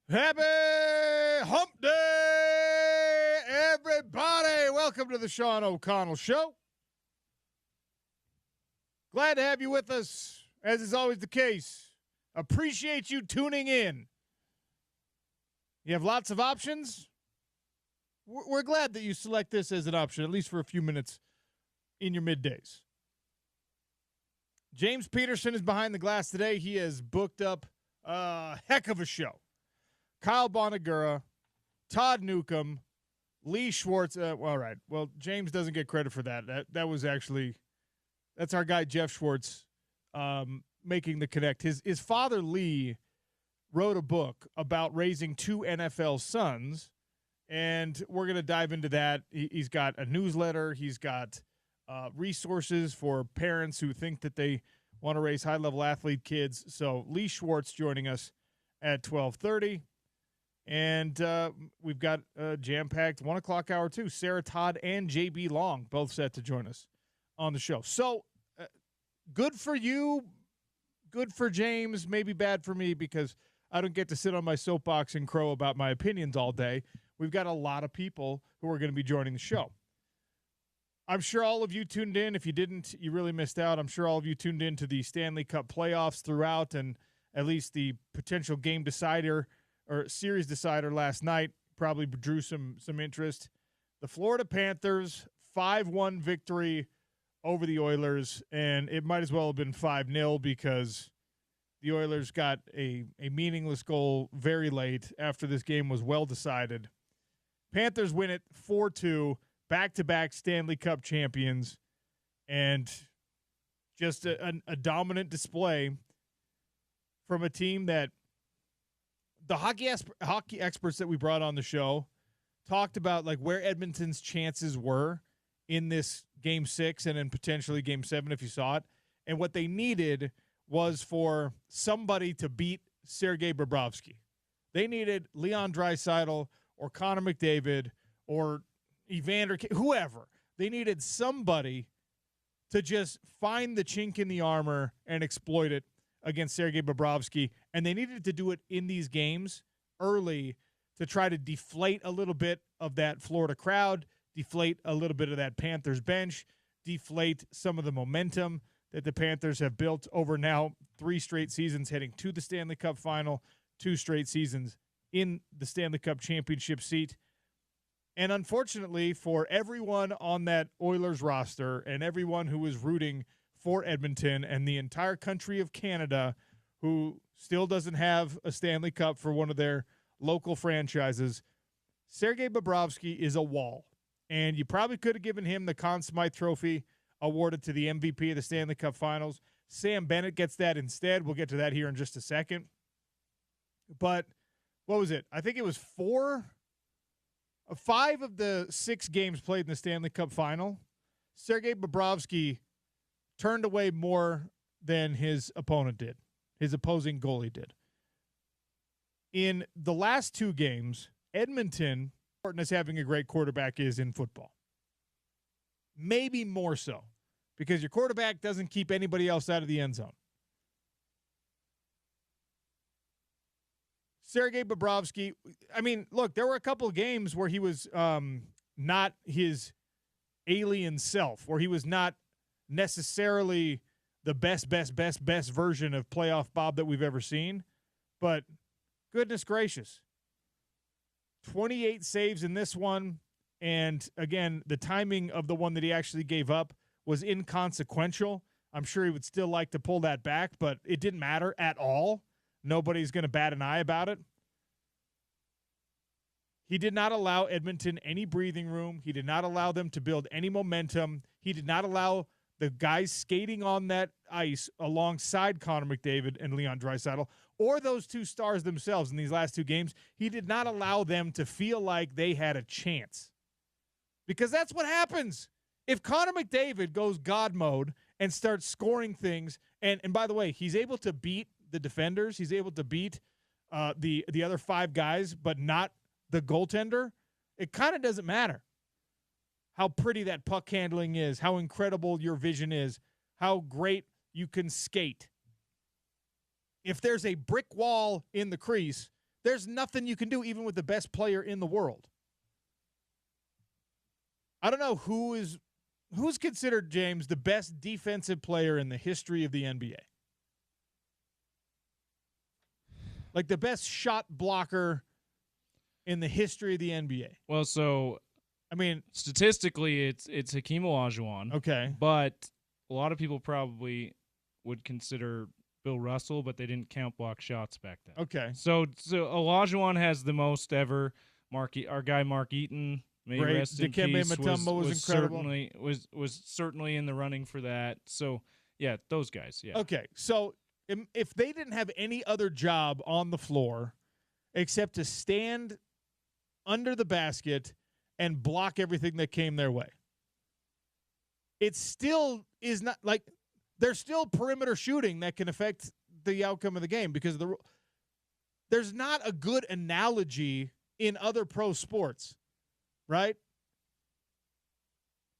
Happy Hump Day, everybody. Welcome to the Sean O'Connell Show. Glad to have you with us, as is always the case. Appreciate you tuning in. You have lots of options. We're glad that you select this as an option, at least for a few minutes in your middays. James Peterson is behind the glass today. He has booked up a heck of a show. Kyle Bonagura, Todd Newcomb, Lee Schwartz. All right. Well, James doesn't get credit for that. That was actually, that's our guy Jeff Schwartz making the connect. His father Lee wrote a book about raising two NFL sons, and we're going to dive into that. He's got a newsletter. He's got resources for parents who think that they want to raise high-level athlete kids. So Lee Schwartz joining us at 12:30. And we've got a jam-packed 1 o'clock hour, too. Sarah Todd and J.B. Long both set to join us on the show. So good for you, good for James, maybe bad for me because I don't get to sit on my soapbox and crow about my opinions all day. We've got a lot of people who are going to be joining the show. I'm sure all of you tuned in. If you didn't, you really missed out. I'm sure all of you tuned in to the Stanley Cup playoffs throughout and at least the potential game decider or series decider last night probably drew some interest. The Florida Panthers 5-1 victory over the Oilers, and it might as well have been 5-0 because the Oilers got a meaningless goal very late after this game was well decided. Panthers win it 4-2, back-to-back Stanley Cup champions, and just a dominant display from a team that the hockey experts that we brought on the show talked about like where Edmonton's chances were in this Game 6 and then potentially Game 7 if you saw it. And what they needed was for somebody to beat Sergei Bobrovsky. They needed Leon Draisaitl or Connor McDavid or Evander, whoever. They needed somebody to just find the chink in the armor and exploit it against Sergei Bobrovsky, and they needed to do it in these games early to try to deflate a little bit of that Florida crowd, deflate a little bit of that Panthers bench, deflate some of the momentum that the Panthers have built over now 3 straight seasons heading to the Stanley Cup final, 2 straight seasons in the Stanley Cup championship seat. And unfortunately for everyone on that Oilers roster and everyone who was rooting for Edmonton and the entire country of Canada who still doesn't have a Stanley Cup for one of their local franchises, Sergei Bobrovsky is a wall. And you probably could have given him the Conn Smythe Trophy awarded to the MVP of the Stanley Cup Finals. Sam Bennett gets that instead. We'll get to that here in just a second. But what was it? I think it was 5 of the 6 games played in the Stanley Cup Final. Sergei Bobrovsky turned away more than his opponent did, his opposing goalie did. In the last 2 games, Edmonton, as having a great quarterback is in football. Maybe more so, because your quarterback doesn't keep anybody else out of the end zone. Sergei Bobrovsky, I mean, look, there were a couple of games where he was not his alien self, where he was not necessarily the best version of playoff Bob that we've ever seen. But goodness gracious, 28 saves in this one. And again, the timing of the one that he actually gave up was inconsequential. I'm sure he would still like to pull that back, but it didn't matter at all. Nobody's going to bat an eye about it. He did not allow Edmonton any breathing room. He did not allow them to build any momentum. He did not allow the guys skating on that ice alongside Connor McDavid and Leon Draisaitl, or those 2 stars themselves in these last 2 games. He did not allow them to feel like they had a chance. Because that's what happens. If Connor McDavid goes God mode and starts scoring things, and by the way, he's able to beat the defenders, he's able to beat the other 5 guys, but not the goaltender, it kind of doesn't matter how pretty that puck handling is, how incredible your vision is, how great you can skate. If there's a brick wall in the crease, There's nothing you can do, even with the best player in the world. I don't know who's considered, James, the best defensive player in the history of the NBA. Like the best shot blocker in the history of the NBA. Well, so I mean, statistically, it's Hakeem Olajuwon. Okay, but a lot of people probably would consider Bill Russell, but they didn't count block shots back then. Okay, so Olajuwon has the most ever. Our guy Mark Eaton, may great. rest in Dikembe peace, Mutombo was incredible. Was certainly in the running for that. So yeah, those guys. Yeah. Okay, so if they didn't have any other job on the floor except to stand under the basket and block everything that came their way, it still is not like there's still perimeter shooting that can affect the outcome of the game because there's not a good analogy in other pro sports, right?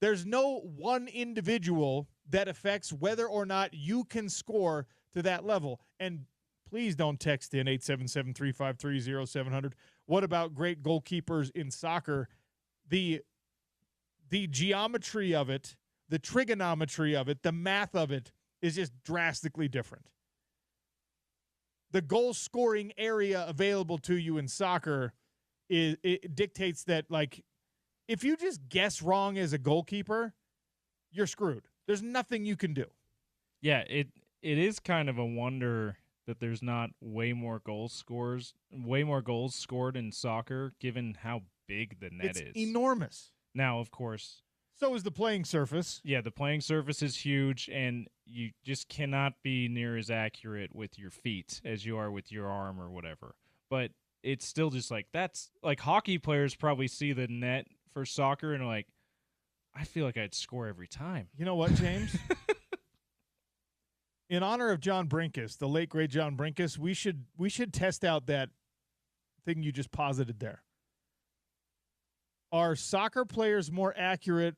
There's no one individual that affects whether or not you can score to that level. And please don't text in 877-353-0700. What about great goalkeepers in soccer? The geometry of it, the trigonometry of it, the math of it is just drastically different. The goal scoring area available to you in soccer it dictates that, like, if you just guess wrong as a goalkeeper, you're screwed. There's nothing you can do. Yeah, it is kind of a wonder that there's not way more goals scored in soccer, given how big the net is. It's enormous. Now, of course, so is the playing surface. Yeah, the playing surface is huge, and you just cannot be near as accurate with your feet as you are with your arm or whatever. But it's still just like, that's like hockey players probably see the net for soccer and are like, I feel like I'd score every time. You know what, James? In honor of John Brinkus, the late great John Brinkus, we should test out that thing you just posited there. Are soccer players more accurate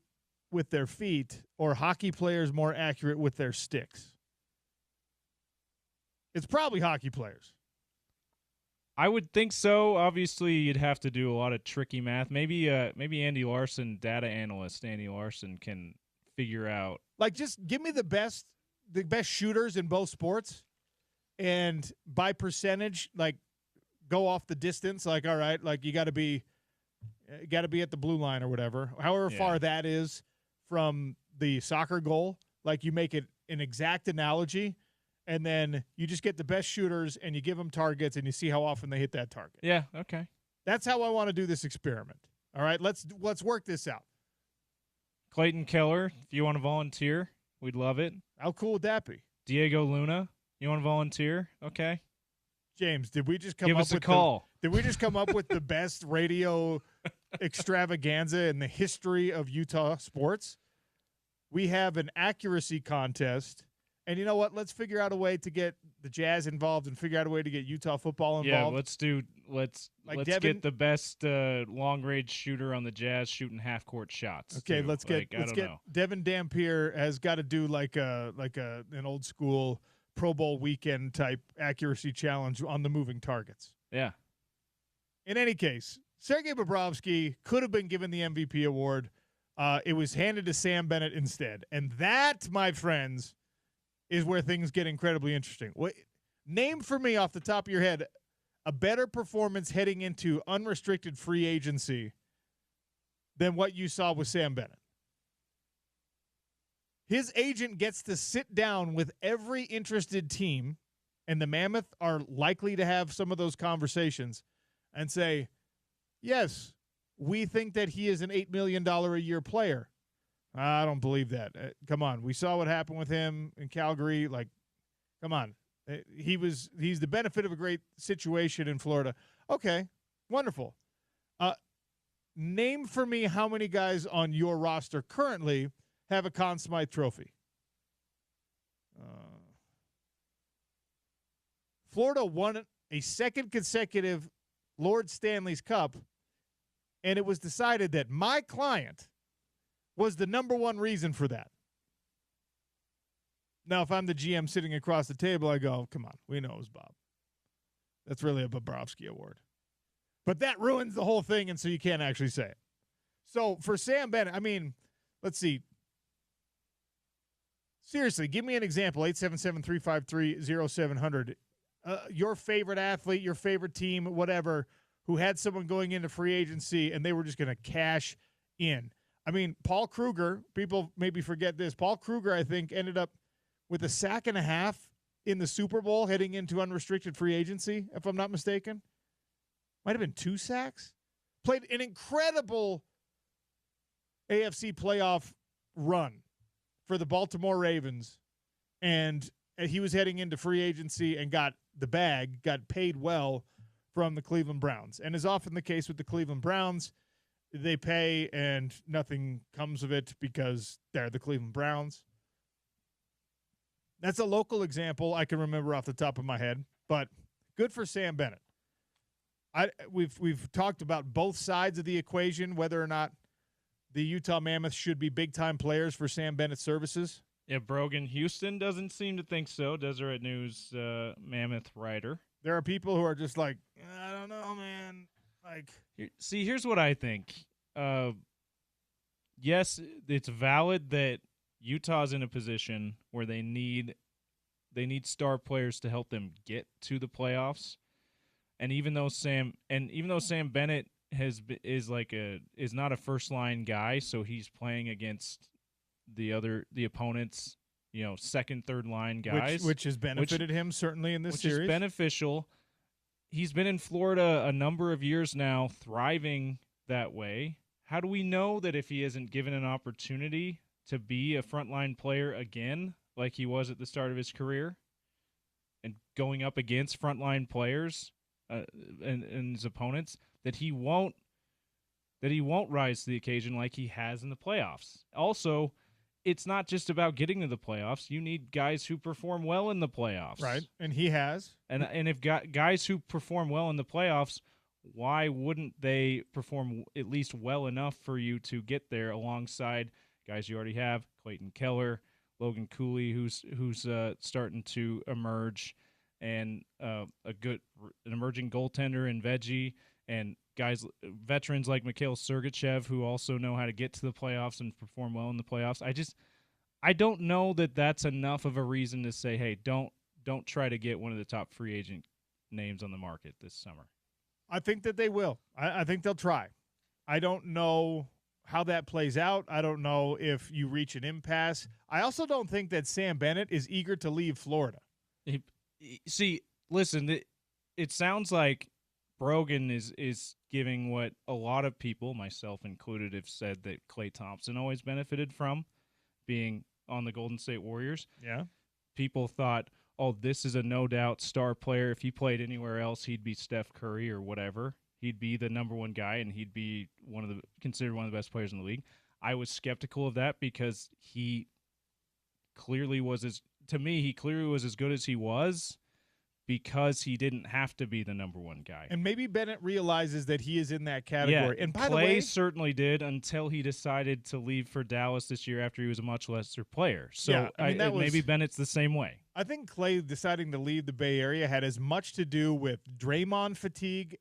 with their feet or hockey players more accurate with their sticks? It's probably hockey players. I would think so. Obviously, you'd have to do a lot of tricky math. Maybe Andy Larson, data analyst Andy Larson, can figure out. Like, just give me the best shooters in both sports, and by percentage, like, go off the distance. Like, all right, like you got to be at the blue line or whatever, however far that is from the soccer goal. Like, you make it an exact analogy. And then you just get the best shooters and you give them targets and you see how often they hit that target. Yeah, okay. That's how I want to do this experiment. All right, let's work this out. Clayton Keller, if you want to volunteer, we'd love it. How cool would that be? Diego Luna, you want to volunteer? Okay. James, did we just give us a call? Did we just come up with the best radio extravaganza in the history of Utah sports? We have an accuracy contest. And you know what? Let's figure out a way to get the Jazz involved and figure out a way to get Utah football involved. Yeah, let's get the best long-range shooter on the Jazz shooting half-court shots. Okay, too. let's get Devin Dampier has got to do like an old school Pro Bowl weekend type accuracy challenge on the moving targets. Yeah. In any case, Sergei Bobrovsky could have been given the MVP award. It was handed to Sam Bennett instead. And that, my friends, is where things get incredibly interesting. Name for me off the top of your head a better performance heading into unrestricted free agency than what you saw with Sam Bennett. His agent gets to sit down with every interested team, and the Mammoth are likely to have some of those conversations and say, yes, we think that he is an $8 million a year player. I don't believe that. Come on. We saw what happened with him in Calgary. Like, come on. He's the benefit of a great situation in Florida. Okay, wonderful. Name for me how many guys on your roster currently have a Conn Smythe trophy. Florida won a second consecutive Lord Stanley's Cup, and it was decided that my client was the number one reason for that. Now, if I'm the GM sitting across the table, I go, come on, we know it was Bob. That's really a Bobrovsky award. But that ruins the whole thing, and so you can't actually say it. So for Sam Bennett, I mean, let's see. Seriously, give me an example, 877-353-0700. Your favorite athlete, your favorite team, whatever, who had someone going into free agency and they were just going to cash in. I mean, Paul Kruger, people maybe forget this. Paul Kruger, I think, ended up with a sack and a half in the Super Bowl heading into unrestricted free agency, if I'm not mistaken. Might have been 2 sacks. Played an incredible AFC playoff run for the Baltimore Ravens, and he was heading into free agency and got the bag, got paid well from the Cleveland Browns. And as often the case with the Cleveland Browns, they pay and nothing comes of it because they're the Cleveland Browns. That's a local example I can remember off the top of my head, but good for Sam Bennett. We've talked about both sides of the equation, whether or not the Utah Mammoths should be big-time players for Sam Bennett's services. Yeah, Brogan Houston doesn't seem to think so. Deseret News Mammoth writer. There are people who are just like, I don't know, man. Like, see, here's what I think. Yes, it's valid that Utah's in a position where they need star players to help them get to the playoffs. And even though Sam Bennett is not a first line guy, so he's playing against the opponent's, second, third line guys, which has benefited him certainly in this series. Which is beneficial. He's been in Florida a number of years now, thriving that way. How do we know that if he isn't given an opportunity to be a frontline player again, like he was at the start of his career, and going up against frontline players and his opponents, that he won't rise to the occasion like he has in the playoffs? Also, it's not just about getting to the playoffs. You need guys who perform well in the playoffs. Right, and he has. And if guys who perform well in the playoffs, why wouldn't they perform at least well enough for you to get there alongside guys you already have? Clayton Keller, Logan Cooley, who's starting to emerge, and an emerging goaltender in Veggie, and veterans like Mikhail Sergachev, who also know how to get to the playoffs and perform well in the playoffs. I don't know that that's enough of a reason to say, hey, don't try to get one of the top free agent names on the market this summer. I think that they will. I think they'll try. I don't know how that plays out. I don't know if you reach an impasse. I also don't think that Sam Bennett is eager to leave Florida. See, listen, it sounds like Brogan is giving what a lot of people, myself included, have said that Klay Thompson always benefited from, being on the Golden State Warriors. Yeah. People thought, oh, this is a no-doubt star player. If he played anywhere else, he'd be Steph Curry or whatever. He'd be the number one guy, and he'd be considered one of the best players in the league. I was skeptical of that because he clearly was as good as he was, because he didn't have to be the number one guy. And maybe Bennett realizes that he is in that category. Yeah, and by Klay the way, certainly did, until he decided to leave for Dallas this year after he was a much lesser player. So yeah, maybe Bennett's the same way. I think Klay deciding to leave the Bay Area had as much to do with Draymond fatigue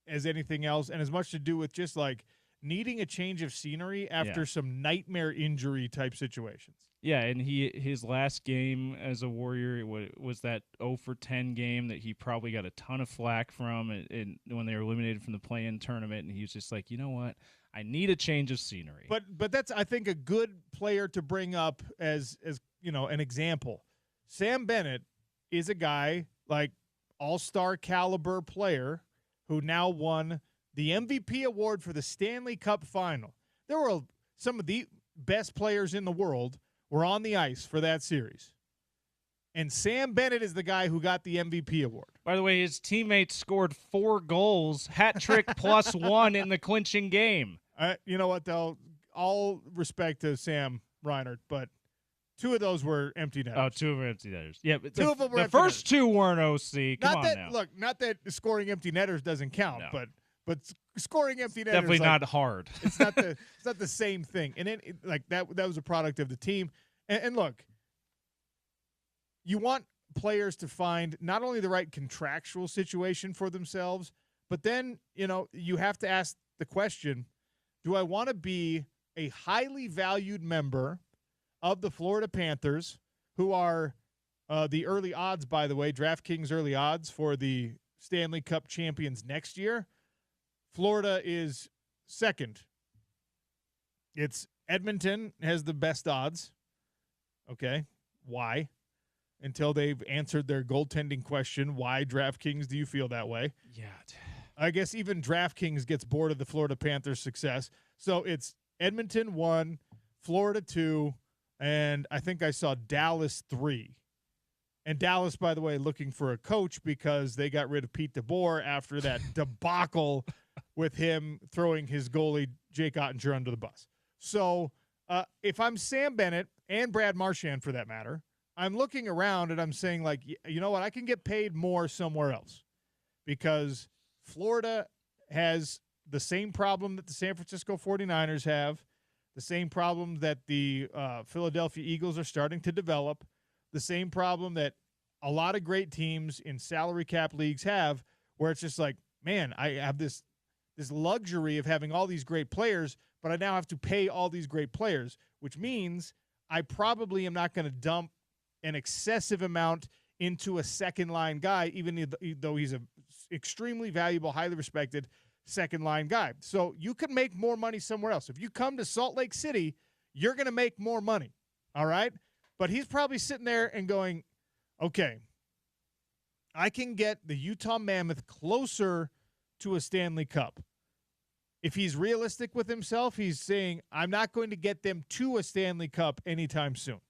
as anything else, and as much to do with just like needing a change of scenery after some nightmare injury type situations. Yeah, and his last game as a Warrior was that 0-for-10 game that he probably got a ton of flack from when they were eliminated from the play-in tournament, and he was just like, you know what, I need a change of scenery. But that's, I think, a good player to bring up as an example. Sam Bennett is a guy like all-star caliber player who now won the MVP award for the Stanley Cup Final. There were some of the best players in the world were on the ice for that series. And Sam Bennett is the guy who got the MVP award. By the way, his teammates scored 4 goals, hat trick plus 1 in the clinching game. You know what, though? All respect to Sam Reinert, but 2 of those were empty netters. Oh, 2 of them were empty netters. Yeah, but 2 of them were the empty first netters. 2 weren't OC. Come on now. Look, not that scoring empty netters doesn't count, No. but scoring empty netters Definitely not hard. It's not the same thing. And then that was a product of the team. And look, you want players to find not only the right contractual situation for themselves, but then, you have to ask the question, do I want to be a highly valued member of the Florida Panthers, who are the early odds, by the way, DraftKings early odds for the Stanley Cup champions next year? Florida is second. It's Edmonton has the best odds. Okay. Why? Until they've answered their goaltending question. Why, DraftKings, do you feel that way? Yeah. I guess even DraftKings gets bored of the Florida Panthers' success. So it's Edmonton 1, Florida 2, and I think I saw Dallas 3. And Dallas, by the way, looking for a coach because they got rid of Pete DeBoer after that debacle with him throwing his goalie, Jake Ottinger, under the bus. So if I'm Sam Bennett and Brad Marchand, for that matter, I'm looking around and I'm saying, like, you know what? I can get paid more somewhere else because Florida has the same problem that the San Francisco 49ers have, the same problem that the Philadelphia Eagles are starting to develop, the same problem that a lot of great teams in salary cap leagues have, where it's just like, man, I have this luxury of having all these great players, but I now have to pay all these great players, which means I probably am not going to dump an excessive amount into a second-line guy, even though he's an extremely valuable, highly respected second-line guy. So you can make more money somewhere else. If you come to Salt Lake City, you're going to make more money, all right? But he's probably sitting there and going, okay, I can get the Utah Mammoth closer to a Stanley Cup. If he's realistic with himself, he's saying, I'm not going to get them to a Stanley Cup anytime soon.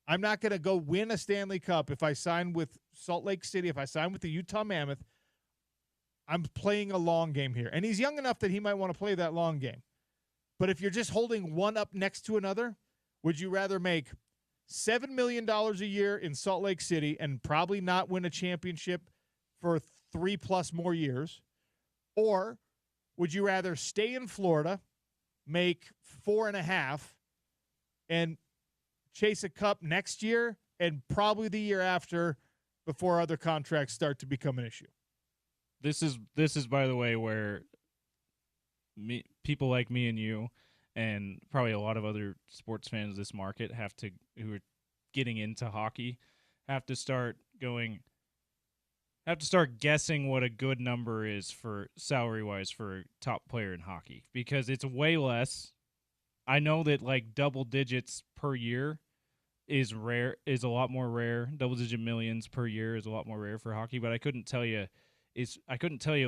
I'm not going to go win a Stanley Cup if I sign with Salt Lake City, if I sign with the Utah Mammoth. I'm playing a long game here. And he's young enough that he might want to play that long game. But if you're just holding one up next to another, would you rather make $7 million a year in Salt Lake City and probably not win a championship for 3+ more years? Or would you rather stay in Florida, make 4.5, and chase a cup next year and probably the year after before other contracts start to become an issue? This is by the way where people like me and you and probably a lot of other sports fans of this market who are getting into hockey have to start guessing what a good number is for salary-wise for a top player in hockey, because it's way less. I know that like double digits per year is a lot more rare. Double-digit millions per year is a lot more rare for hockey, but I couldn't tell you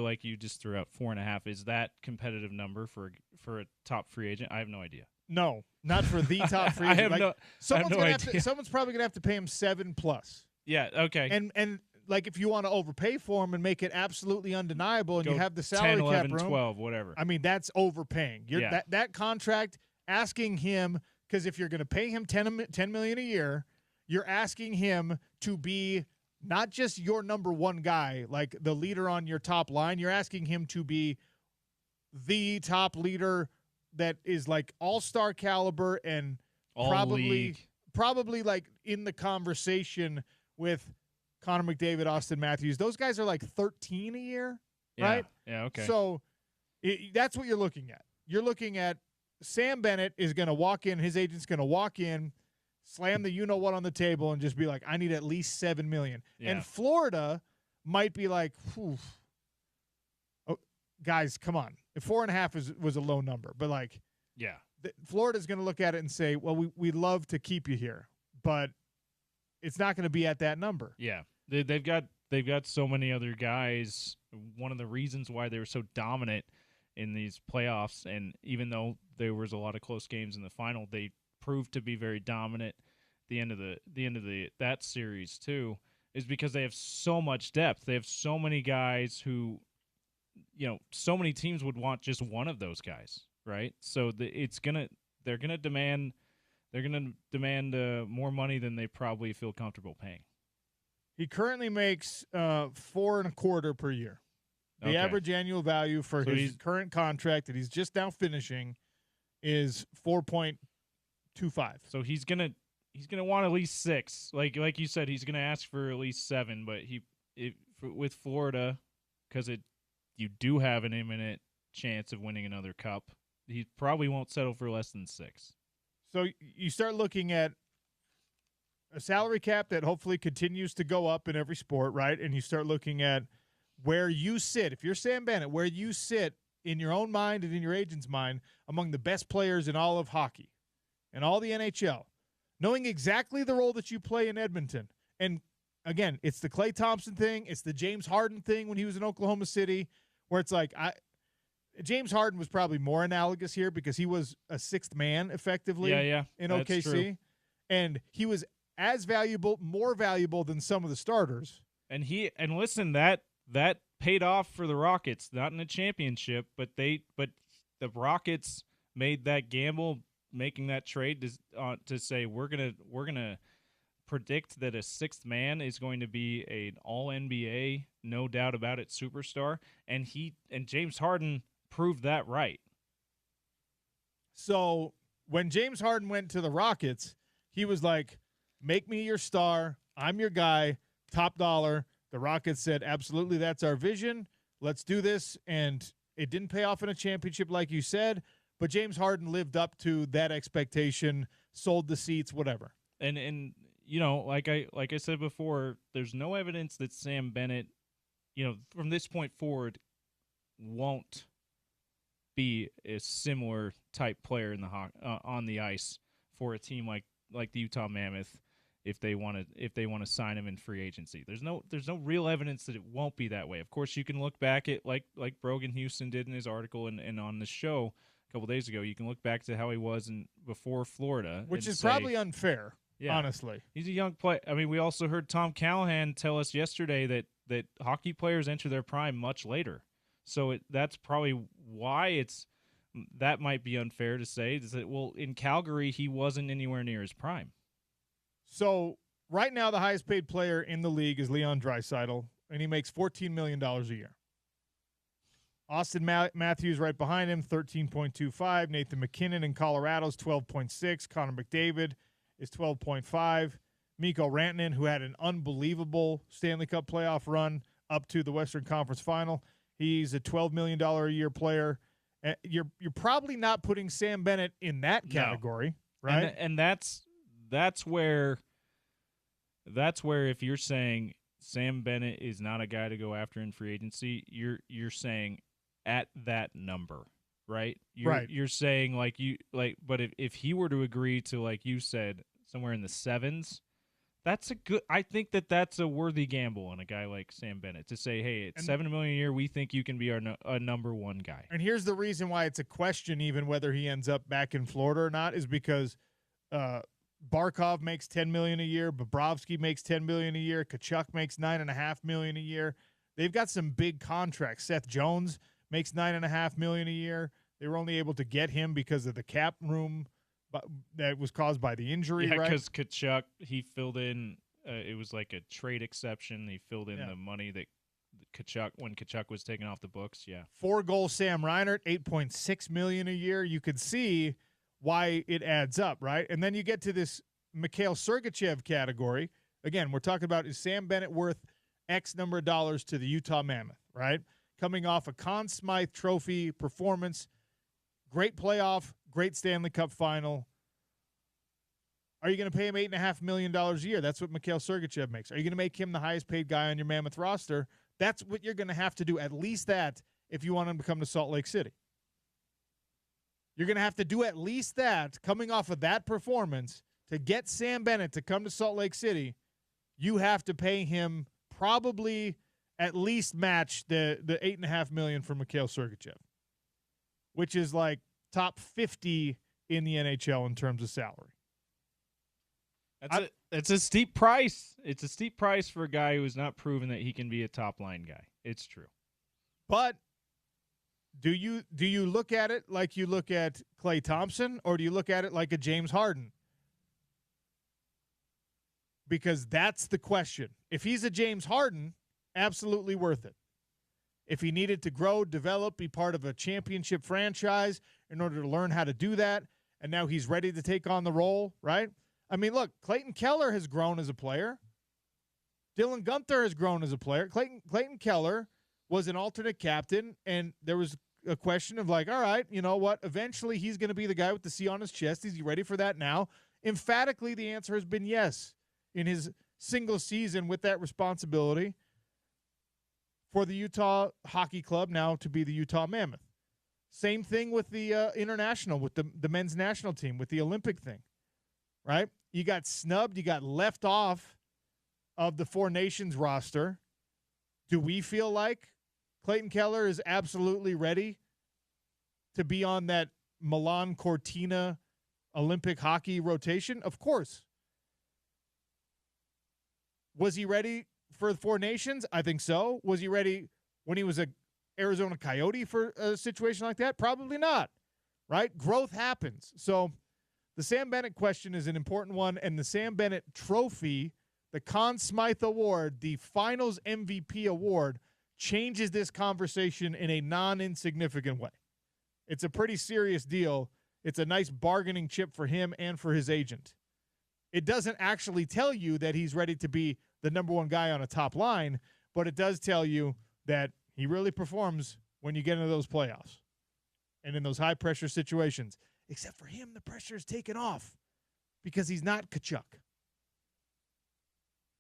like you just threw out 4.5. Is that competitive number for a top free agent? I have no idea. No, not for the top free agent. I have no idea. Someone's probably gonna have to pay him 7+. Yeah. Okay. And like if you want to overpay for him and make it absolutely undeniable, and you have the salary 10, 11, cap room, 12, whatever. I mean, that's overpaying. That contract, asking him, because if you're going to pay him $10 million a year, you're asking him to be not just your number one guy, like the leader on your top line. You're asking him to be the top leader that is like all-star caliber and probably like in the conversation with Connor McDavid, Austin Matthews. Those guys are like 13 a year, right? Yeah, okay. So that's what you're looking at. You're looking at Sam Bennett is going to walk in, his agent's going to walk in, slam the you-know-what on the table, and just be like, I need at least $7 million. Yeah. And Florida might be like, guys, come on. 4.5 was a low number. But, like, yeah, Florida's going to look at it and say, well, we'd love to keep you here, but it's not going to be at that number. Yeah. They've got so many other guys. One of the reasons why they were so dominant in these playoffs, and even though there was a lot of close games in the final, they proved to be very dominant at the end of that series too, is because they have so much depth. They have so many guys who, so many teams would want just one of those guys, right? So they're gonna demand more money than they probably feel comfortable paying. He currently makes $4.25 per year. The average annual value for his current contract that he's just now finishing is 4.25. So he's gonna he's going to want at least 6. Like you said, he's going to ask for at least 7. But with Florida, because you do have an imminent chance of winning another cup, he probably won't settle for less than 6. So you start looking at a salary cap that hopefully continues to go up in every sport, right? And you start looking at where you sit. If you're Sam Bennett, where you sit in your own mind and in your agent's mind among the best players in all of hockey and all the NHL, knowing exactly the role that you play in Edmonton. And, again, it's the Klay Thompson thing. It's the James Harden thing when he was in Oklahoma City, where it's like James Harden was probably more analogous here because he was a sixth man effectively in OKC. True. And he was as valuable, more valuable than some of the starters. And listen, that paid off for the Rockets, not in a championship, but the Rockets made that gamble, making that trade to say we're gonna predict that a sixth man is going to be an All NBA, no doubt about it, superstar, and James Harden proved that right. So when James Harden went to the Rockets, he was like, make me your star. I'm your guy, top dollar. The Rockets said, absolutely, that's our vision. Let's do this. And it didn't pay off in a championship like you said, but James Harden lived up to that expectation, sold the seats, whatever. And you know, like I said before, there's no evidence that Sam Bennett, you know, from this point forward won't be a similar type player in the on the ice for a team like the Utah Mammoth if they want to sign him in free agency. There's no real evidence that it won't be that way. Of course, you can look back at like Brogan Houston did in his article and on the show a couple days ago. You can look back to how he was before Florida, which is probably unfair. Yeah. Honestly, he's a young player. I mean, we also heard Tom Callahan tell us yesterday that hockey players enter their prime much later. So that's probably why that might be unfair to say. Is that, well, in Calgary, he wasn't anywhere near his prime. So right now, the highest paid player in the league is Leon Draisaitl, and he makes $14 million a year. Austin Matthews right behind him, 13.25. Nathan McKinnon in Colorado's 12.6. Connor McDavid is 12.5. Mikko Rantanen, who had an unbelievable Stanley Cup playoff run up to the Western Conference Final, he's a $12 million a year player. You're probably not putting Sam Bennett in that category, right? And that's where if you're saying Sam Bennett is not a guy to go after in free agency, you're saying at that number, right? You're saying but if he were to agree to, like you said, somewhere in the 7s, I think that's a worthy gamble on a guy like Sam Bennett to say, hey, at $7 million a year, we think you can be a number one guy. And here's the reason why it's a question, even whether he ends up back in Florida or not, is because Barkov makes $10 million a year, Bobrovsky makes $10 million a year, Tkachuk makes $9.5 million a year. They've got some big contracts. Seth Jones makes $9.5 million a year. They were only able to get him because of the cap room that was caused by the injury, right? Because Tkachuk, he filled in. It was like a trade exception. He filled in the money that when Tkachuk was taken off the books. Yeah, 4-goal Sam Reinhart, $8.6 million a year. You could see why it adds up, right? And then you get to this Mikhail Sergachev category. Again, we're talking about, is Sam Bennett worth X number of dollars to the Utah Mammoth, right? Coming off a Conn Smythe Trophy performance, great playoff, great Stanley Cup final. Are you going to pay him $8.5 million a year? That's what Mikhail Sergachev makes. Are you going to make him the highest paid guy on your Mammoth roster? That's what you're going to have to do, at least that, if you want him to come to Salt Lake City. You're going to have to do at least that, coming off of that performance, to get Sam Bennett to come to Salt Lake City. You have to pay him probably at least match the $8.5 million for Mikhail Sergachev, which is like top 50 in the NHL in terms of salary. That's a steep price. It's a steep price for a guy who has not proven that he can be a top line guy. It's true. But do you look at it like you look at Klay Thompson, or do you look at it like a James Harden? Because that's the question. If he's a James Harden, absolutely worth it. If he needed to grow, develop, be part of a championship franchise in order to learn how to do that, and now he's ready to take on the role, right? I mean, look, Clayton Keller has grown as a player. Dylan Gunther has grown as a player. Clayton Keller was an alternate captain, and there was a question of like, all right, you know what? Eventually he's going to be the guy with the C on his chest. Is he ready for that now? Emphatically, the answer has been yes in his single season with that responsibility for the Utah Hockey Club, now to be the Utah Mammoth. Same thing with the international, with the men's national team, with the Olympic thing, right? You got snubbed. You got left off of the Four Nations roster. Do we feel like Clayton Keller is absolutely ready to be on that Milan Cortina Olympic hockey rotation? Of course. Was he ready for the Four Nations? I think so. Was he ready when he was a Arizona Coyote for a situation like that? Probably not, right? Growth happens. So the Sam Bennett question is an important one, and the Sam Bennett trophy, the Conn Smythe Award, the Finals MVP award, changes this conversation in a non-insignificant way. It's a pretty serious deal. It's a nice bargaining chip for him and for his agent. It doesn't actually tell you that he's ready to be the number one guy on a top line, but it does tell you that he really performs when you get into those playoffs and in those high-pressure situations. Except for him, the pressure is taken off because he's not Kachuk.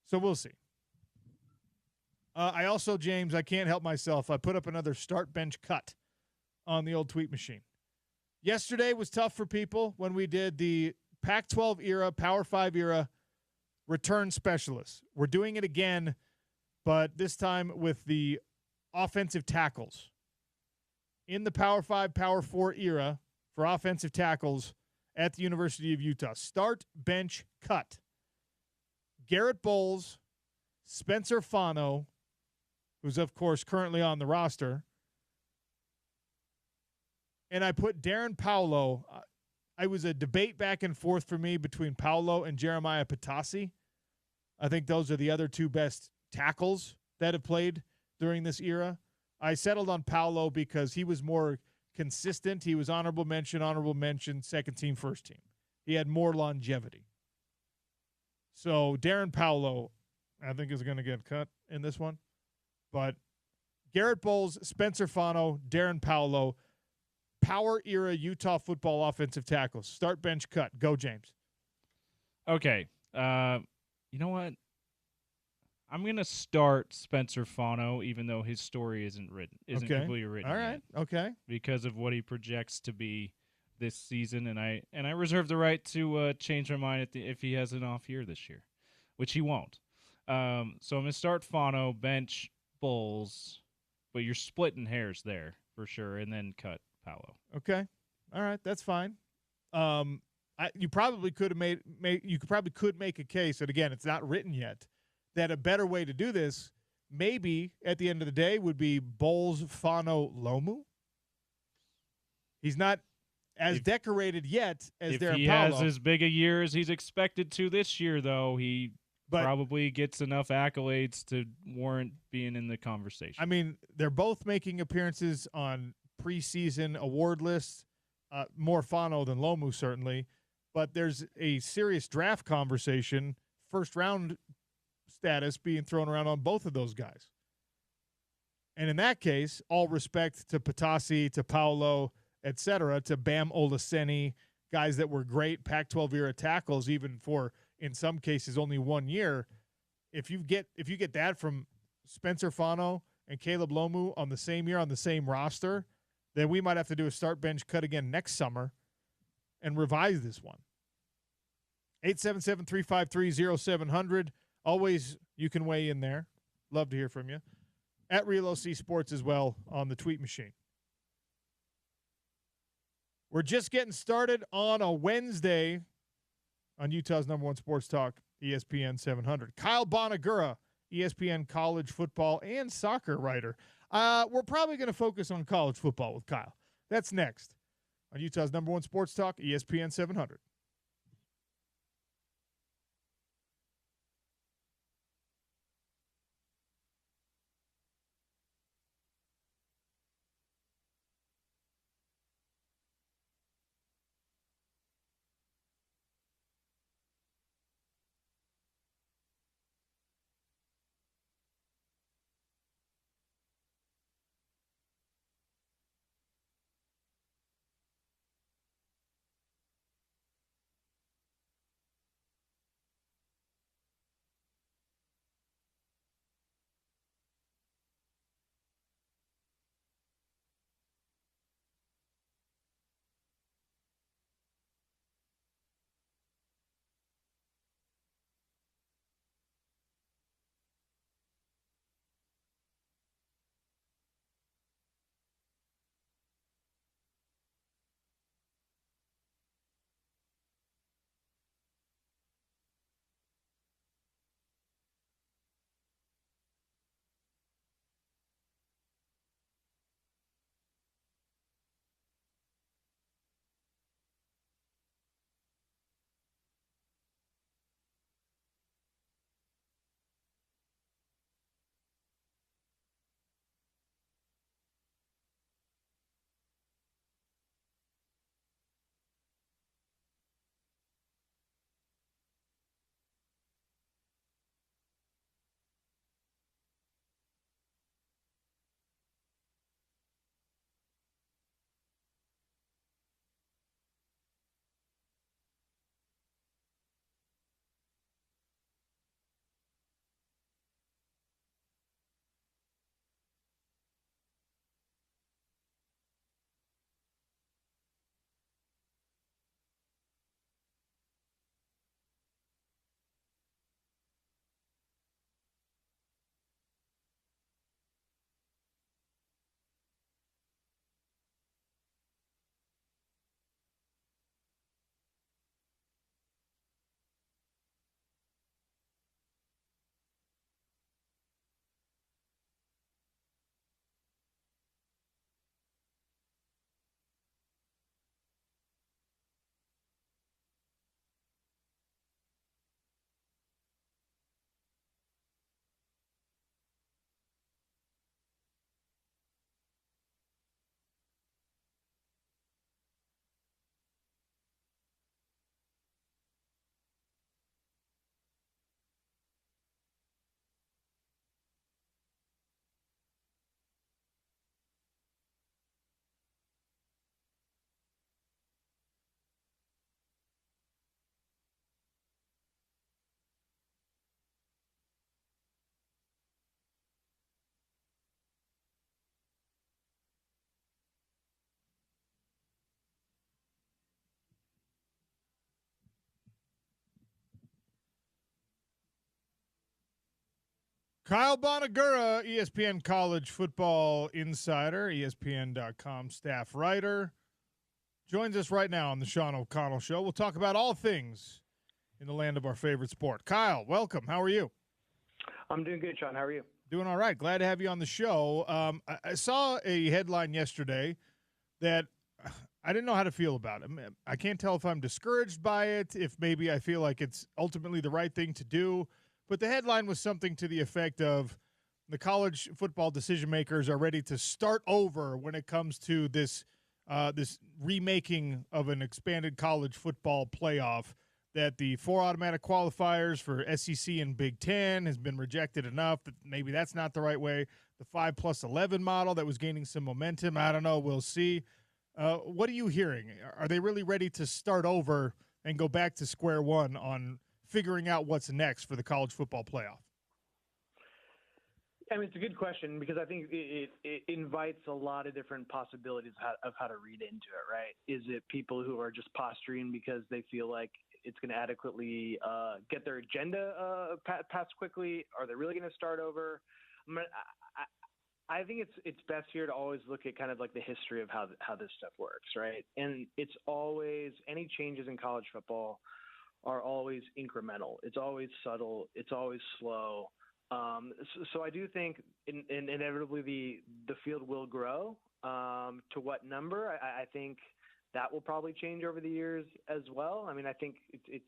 So we'll see. I also, James, I can't help myself. I put up another start bench cut on the old tweet machine. Yesterday was tough for people when we did the Pac-12 era, Power 5 era return specialists. We're doing it again, but this time with the offensive tackles. In the Power 5, Power 4 era for offensive tackles at the University of Utah. Start, bench, cut. Garrett Bowles, Spencer Fano, who's, of course, currently on the roster. And I put Darren Paulo. I was a debate back and forth for me between Paulo and Jeremiah Patasi. I think those are the other two best tackles that have played during this era. I settled on Paulo because he was more consistent. He was honorable mention, second team, first team. He had more longevity. So Darren Paulo, I think, is going to get cut in this one. But Garrett Bowles, Spencer Fano, Darren Paulo, power era Utah football offensive tackles. Start, bench, cut. Go, James. Okay. You know what? I'm going to start Spencer Fano, even though his story isn't completely written All right. yet. Okay. Because of what he projects to be this season, and I reserve the right to change my mind if he has an off year this year, which he won't. So I'm going to start Fano, bench Bulls, but you're splitting hairs there for sure, and then cut Paulo. Okay. All right. That's fine. You probably could have could make a case, and again, it's not written yet, that a better way to do this, maybe at the end of the day, would be Bowles, Fano, Lomu. He's not as decorated yet as Darren Paulo. If he has as big a year as he's expected to this year, though, he probably gets enough accolades to warrant being in the conversation. I mean, they're both making appearances on preseason award lists, more Fano than Lomu, certainly. But there's a serious draft conversation, first-round status being thrown around on both of those guys. And in that case, all respect to Patasi, to Paulo, et cetera, to Bam Olaseni, guys that were great Pac-12 era tackles, even for, in some cases, only 1 year. If you get that from Spencer Fano and Caleb Lomu on the same year on the same roster, then we might have to do a start bench cut again next summer and revise this one. 877-353-0700. Always, you can weigh in there. Love to hear from you. At Real OC Sports as well on the tweet machine. We're just getting started on a Wednesday on Utah's #1 sports talk, ESPN 700. Kyle Bonagura, ESPN college football and soccer writer. We're probably going to focus on college football with Kyle. That's next on Utah's #1 sports talk, ESPN 700. Kyle Bonagura, ESPN college football insider, ESPN.com staff writer, joins us right now on the Sean O'Connell Show. We'll talk about all things in the land of our favorite sport. Kyle, welcome. How are you? I'm doing good, Sean. How are you? Doing all right. Glad to have you on the show. I saw a headline yesterday that I didn't know how to feel about it. I can't tell if I'm discouraged by it, if maybe I feel like it's ultimately the right thing to do. But the headline was something to the effect of the college football decision makers are ready to start over when it comes to this remaking of an expanded college football playoff, that the 4 automatic qualifiers for SEC and Big Ten has been rejected enough that maybe that's not the right way. The 5+11 model that was gaining some momentum, I don't know. We'll see. What are you hearing? Are they really ready to start over and go back to square one on figuring out what's next for the college football playoff? I mean, it's a good question because I think it invites a lot of different possibilities of how to read into it, right? Is it people who are just posturing because they feel like it's going to adequately get their agenda passed quickly? Are they really going to start over? I think it's best here to always look at kind of like the history of how this stuff works, right? And it's always, any changes in college football are always incremental. It's always subtle. It's always slow. So I do think inevitably the field will grow. To what number? I think that will probably change over the years as well. I mean, I think it's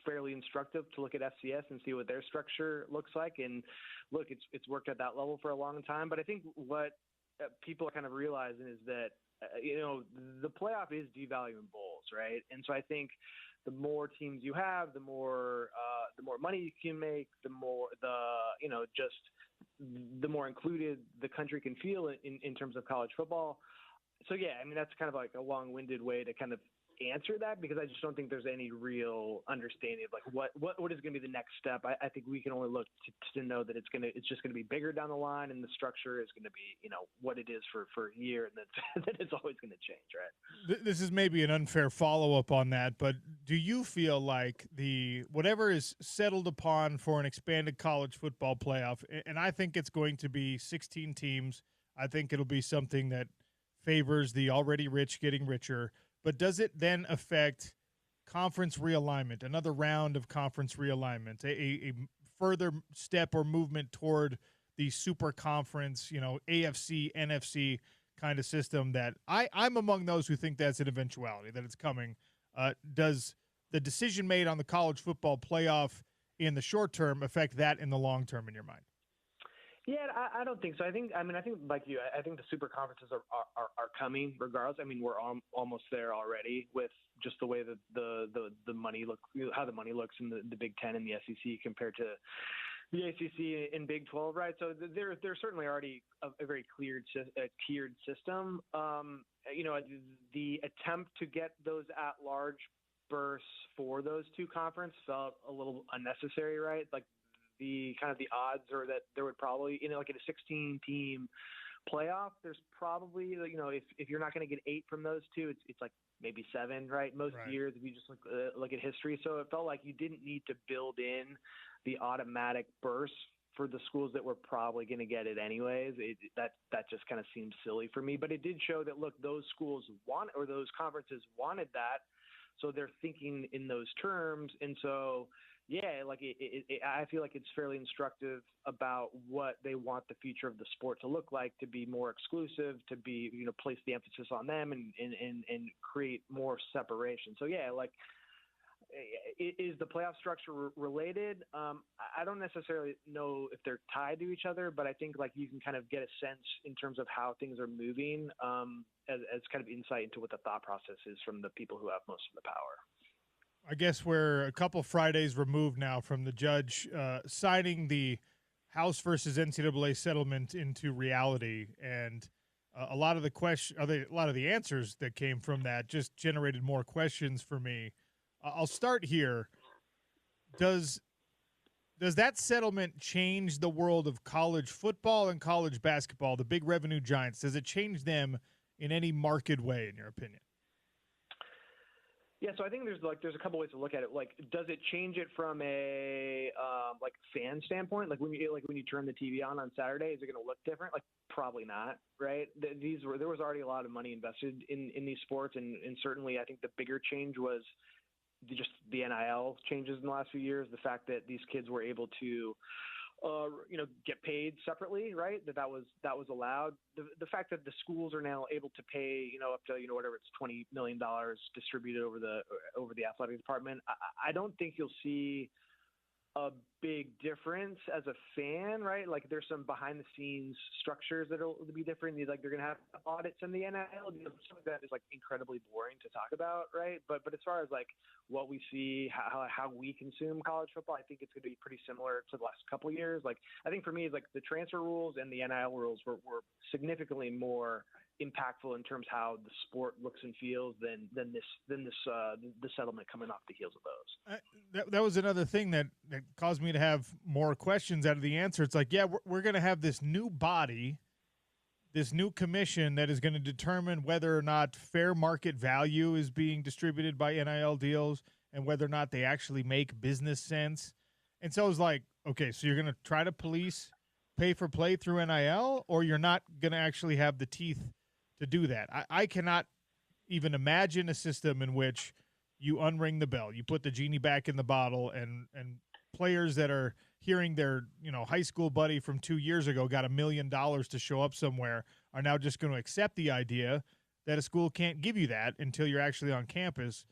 fairly instructive to look at FCS and see what their structure looks like. And look, it's worked at that level for a long time. But I think what people are kind of realizing is that the playoff is devaluing bowls, right? And so I think the more teams you have, the more money you can make, the more the more included the country can feel in terms of college football. So yeah, I mean, that's kind of like a long-winded way to kind of answer that, because I just don't think there's any real understanding of like what is going to be the next step. I think we can only look to know that it's just going to be bigger down the line, and the structure is going to be what it is for a year, and that it's always going to change, right? This is maybe an unfair follow-up on that, but do you feel like whatever is settled upon for an expanded college football playoff, and I think it's going to be 16 teams, I think it'll be something that favors the already rich getting richer, but does it then affect conference realignment, another round of conference realignment, a further step or movement toward the super conference, AFC, NFC kind of system that I'm among those who think that's an eventuality, that it's coming. Does the decision made on the college football playoff in the short term affect that in the long term in your mind? Yeah, I don't think so. I think like you, I think the super conferences are coming regardless. I mean, we're almost there already with just the way that the money how the money looks in the Big Ten and the SEC compared to the ACC and Big 12, right? So they're certainly already a very tiered system. The attempt to get those at-large bursts for those two conferences felt a little unnecessary, right? Like, the odds are that there would probably, like in a 16-team playoff, there's probably, if you're not going to get 8 from those two, it's like maybe 7, right? Most years, if you just look at history. So it felt like you didn't need to build in the automatic bursts for the schools that were probably going to get it anyways. That just kind of seems silly for me. But it did show that, look, those schools those conferences wanted that. So they're thinking in those terms. And so, yeah, like I feel like it's fairly instructive about what they want the future of the sport to look like, to be more exclusive, to be, place the emphasis on them and create more separation. So, yeah, like, is the playoff structure related? I don't necessarily know if they're tied to each other, but I think like you can kind of get a sense in terms of how things are moving as kind of insight into what the thought process is from the people who have most of the power. I guess we're a couple Fridays removed now from the judge signing the House versus NCAA settlement into reality, and a lot of the answers that came from that just generated more questions for me. I'll start here. Does that settlement change the world of college football and college basketball, the big revenue giants? Does it change them in any marked way, in your opinion? Yeah, so I think there's a couple ways to look at it. Like, does it change it from a like fan standpoint? Like when you turn the TV on Saturday, is it going to look different? Like, probably not, right? There was already a lot of money invested in these sports, and certainly I think the bigger change was just the NIL changes in the last few years. The fact that these kids were able to get paid separately, right? That was allowed. The fact that the schools are now able to pay, up to, whatever it's $20 million distributed over the athletic department. I don't think you'll see a big difference as a fan, right? Like there's some behind the scenes structures that'll be different. Like they're going to have audits in the NIL. Some of that is like incredibly boring to talk about, right? But as far as like what we see, how we consume college football, I think it's going to be pretty similar to the last couple of years. Like I think for me, it's like the transfer rules and the NIL rules were significantly more impactful in terms of how the sport looks and feels than the settlement coming off the heels of those. That was another thing that caused me to have more questions out of the answer. It's like, yeah, we're going to have this new body, this new commission that is going to determine whether or not fair market value is being distributed by NIL deals and whether or not they actually make business sense. And so I was like, okay, so you're going to try to police pay for play through NIL, or you're not going to actually have the teeth to do that. I cannot even imagine a system in which you unring the bell, you put the genie back in the bottle, and players that are hearing their high school buddy from 2 years ago got $1 million to show up somewhere are now just going to accept the idea that a school can't give you that until you're actually on campus.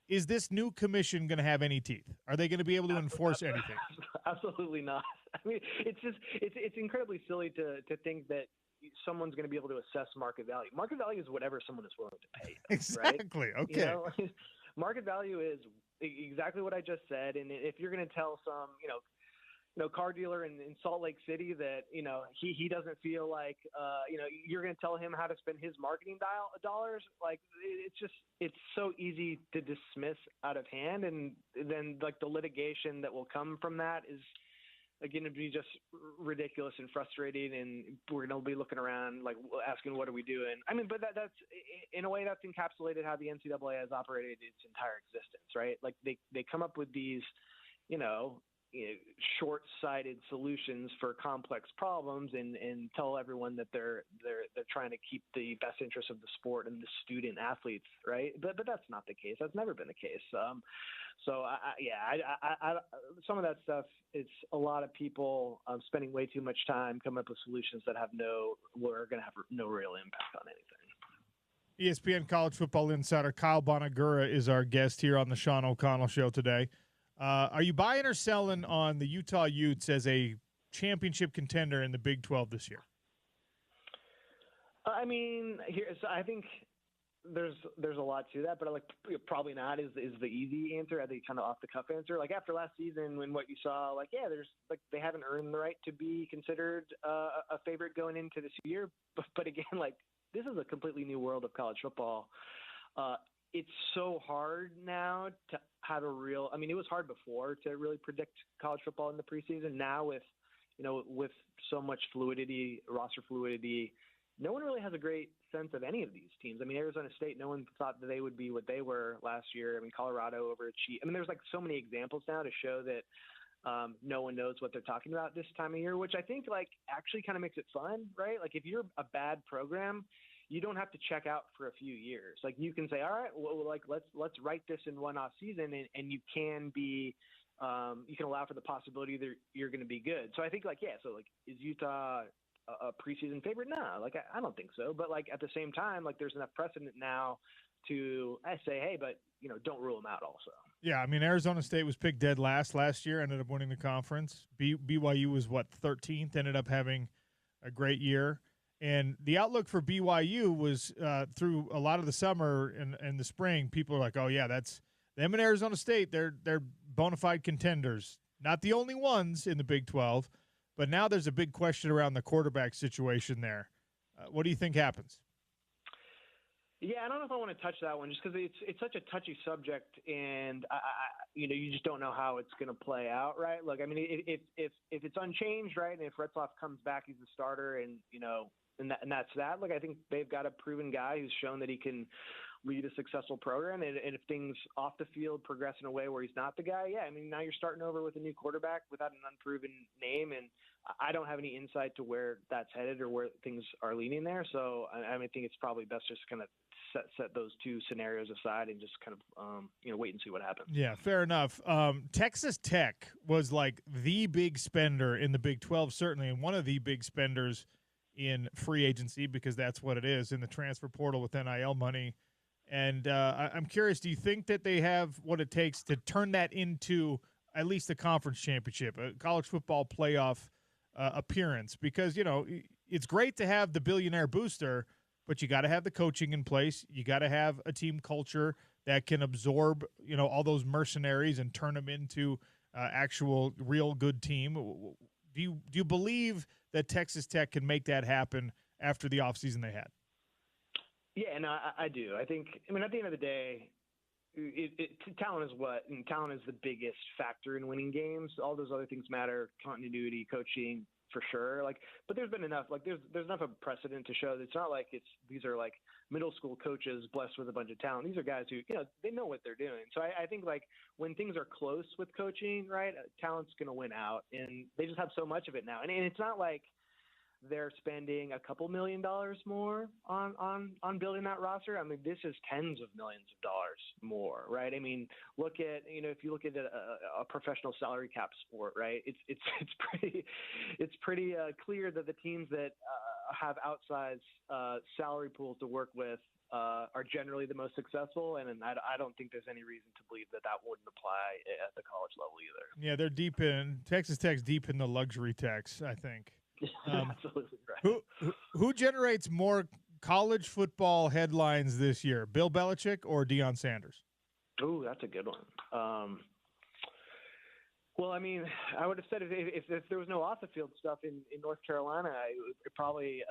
Is this new commission going to have any teeth? Are they going to be able to enforce anything? Absolutely not. I mean, it's incredibly silly to think that someone's going to be able to assess market value. Market value is whatever someone is willing to pay. Exactly. Right? Okay. Market value is exactly what I just said. And if you're going to tell some, car dealer in Salt Lake City that, he doesn't feel like, you're going to tell him how to spend his marketing dollars. Like it's so easy to dismiss out of hand. And then like the litigation that will come from that is, going to be just ridiculous and frustrating, and we're going to be looking around like asking, what are we doing? I mean, but that's in a way that's encapsulated how the NCAA has operated its entire existence, right? Like they come up with these, short-sighted solutions for complex problems and tell everyone that they're trying to keep the best interest of the sport and the student athletes, right? But that's not the case. That's never been the case. So some of that stuff, it's a lot of people spending way too much time coming up with solutions that are going to have no real impact on anything. ESPN college football insider Kyle Bonagura is our guest here on the Sean O'Connell Show today. Are you buying or selling on the Utah Utes as a championship contender in the Big 12 this year? I mean, I think there's a lot to that, but probably not is the easy answer, the kind of off the cuff answer. Like after last season, when what you saw, there's they haven't earned the right to be considered a favorite going into this year. But again, this is a completely new world of college football. It's so hard now to have a real. I mean, it was hard before to really predict college football in the preseason. Now with so much fluidity, roster fluidity, no one really has a great sense of any of these teams. I mean, Arizona State, no one thought that they would be what they were last year. I mean, Colorado overachieved. I mean, there's so many examples now to show that no one knows what they're talking about this time of year, which I think actually kind of makes it fun, right? Like if you're a bad program, you don't have to check out for a few years. Like you can say, all right, well, let's write this in one off season, and you can be, you can allow for the possibility that you're going to be good. So I think is Utah a preseason favorite? No, I don't think so. But at the same time, there's enough precedent now to say, hey, but don't rule them out also. Yeah, I mean, Arizona State was picked dead last year, ended up winning the conference. BYU was 13th, ended up having a great year. And the outlook for BYU was through a lot of the summer and the spring, people are like, oh, yeah, that's them and Arizona State. They're bona fide contenders. Not the only ones in the Big 12, but now there's a big question around the quarterback situation there. What do you think happens? Yeah, I don't know if I want to touch that one just because it's such a touchy subject, and you just don't know how it's going to play out, right? Look, I mean, if it's unchanged, right, and if Retzloff comes back, he's the starter, and that's that. Like, I think they've got a proven guy who's shown that he can lead a successful program. And if things off the field progress in a way where he's not the guy, yeah, I mean, now you're starting over with a new quarterback without an unproven name. And I don't have any insight to where that's headed or where things are leaning there. So I think it's probably best just kind of set those two scenarios aside and just kind of, wait and see what happens. Yeah, fair enough. Texas Tech was like the big spender in the Big 12, certainly, and one of the big spenders in free agency, because that's what it is, in the transfer portal with NIL money. And I'm curious, do you think that they have what it takes to turn that into at least a conference championship, a college football playoff appearance? Because, it's great to have the billionaire booster, but you got to have the coaching in place. You got to have a team culture that can absorb, all those mercenaries and turn them into actual real good team. Do you believe that Texas Tech can make that happen after the offseason they had? Yeah, no, I do. I think, at the end of the day, talent is and talent is the biggest factor in winning games. All those other things matter, continuity, coaching, for sure. But there's been enough, there's enough of precedent to show that it's not like these are like middle school coaches blessed with a bunch of talent. These are guys who, they know what they're doing. So I think when things are close with coaching, right, talent's going to win out, and they just have so much of it now. And it's not like they're spending a couple $1 million more on building that roster. I mean, this is tens of millions of dollars more, right? I mean, look at, if you look at a professional salary cap sport, right? It's pretty clear that the teams that have outsized salary pools to work with are generally the most successful, and I don't think there's any reason to believe that wouldn't apply at the college level either. Yeah, they're Texas Tech's deep in the luxury tax, I think. Absolutely right. Who generates more college football headlines this year, Bill Belichick or Deion Sanders? Oh, that's a good one. Well, I mean, I would have said if there was no off the field stuff in North Carolina, it probably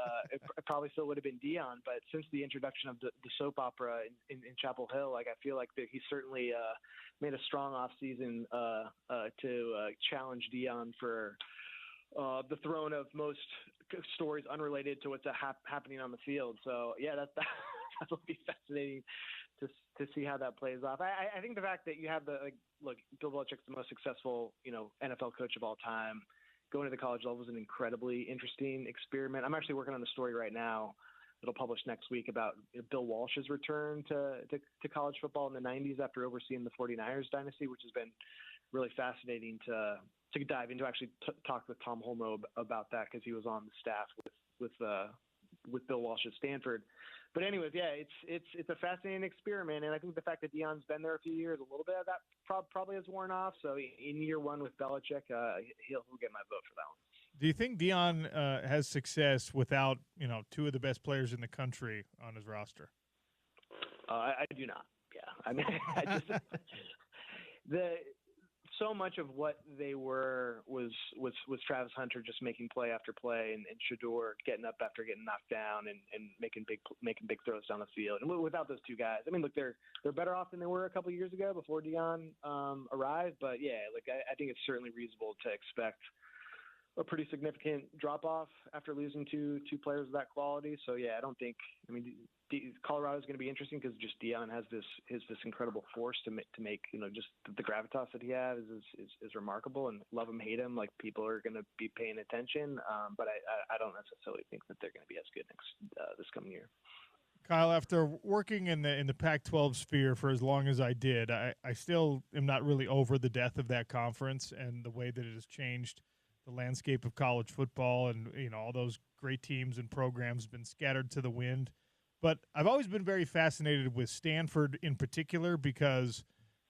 still would have been Deion. But since the introduction of the soap opera in Chapel Hill, I feel like he certainly made a strong off season to challenge Deion for the throne of most stories unrelated to what's happening on the field. So yeah, that'll be fascinating to see how that plays off. I think the fact that you have look, Bill Belichick's the most successful, NFL coach of all time. Going to the college level is an incredibly interesting experiment. I'm actually working on the story right now. It'll publish next week about Bill Walsh's return to college football in the 90s after overseeing the 49ers dynasty, which has been really fascinating to dive into. Actually talked with Tom Holmoe about that because he was on the staff with Bill Walsh at Stanford. But anyways, yeah, it's a fascinating experiment, and I think the fact that Deion's been there a few years, a little bit of that probably has worn off. So in year one with Belichick, he'll get my vote for that one. Do you think Deion has success without two of the best players in the country on his roster? I do not. Yeah, I mean, so much of what they were was Travis Hunter just making play after play, and Shedeur getting up after getting knocked down and making big throws down the field. And without those two guys, I mean, look, they're better off than they were a couple of years ago before Deion arrived. But yeah, I think it's certainly reasonable to expect a pretty significant drop off after losing two players of that quality. So yeah, I don't think. I mean, Colorado is going to be interesting because just Deion has this incredible force to make just the gravitas that he has is remarkable, and love him, hate him, like people are going to be paying attention. But I don't necessarily think that they're going to be as good this coming year. Kyle, after working in the Pac-12 sphere for as long as I did, I still am not really over the death of that conference and the way that it has changed the landscape of college football, and all those great teams and programs been scattered to the wind. But I've always been very fascinated with Stanford in particular because,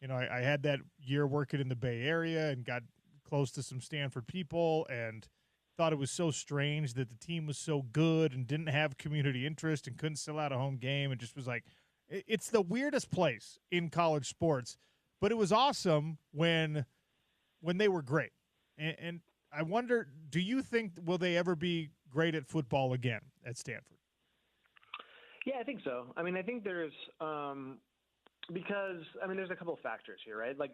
I had that year working in the Bay Area and got close to some Stanford people and thought it was so strange that the team was so good and didn't have community interest and couldn't sell out a home game, and just was like, it's the weirdest place in college sports. But it was awesome when they were great. And I wonder, do you think, will they ever be great at football again at Stanford? Yeah, I think so. I mean, I think there's Because I mean, there's a couple of factors here, right? Like,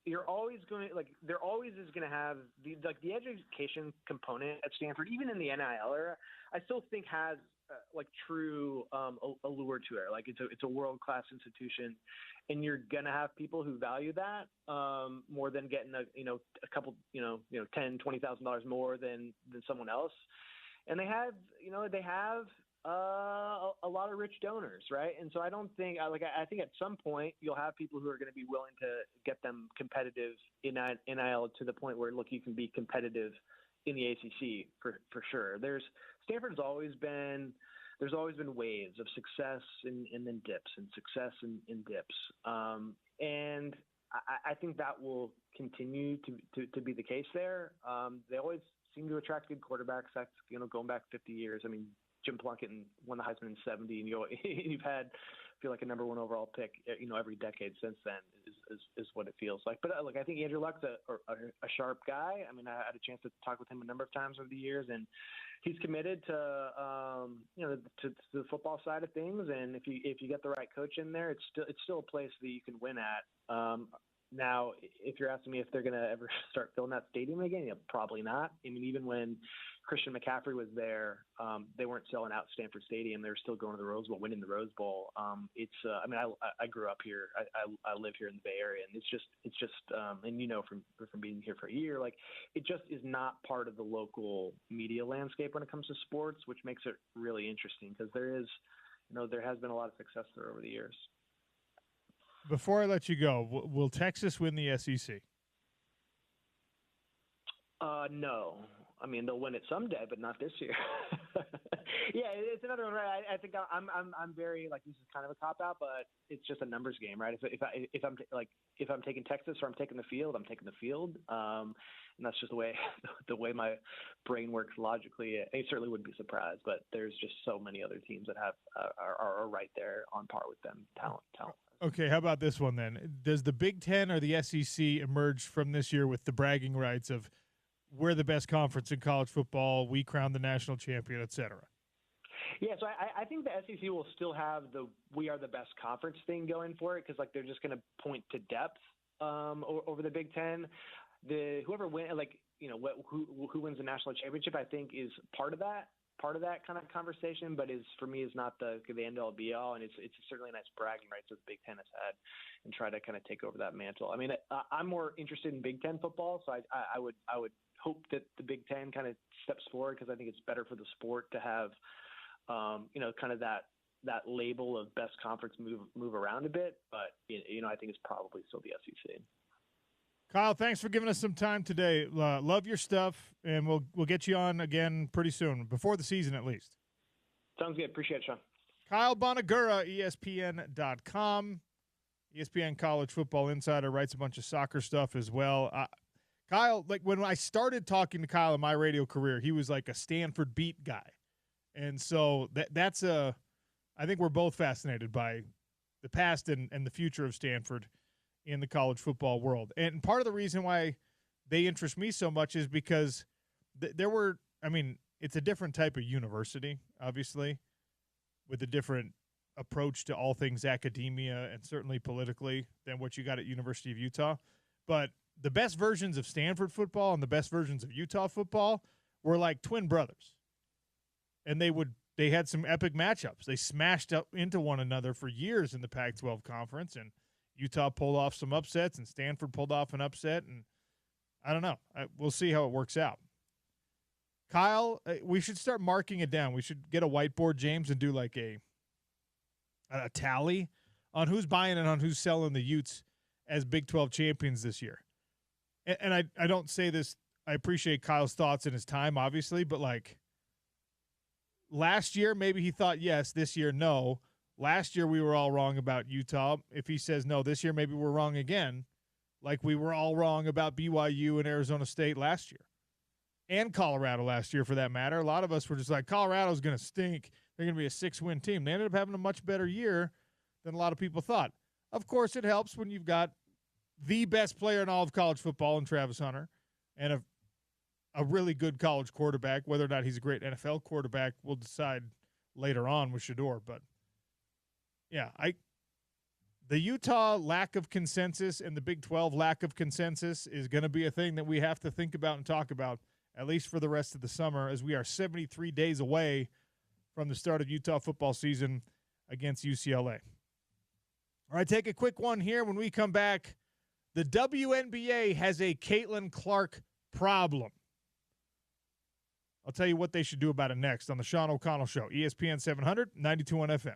you're always going to there always is going to have the education component at Stanford, even in the NIL era. I still think has true allure to it. Like, it's a world class institution, and you're gonna have people who value that more than getting a couple $10,000-$20,000 more than someone else. And they have a lot of rich donors, right? And so I don't think I think at some point you'll have people who are going to be willing to get them competitive in NIL to the point where, look, you can be competitive in the ACC for sure. Stanford's always been there's always been waves of success and then dips and success and dips, and I think that will continue to be the case there. They always seem to attract good quarterbacks. That's going back 50 years. I mean, Jim Plunkett won the Heisman in '70, and you've had, I feel like, a number one overall pick, every decade since then is what it feels like. But look, I think Andrew Luck's a sharp guy. I mean, I had a chance to talk with him a number of times over the years, and he's committed to to the football side of things. And if you get the right coach in there, it's still a place that you can win at. Now, if you're asking me if they're going to ever start filling that stadium again, probably not. I mean, even when Christian McCaffrey was there, they weren't selling out Stanford Stadium. They were still going to the Rose Bowl, winning the Rose Bowl. I mean, I grew up here. I live here in the Bay Area, and it's just, and from being here for a year, like, it just is not part of the local media landscape when it comes to sports, which makes it really interesting because there has been a lot of success there over the years. Before I let you go, will Texas win the SEC? No. I mean, they'll win it someday, but not this year. Yeah, it's another one, right? I think I'm very, like, this is kind of a cop out, but it's just a numbers game, right? If I'm taking Texas or I'm taking the field, I'm taking the field, and that's just the way my brain works logically. I certainly wouldn't be surprised, but there's just so many other teams that are right there on par with them, talent. Okay, how about this one then? Does the Big Ten or the SEC emerge from this year with the bragging rights of we're the best conference in college football, we crowned the national champion, et cetera? Yeah, so I think the SEC will still have the we are the best conference thing going for it because, like, they're just going to point to depth over the Big Ten. Whoever wins, who wins the national championship, I think, is part of that kind of conversation, but for me is not the end all be all, and it's certainly a nice bragging rights that the Big Ten has had and try to kind of take over that mantle. I mean, I'm more interested in Big Ten football, so I would hope that the Big Ten kind of steps forward because I think it's better for the sport to have kind of that label of best conference move around a bit, but I think it's probably still the SEC. Kyle, thanks for giving us some time today. Love your stuff, and we'll get you on again pretty soon, before the season at least. Sounds good. Appreciate it, Sean. Kyle Bonagura, ESPN.com. ESPN College Football Insider, writes a bunch of soccer stuff as well. Kyle, like, when I started talking to Kyle in my radio career, he was like a Stanford beat guy. And so that's I think we're both fascinated by the past and the future of Stanford in the college football world. And part of the reason why they interest me so much is because it's a different type of university, obviously, with a different approach to all things academia and certainly politically than what you got at University of Utah. But the best versions of Stanford football and the best versions of Utah football were like twin brothers. And they had some epic matchups. They smashed up into one another for years in the Pac-12 conference, and Utah pulled off some upsets, and Stanford pulled off an upset, and I don't know. We'll see how it works out. Kyle, we should start marking it down. We should get a whiteboard, James, and do like a tally on who's buying and on who's selling the Utes as Big 12 champions this year. And I don't say this. I appreciate Kyle's thoughts and his time, obviously, but like last year, maybe he thought yes. This year, no. Last year, we were all wrong about Utah. If he says no, this year, maybe we're wrong again, like we were all wrong about BYU and Arizona State last year and Colorado last year, for that matter. A lot of us were just like, Colorado's going to stink. They're going to be a 6-win team. They ended up having a much better year than a lot of people thought. Of course, it helps when you've got the best player in all of college football in Travis Hunter and a really good college quarterback. Whether or not he's a great NFL quarterback, we'll decide later on with Shedeur. But yeah, the Utah lack of consensus and the Big 12 lack of consensus is going to be a thing that we have to think about and talk about, at least for the rest of the summer, as we are 73 days away from the start of Utah football season against UCLA. All right, take a quick one here. When we come back, the WNBA has a Caitlin Clark problem. I'll tell you what they should do about it next on the Sean O'Connell Show, ESPN 700, 92.1 FM.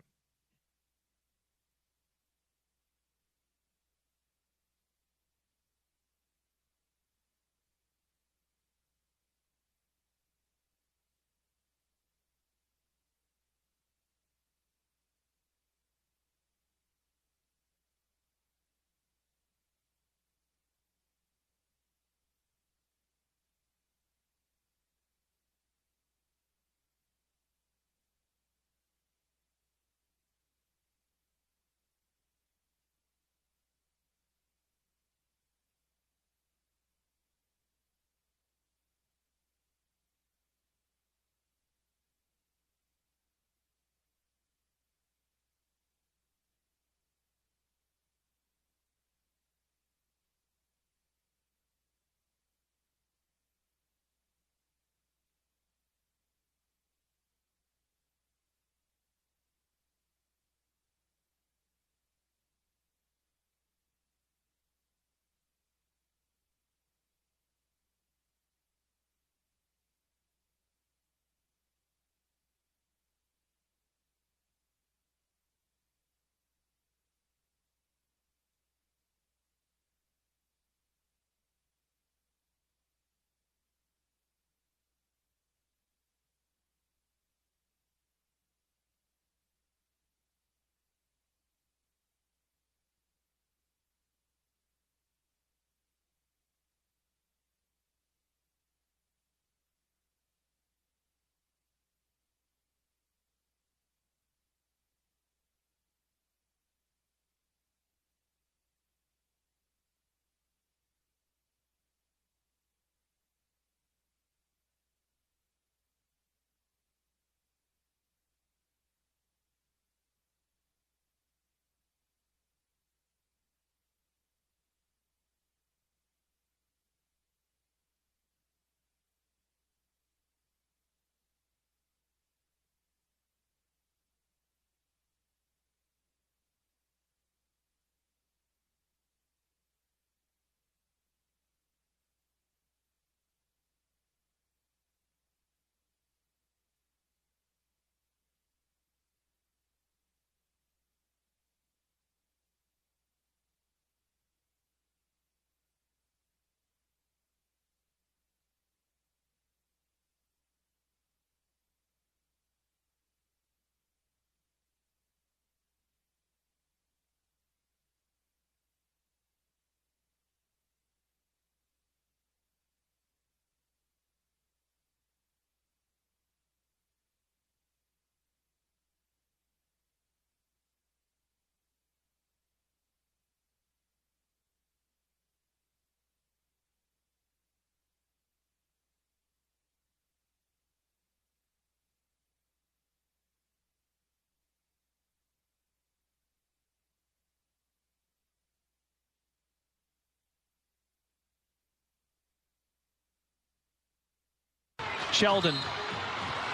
Sheldon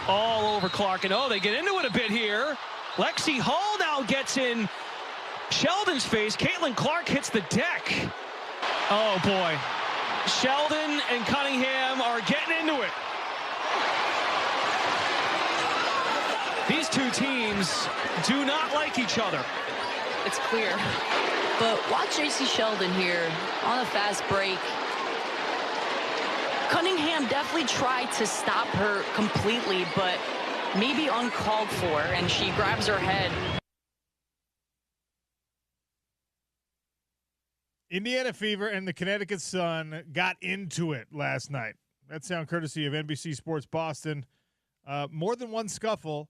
all over Clark, and they get into it a bit here. Lexi Hall now gets in Sheldon's face. Caitlin Clark hits the deck. Oh boy. Sheldon and Cunningham are getting into it. These two teams do not like each other. It's clear. But watch JC Sheldon here on a fast break. Cunningham definitely tried to stop her completely, but maybe uncalled for, and she grabs her head. Indiana Fever and the Connecticut Sun got into it last night. That sound courtesy of NBC Sports Boston. More than one scuffle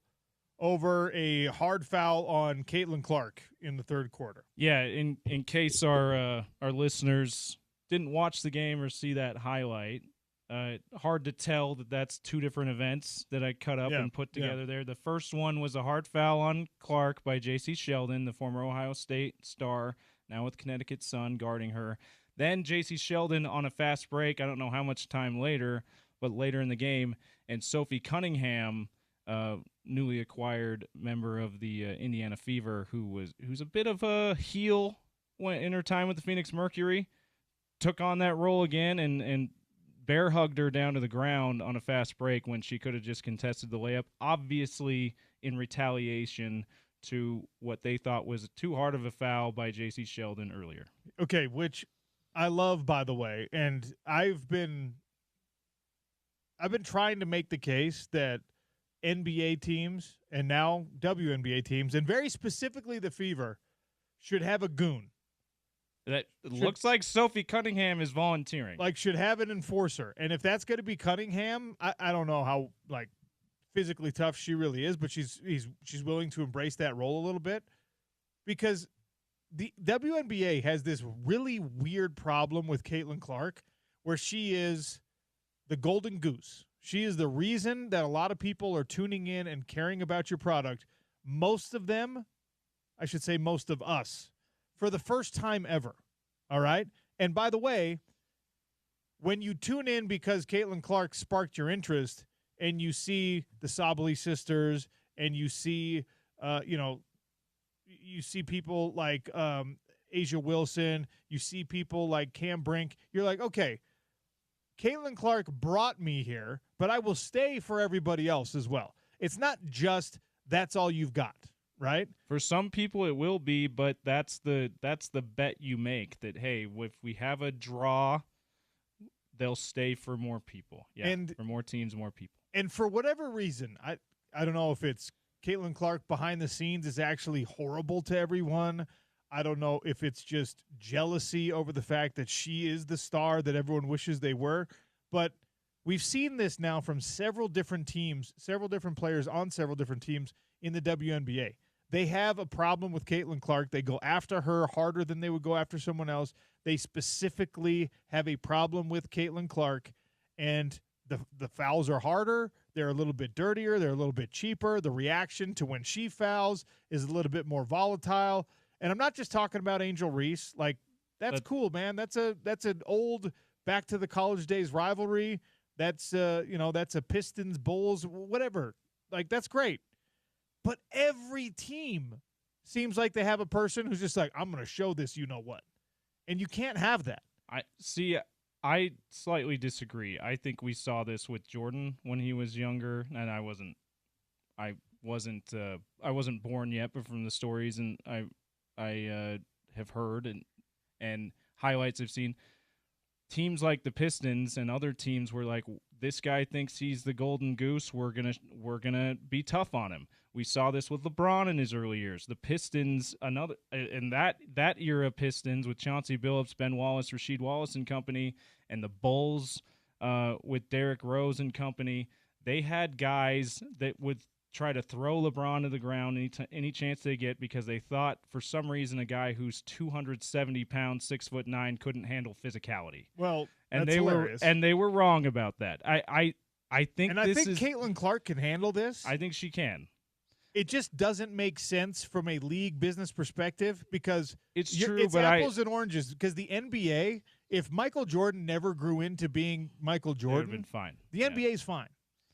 over a hard foul on Caitlin Clark in the third quarter. Yeah, in case our listeners didn't watch the game or see that highlight, hard to tell that that's two different events that I cut up and put together there. The first one was a hard foul on Clark by J.C. Sheldon, the former Ohio State star, now with Connecticut Sun, guarding her. Then J.C. Sheldon on a fast break, I don't know how much time later, but later in the game, and Sophie Cunningham, newly acquired member of the Indiana Fever, who's a bit of a heel in her time with the Phoenix Mercury, took on that role again and bear hugged her down to the ground on a fast break when she could have just contested the layup, obviously in retaliation to what they thought was too hard of a foul by J.C. Sheldon earlier. Okay, which I love, by the way, and I've been trying to make the case that NBA teams and now WNBA teams, and very specifically the Fever, should have a goon. That looks like Sophie Cunningham is volunteering. Like, should have an enforcer. And if that's going to be Cunningham, I don't know how, like, physically tough she really is, but she's willing to embrace that role a little bit. Because the WNBA has this really weird problem with Caitlin Clark where she is the golden goose. She is the reason that a lot of people are tuning in and caring about your product. Most of them, I should say most of us, for the first time ever, all right? And by the way, when you tune in because Caitlin Clark sparked your interest and you see the Sabali sisters and you see, you see people like Asia Wilson, you see people like Cam Brink, you're like, okay, Caitlin Clark brought me here, but I will stay for everybody else as well. It's not just that's all you've got. Right? For some people it will be, but that's the bet you make, that hey, if we have a draw, they'll stay for more people. Yeah, and for more teams, more people. And for whatever reason, I don't know if it's Caitlin Clark behind the scenes is actually horrible to everyone. I don't know if it's just jealousy over the fact that she is the star that everyone wishes they were, but we've seen this now from several different teams, several different players on several different teams in the WNBA. They have a problem with Caitlin Clark. They go after her harder than they would go after someone else. They specifically have a problem with Caitlin Clark, and the fouls are harder. They're a little bit dirtier. They're a little bit cheaper. The reaction to when she fouls is a little bit more volatile. And I'm not just talking about Angel Reese. Like, that's cool, man. That's an old back to the college days rivalry. That's that's a Pistons, Bulls, whatever. Like, that's great. But every team seems like they have a person who's just like, I'm going to show this what. And you can't have that. I slightly disagree. I think we saw this with Jordan when he was younger, and I wasn't born yet, but from the stories and I have heard and highlights I've seen, teams like the Pistons and other teams were like, this guy thinks he's the golden goose. We're gonna be tough on him. We saw this with LeBron in his early years. The Pistons, in that era Pistons with Chauncey Billups, Ben Wallace, Rasheed Wallace and company, and the Bulls with Derrick Rose and company. They had guys that would try to throw LeBron to the ground any chance they get because they thought for some reason a guy who's 270 pounds, 6'9", couldn't handle physicality. Well, and that's hilarious. They were wrong about that. I think Caitlin Clark can handle this. I think she can. It just doesn't make sense from a league business perspective because it's true, it's but apples and oranges. Because the NBA, if Michael Jordan never grew into being Michael Jordan, been fine. The NBA is fine.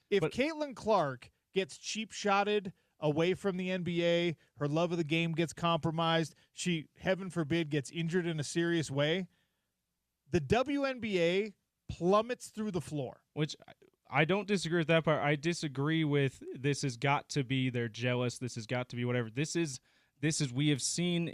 If Caitlin Clark gets cheap shotted away from the NBA, her love of the game gets compromised, she, heaven forbid, gets injured in a serious way, the WNBA plummets through the floor. Which I don't disagree with that part. I disagree with this has got to be they're jealous. This has got to be whatever. This is we have seen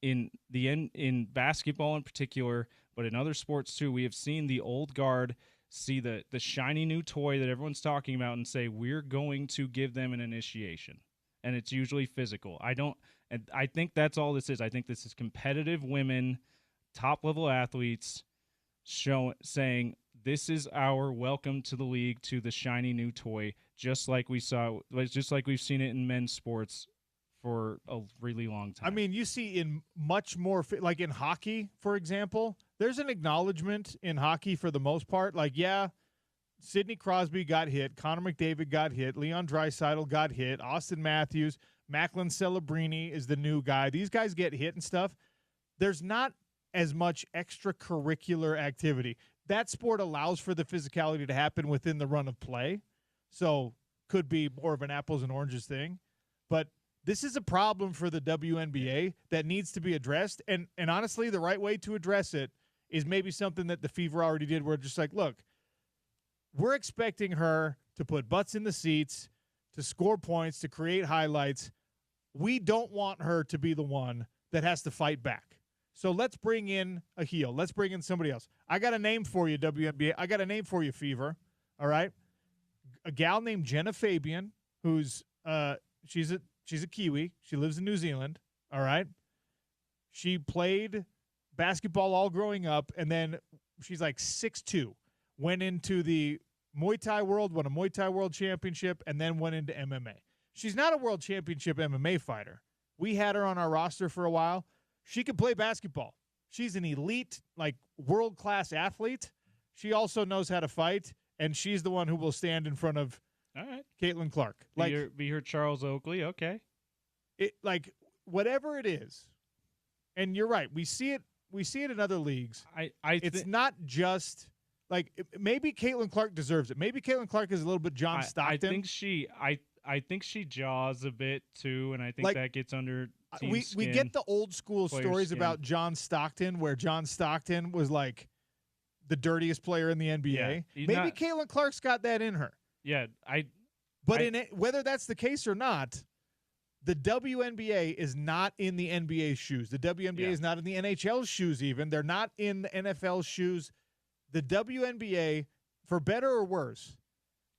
in basketball in particular, but in other sports too. We have seen the old guard see the shiny new toy that everyone's talking about and say we're going to give them an initiation, and it's usually physical. I think that's all this is. I think this is competitive women, top level athletes saying this is our welcome to the league, to the shiny new toy, just like we've seen it in men's sports for a really long time. I mean, you see in much more, like in hockey, for example, there's an acknowledgement in hockey for the most part. Like, yeah, Sidney Crosby got hit. Connor McDavid got hit. Leon Draisaitl got hit. Austin Matthews. Macklin Celebrini is the new guy. These guys get hit and stuff. There's not as much extracurricular activity. That sport allows for the physicality to happen within the run of play. So could be more of an apples and oranges thing. But this is a problem for the WNBA that needs to be addressed. And honestly, the right way to address it is maybe something that the Fever already did, where just like, look, we're expecting her to put butts in the seats, to score points, to create highlights. We don't want her to be the one that has to fight back. So let's bring in a heel. Let's bring in somebody else. I got a name for you, WNBA. I got a name for you, Fever. All right? A gal named Jenna Fabian, who's she's a Kiwi. She lives in New Zealand. All right? She played basketball all growing up, and then she's like 6'2", went into the Muay Thai world, won a Muay Thai world championship, and then went into MMA. She's not a world championship MMA fighter. We had her on our roster for a while. She could play basketball. She's an elite, like, world-class athlete. She also knows how to fight, and she's the one who will stand in front of Caitlin Clark. Be her Charles Oakley, okay. Whatever it is, and you're right, we see it in other leagues. It's not just maybe Caitlin Clark deserves it. Maybe Caitlin Clark is a little bit John Stockton. I think she jaws a bit too, and I think that gets under team's skin, we get the old school stories skin. about John Stockton, where John Stockton was like the dirtiest player in the NBA. Yeah, maybe Caitlin Clark's got that in her. Yeah, whether that's the case or not, the WNBA is not in the NBA's shoes. The WNBA is not in the NHL's shoes even. They're not in the NFL's shoes. The WNBA, for better or worse,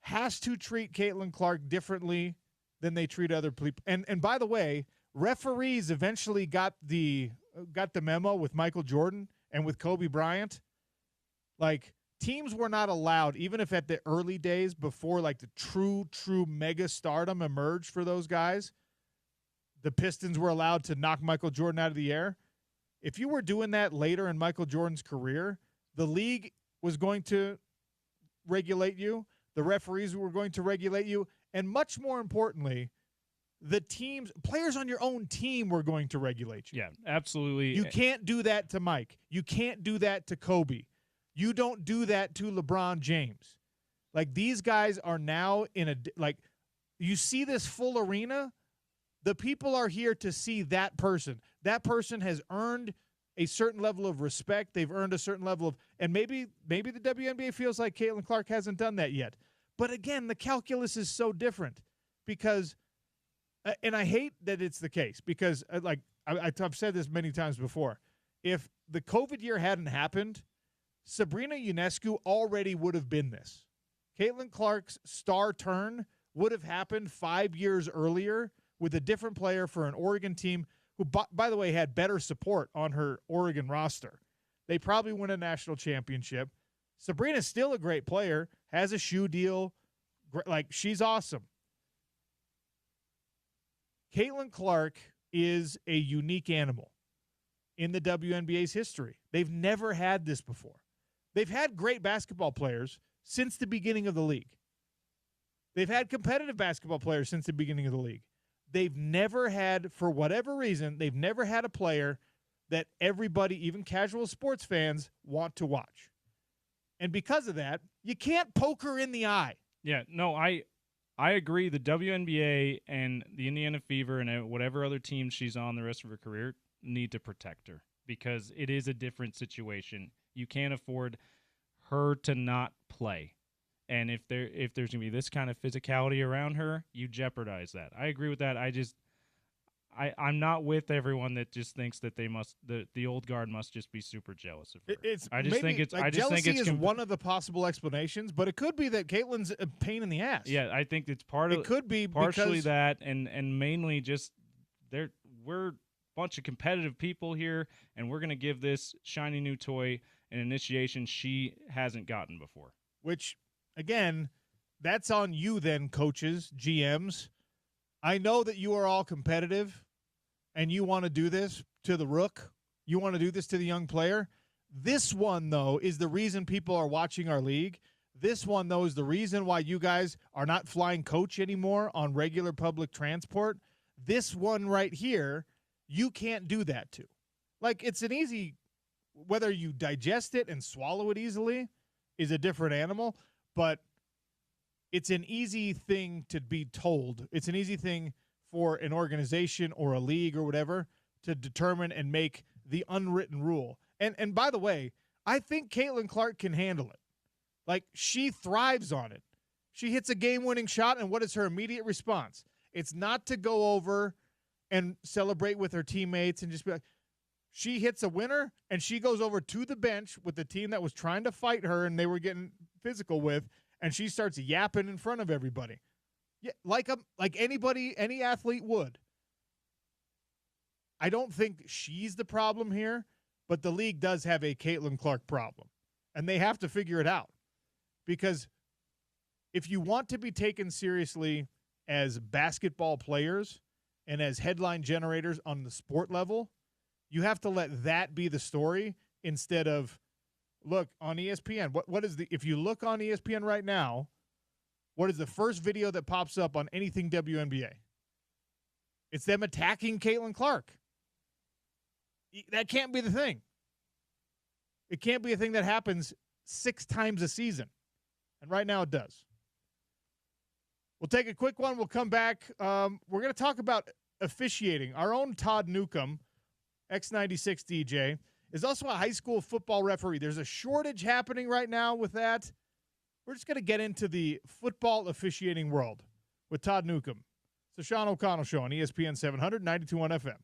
has to treat Caitlin Clark differently than they treat other people. And by the way, referees eventually got the memo with Michael Jordan and with Kobe Bryant. Like, teams were not allowed, even if at the early days before like the true mega stardom emerged for those guys, the Pistons were allowed to knock Michael Jordan out of the air. If you were doing that later in Michael Jordan's career, the league was going to regulate you. The referees were going to regulate you. And much more importantly, the players on your own team were going to regulate you. Yeah, absolutely. You can't do that to Mike. You can't do that to Kobe. You don't do that to LeBron James. Like, these guys are now you see this full arena. The people are here to see that person. That person has earned a certain level of respect. They've earned a certain level of, and maybe the WNBA feels like Caitlin Clark hasn't done that yet. But again, the calculus is so different because, and I hate that it's the case because, I've said this many times before, if the COVID year hadn't happened, Sabrina Ionescu already would have been this. Caitlin Clark's star turn would have happened 5 years earlier with a different player for an Oregon team who, by the way, had better support on her Oregon roster. They probably win a national championship. Sabrina's still a great player, has a shoe deal. She's awesome. Caitlin Clark is a unique animal in the WNBA's history. They've never had this before. They've had great basketball players since the beginning of the league. They've had competitive basketball players since the beginning of the league. They've never had, for whatever reason, they've never had a player that everybody, even casual sports fans, want to watch. And because of that, you can't poke her in the eye. Yeah, no, I agree. The WNBA and the Indiana Fever and whatever other team she's on the rest of her career need to protect her because it is a different situation. You can't afford her to not play. And if there's going to be this kind of physicality around her, you jeopardize that. I agree with that. I'm not with everyone that just thinks that the old guard must just be super jealous of her. Jealousy is one of the possible explanations, but it could be that Caitlin's a pain in the ass. Yeah, I think it's partially that, and mainly just we're a bunch of competitive people here, and we're going to give this shiny new toy an initiation she hasn't gotten before. Which, again, that's on you then, coaches, GMs. I know that you are all competitive and you want to do this to the rook. You want to do this to the young player. This one, though, is the reason people are watching our league. This one, though, is the reason why you guys are not flying coach anymore on regular public transport. This one right here, you can't do that to. Like, it's an easy, whether you digest it and swallow it easily is a different animal, but it's an easy thing to be told. It's an easy thing for an organization or a league or whatever to determine and make the unwritten rule. And by the way, I think Caitlin Clark can handle it. Like, she thrives on it. She hits a game-winning shot, and what is her immediate response? It's not to go over and celebrate with her teammates and just be like, she hits a winner, and she goes over to the bench with the team that was trying to fight her and they were getting physical with, and she starts yapping in front of everybody. Yeah, like anybody, any athlete would. I don't think she's the problem here, but the league does have a Caitlin Clark problem, and they have to figure it out. Because if you want to be taken seriously as basketball players and as headline generators on the sport level, you have to let that be the story instead of, look, on ESPN. What is if you look on ESPN right now, what is the first video that pops up on anything WNBA? It's them attacking Caitlin Clark. That can't be the thing. It can't be a thing that happens 6 times a season. And right now it does. We'll take a quick one. We'll come back. We're going to talk about officiating. Our own Todd Newcomb, X96 DJ, is also a high school football referee. There's a shortage happening right now with that. We're just going to get into the football officiating world with Todd Newcomb. It's the Sean O'Connell Show on ESPN 700, 92.1 FM.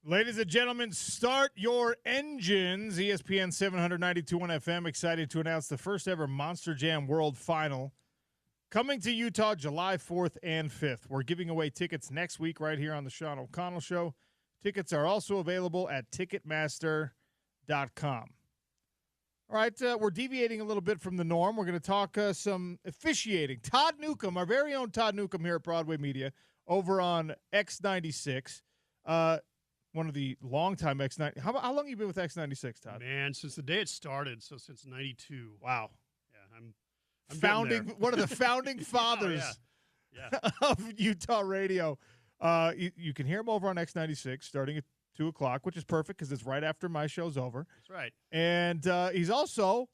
Ladies and gentlemen, start your engines. ESPN 792.1 FM excited to announce the first ever Monster Jam World Final coming to Utah July 4th and 5th. We're giving away tickets next week right here on the Sean O'Connell Show. Tickets are also available at Ticketmaster.com. All right, we're deviating a little bit from the norm. We're going to talk some officiating. Todd Newcomb, our very own Todd Newcomb here at Broadway Media over on X96. One of the longtime X90. How long have you been with X96, Todd? Man, since the day it started, so since '92. Wow. Yeah, I'm founding one of the founding fathers of Utah radio. You can hear him over on X96 starting at 2 o'clock, which is perfect because it's right after my show's over. That's right. And he's also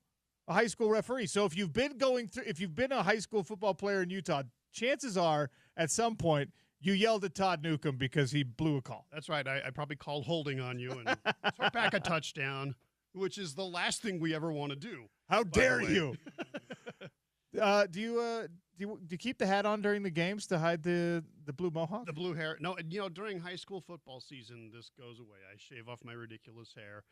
a high school referee. So if you've been a high school football player in Utah, chances are at some point you yelled at Todd Newcomb because he blew a call. That's right. I probably called holding on you and took back a touchdown, which is the last thing we ever want to do. How dare you? Do you keep the hat on during the games to hide the blue mohawk? The blue hair. No, during high school football season, this goes away. I shave off my ridiculous hair.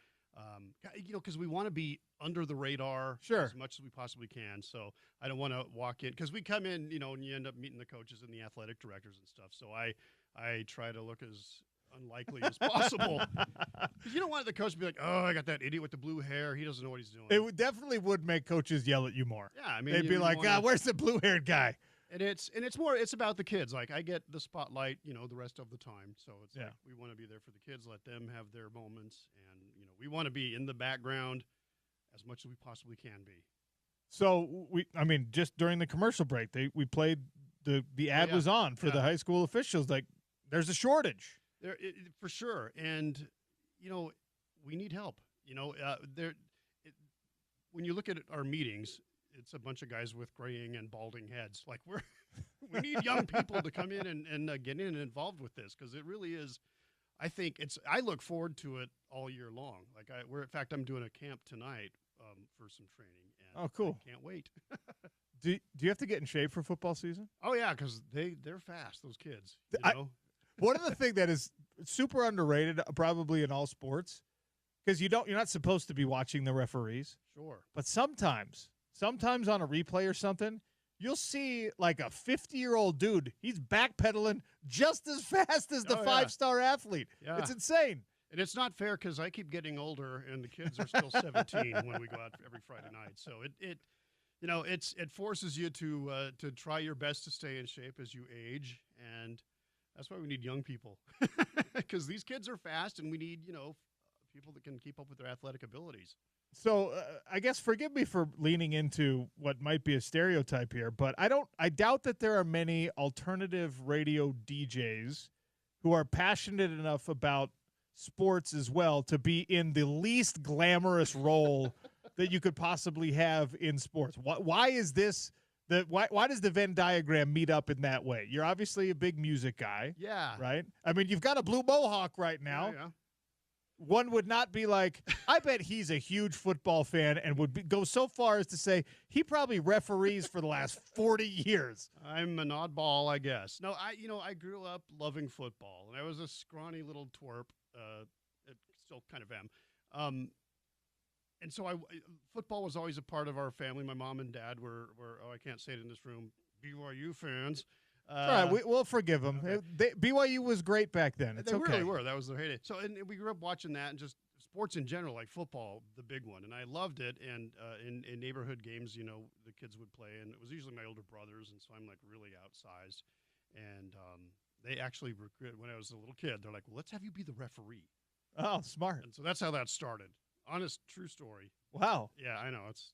Because we want to be under the radar as much as we possibly can. So I don't want to walk in because we come in, and you end up meeting the coaches and the athletic directors and stuff. So I try to look as unlikely as possible. Because you don't want the coach to be like, oh, I got that idiot with the blue hair. He doesn't know what he's doing. It definitely would make coaches yell at you more. Yeah, I mean, they'd be like, where's the blue-haired guy? And it's about the kids. Like I get the spotlight, the rest of the time. So it's like we want to be there for the kids, let them have their moments, and we want to be in the background as much as we possibly can be. So just during the commercial break, we played the ad was on for the high school officials. Like, there's a shortage there for sure, and we need help. When you look at our meetings, it's a bunch of guys with graying and balding heads. Like we need young people to come in and get in and involved with this because it really is. I look forward to it all year long. Like in fact, I'm doing a camp tonight for some training. And cool! I can't wait. Do you have to get in shape for football season? Oh yeah, because they're fast. Those kids. One of the things that is super underrated, probably in all sports, because you're not supposed to be watching the referees. Sure. But sometimes on a replay or something, you'll see like a 50-year-old dude. He's backpedaling just as fast as the five-star athlete. Yeah. It's insane. And it's not fair because I keep getting older and the kids are still 17 when we go out every Friday night. So it forces you to try your best to stay in shape as you age, and that's why we need young people because these kids are fast, and we need people that can keep up with their athletic abilities. So I guess forgive me for leaning into what might be a stereotype here, but I doubt that there are many alternative radio DJs who are passionate enough about sports as well to be in the least glamorous role that you could possibly have in sports. Why is this why does the Venn diagram meet up in that way? You're obviously a big music guy. Yeah. Right? I mean, you've got a blue mohawk right now. Yeah. One would not be like, I bet he's a huge football fan and would go so far as to say he probably referees for the last 40 years. I'm an oddball, I guess. No, I grew up loving football, and I was a scrawny little twerp. Still kind of am. And so football was always a part of our family. My mom and dad were I can't say it in this room, BYU fans. All right, we'll forgive them. Okay. BYU was great back then. It's they okay. really were. That was their heyday. So and we grew up watching that, and just sports in general, like football, the big one. And I loved it. And in neighborhood games, the kids would play, and it was usually my older brothers, and so I'm like really outsized. And they actually recruited when I was a little kid. They're like, well, let's have you be the referee. Oh, smart. And so that's how that started. Honest, true story. Wow. Yeah, I know. It's.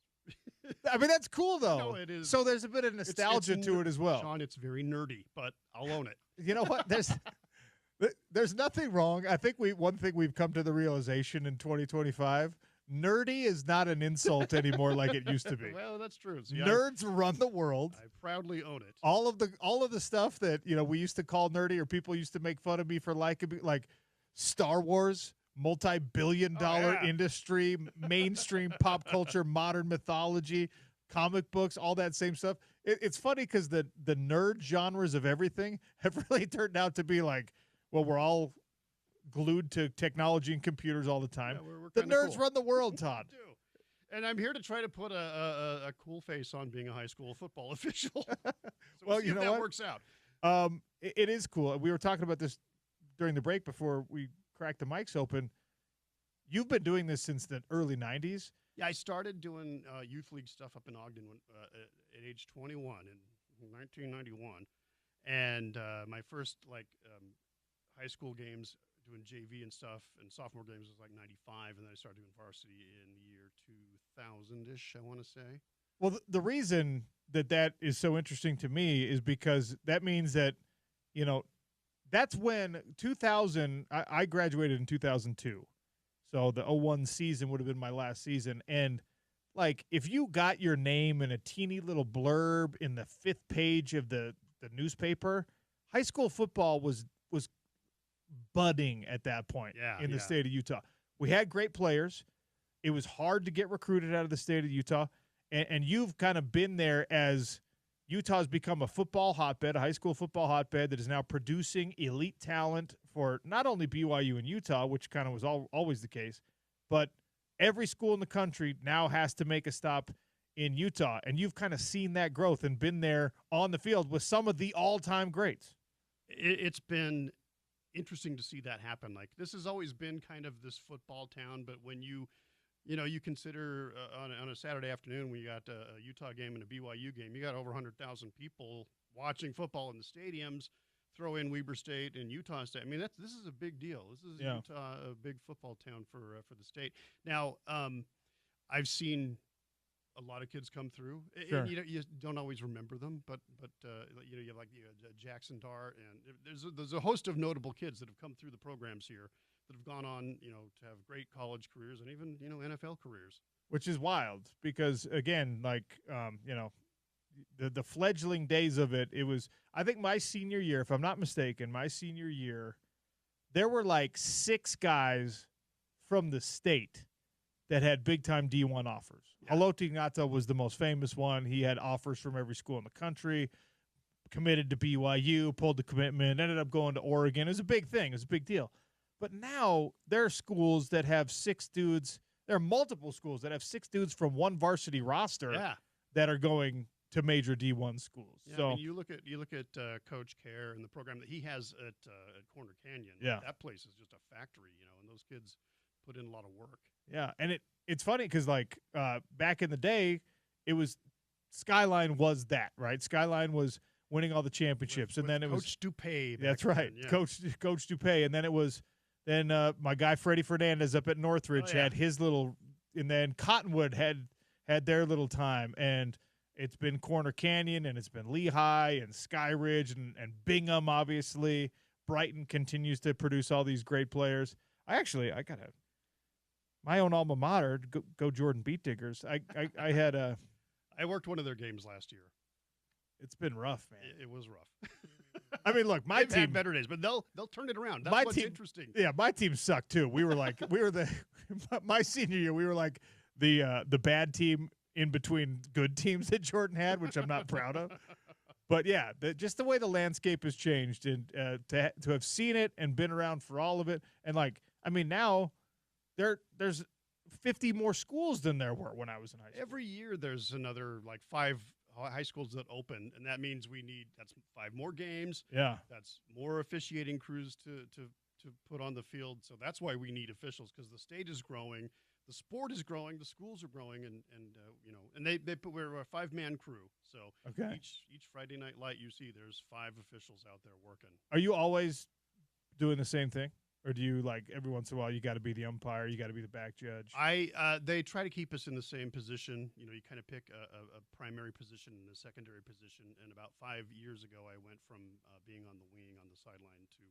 I mean, that's cool, though. No, it is. So there's a bit of nostalgia to it as well. Sean, it's very nerdy, but I'll own it. You know what? There's nothing wrong. I think one thing we've come to the realization in 2025, nerdy is not an insult anymore like it used to be. Well, that's true. See, Nerds run the world. I proudly own it. All of the stuff that we used to call nerdy, or people used to make fun of me for like Star Wars, multi-billion-dollar industry, mainstream pop culture, modern mythology, comic books, all that same stuff. It's funny because the nerd genres of everything have really turned out to be like, well, we're all glued to technology and computers all the time. Yeah, we're the kinda nerds cool. run the world, Todd. We do. And I'm here to try to put a cool face on being a high school football official. So Well, see you if know that what? works out. It is cool. We were talking about this during the break before we cracked the mics open. You've been doing this since the early 90s. Yeah, I started doing youth league stuff up in Ogden at age 21 in 1991, and my first high school games doing JV and stuff and sophomore games was like 95, and then I started doing varsity in the year 2000-ish, I want to say. Well, the reason that is so interesting to me is because that means that, that's when 2000, I graduated in 2002. So the 01 season would have been my last season. And, if you got your name in a teeny little blurb in the 5th page of the newspaper, high school football was budding at that point in the state of Utah. We had great players. It was hard to get recruited out of the state of Utah. And you've kind of been there as Utah's become a football hotbed, a high school football hotbed that is now producing elite talent for not only BYU and Utah, which kind of was always the case, but every school in the country now has to make a stop in Utah. And you've kind of seen that growth and been there on the field with some of the all-time greats. It's been interesting to see that happen. This has always been kind of this football town, but when you consider on a Saturday afternoon when you got a Utah game and a BYU game, you got over 100,000 people watching football in the stadiums. Throw in Weber State and Utah State. I mean, this is a big deal. This is Utah, a big football town for the state. Now, I've seen a lot of kids come through. Sure. And, you don't always remember them, but you have Jackson Dart, and there's a host of notable kids that have come through the programs here that have gone on, to have great college careers and even, NFL careers. Which is wild because, again, the fledgling days of it was, I think my senior year, if I'm not mistaken, there were 6 guys from the state that had big-time D1 offers. Yeah. Haloti Ngata was the most famous one. He had offers from every school in the country, committed to BYU, pulled the commitment, ended up going to Oregon. It was a big thing. It was a big deal. But now there are schools that have 6 dudes. There are multiple schools that have 6 dudes from one varsity roster that are going to major D1 schools. Yeah, so I mean, you look at Coach Kerr and the program that he has at Corner Canyon. Yeah, that place is just a factory, and those kids put in a lot of work. Yeah, and it's funny because back in the day, it was Skyline was that, right? Skyline was winning all the championships, and then it was Coach Dupay. That's right, then, yeah. Coach Dupay, and then it was my guy Freddie Fernandez up at Northridge had his little, and then Cottonwood had their little time, and it's been Corner Canyon, and it's been Lehigh and Sky Ridge and Bingham, obviously. Brighton continues to produce all these great players. I got my own alma mater, go Jordan Beat Diggers. I had a. I worked one of their games last year. It's been rough, man. It was rough. I mean, look, my They've team had better days, but they'll turn it around. That's what's interesting. Yeah, my team sucked too. We were my senior year. We were like the bad team in between good teams that Jordan had, which I'm not proud of. But yeah, just the way the landscape has changed, and to have seen it and been around for all of it, and now there's 50 more schools than there were when I was in high school. Every year there's another 5 high schools that open, and that means that's 5 more games. Yeah, that's more officiating crews to put on the field. So that's why we need officials, because the state is growing, the sport is growing, the schools are growing, and we're a 5-man crew. So each Friday night light you see, there's 5 officials out there working. Are you always doing the same thing? Or do you every once in a while you got to be the umpire, you got to be the back judge? They try to keep us in the same position. You kind of pick a primary position and a secondary position. And about 5 years ago, I went from being on the wing on the sideline to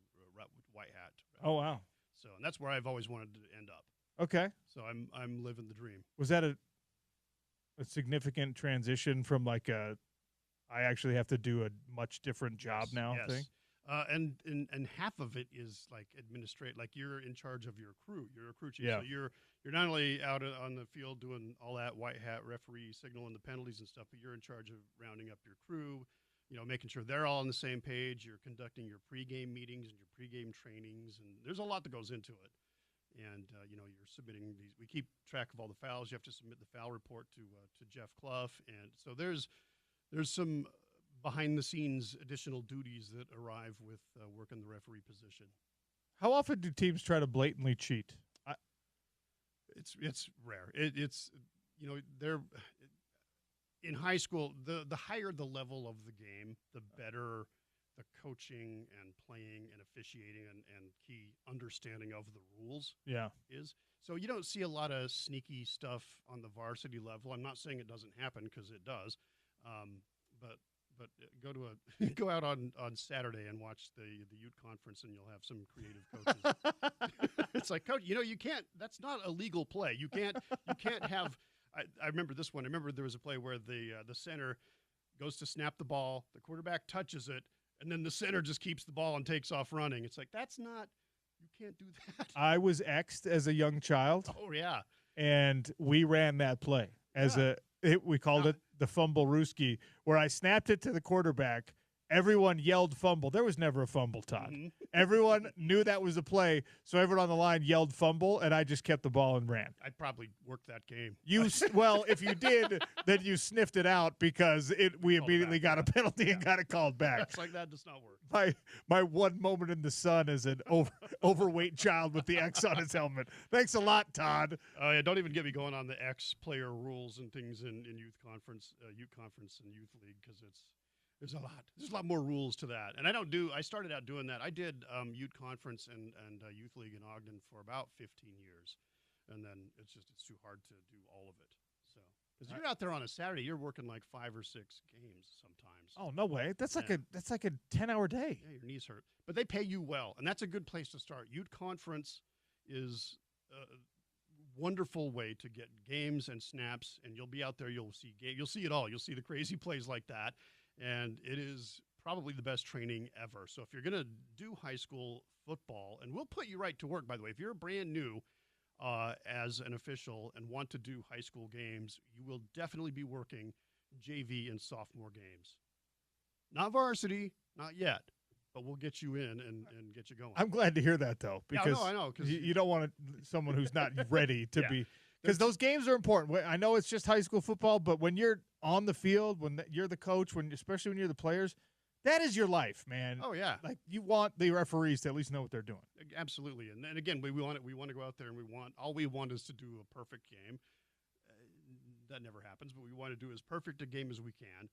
white hat. Oh wow! So and that's where I've always wanted to end up. Okay. So I'm living the dream. Was that a significant transition from I actually have to do a much different job now thing? And half of it is administrate. You're in charge of your crew. You're a crew chief. Yeah. So you're not only out on the field doing all that white hat referee signaling the penalties and stuff, but you're in charge of rounding up your crew, making sure they're all on the same page. You're conducting your pregame meetings and your pregame trainings, and there's a lot that goes into it. And you're submitting these. We keep track of all the fouls. You have to submit the foul report to Jeff Clough, and so there's some behind the scenes additional duties that arrive with working the referee position. How often do teams try to blatantly cheat? It's rare. It's they're in high school. The higher the level of the game, the better the coaching and playing and officiating and key understanding of the rules is. So you don't see a lot of sneaky stuff on the varsity level. I'm not saying it doesn't happen, because it does. But go out on Saturday and watch the Ute conference, and you'll have some creative coaches. It's like, coach, you can't. That's not a legal play. You can't have. I remember this one. I remember there was a play where the center goes to snap the ball, the quarterback touches it, and then the center just keeps the ball and takes off running. It's like, that's not. You can't do that. I was X'd as a young child. Oh yeah, and we ran that play as we called it the fumble Rooski, where I snapped it to the quarterback. Everyone yelled fumble. There was never a fumble, Todd. Mm-hmm. Everyone knew that was a play, so everyone on the line yelled fumble, and I just kept the ball and ran. I'd probably work that game. Well, if you did, then you sniffed it out, because we immediately got a penalty and got it called back. It's like, that does not work. My one moment in the sun as an overweight child with the X on his helmet. Thanks a lot, Todd. Oh yeah, don't even get me going on the X player rules and things in Ute conference and youth league, because there's a lot more rules to that. And I started out doing that. I did Ute conference and youth league in Ogden for about 15 years. And then it's too hard to do all of it. So, because you're out there on a Saturday, you're working like 5 or 6 games sometimes. Oh, no way. That's like a 10-hour day. Yeah, your knees hurt. But they pay you well, and that's a good place to start. Ute conference is a wonderful way to get games and snaps, and you'll be out there, you'll see it all. You'll see the crazy plays like that. And it is probably the best training ever. So if you're going to do high school football, and we'll put you right to work, by the way, if you're brand new as an official and want to do high school games, you will definitely be working JV and sophomore games. Not varsity, not yet, but we'll get you in and get you going. I'm glad to hear that, though, because I know, you don't want someone who's not ready to be. Because those games are important. I know it's just high school football, but when you're on the field, when you're the coach, especially when you're the players, that is your life, man. Oh yeah, like you want the referees to at least know what they're doing. Absolutely, and again, we want to go out there, and all we want is to do a perfect game. That never happens, but we want to do as perfect a game as we can,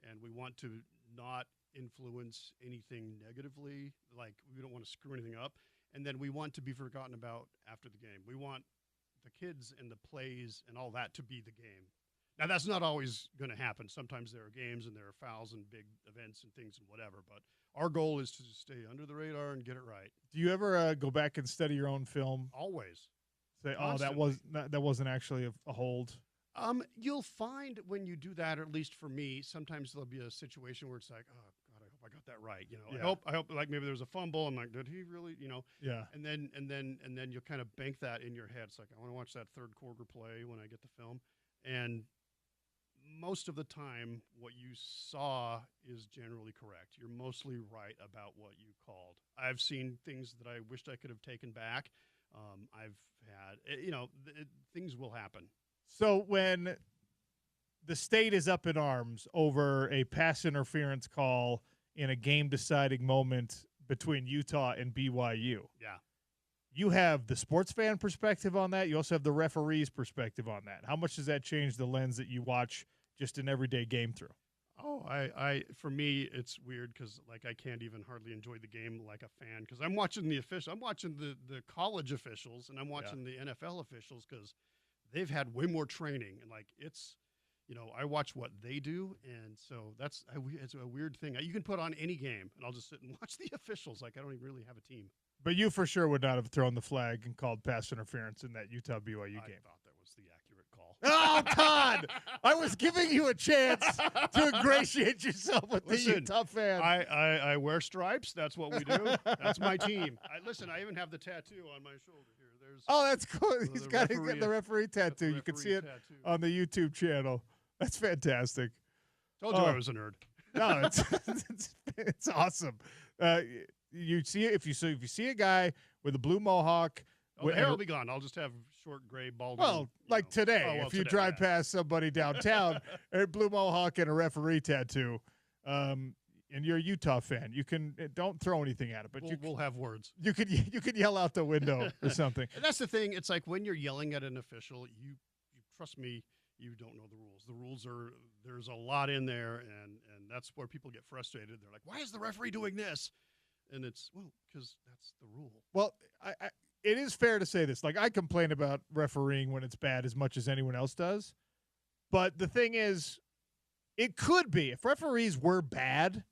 and we want to not influence anything negatively. Like, we don't want to screw anything up, and then we want to be forgotten about after the game. We want the kids and the plays and all that to be the game. Now, that's not always going to happen. Sometimes there are games and there are fouls and big events and things and whatever, but our goal is to stay under the radar and get it right. Do you ever go back and study your own film? Always. Say, that wasn't actually a hold? You'll find when you do that, or at least for me, sometimes there'll be a situation where it's like, oh God, I hope I got that right. I hope like maybe there was a fumble. I'm like, did he really? Yeah. And then you'll kind of bank that in your head. It's like, I want to watch that third quarter play when I get the film. And most of the time, what you saw is generally correct. You're mostly right about what you called. I've seen things that I wished I could have taken back. I've had, things will happen. So when the state is up in arms over a pass interference call in a game-deciding moment between Utah and BYU, you have the sports fan perspective on that. You also have the referee's perspective on that. How much does that change the lens that you watch just an everyday game through? Oh, for me, it's weird because I can't even hardly enjoy the game like a fan, because I'm watching the officials. I'm watching the college officials, and I'm watching the NFL officials, because they've had way more training, and it's, I watch what they do, and so it's a weird thing. You can put on any game, and I'll just sit and watch the officials. I don't even really have a team. But you for sure would not have thrown the flag and called pass interference in that Utah BYU game. I thought that was the accurate call. Oh, Todd! I was giving you a chance to ingratiate yourself with the Utah fan. I wear stripes. That's what we do. That's my team. I even have the tattoo on my shoulder here. That's cool. He's got the referee tattoo. You can see it on the YouTube channel. That's fantastic. Told you I was a nerd. No, it's awesome. You see if you see a guy with a blue mohawk. The hair will be gone. I'll just have short gray balding. Well, like today, if you drive past somebody downtown, a blue mohawk and a referee tattoo, and you're a Utah fan, you can don't throw anything at it, but we'll have words. You could yell out the window or something. And that's the thing. It's like when you're yelling at an official, you trust me, you don't know the rules. The rules there's a lot in there, and that's where people get frustrated. They're like, why is the referee doing this? And it's because that's the rule. Well, it is fair to say this. Like, I complain about refereeing when it's bad as much as anyone else does. But the thing is, it could be. If referees were bad,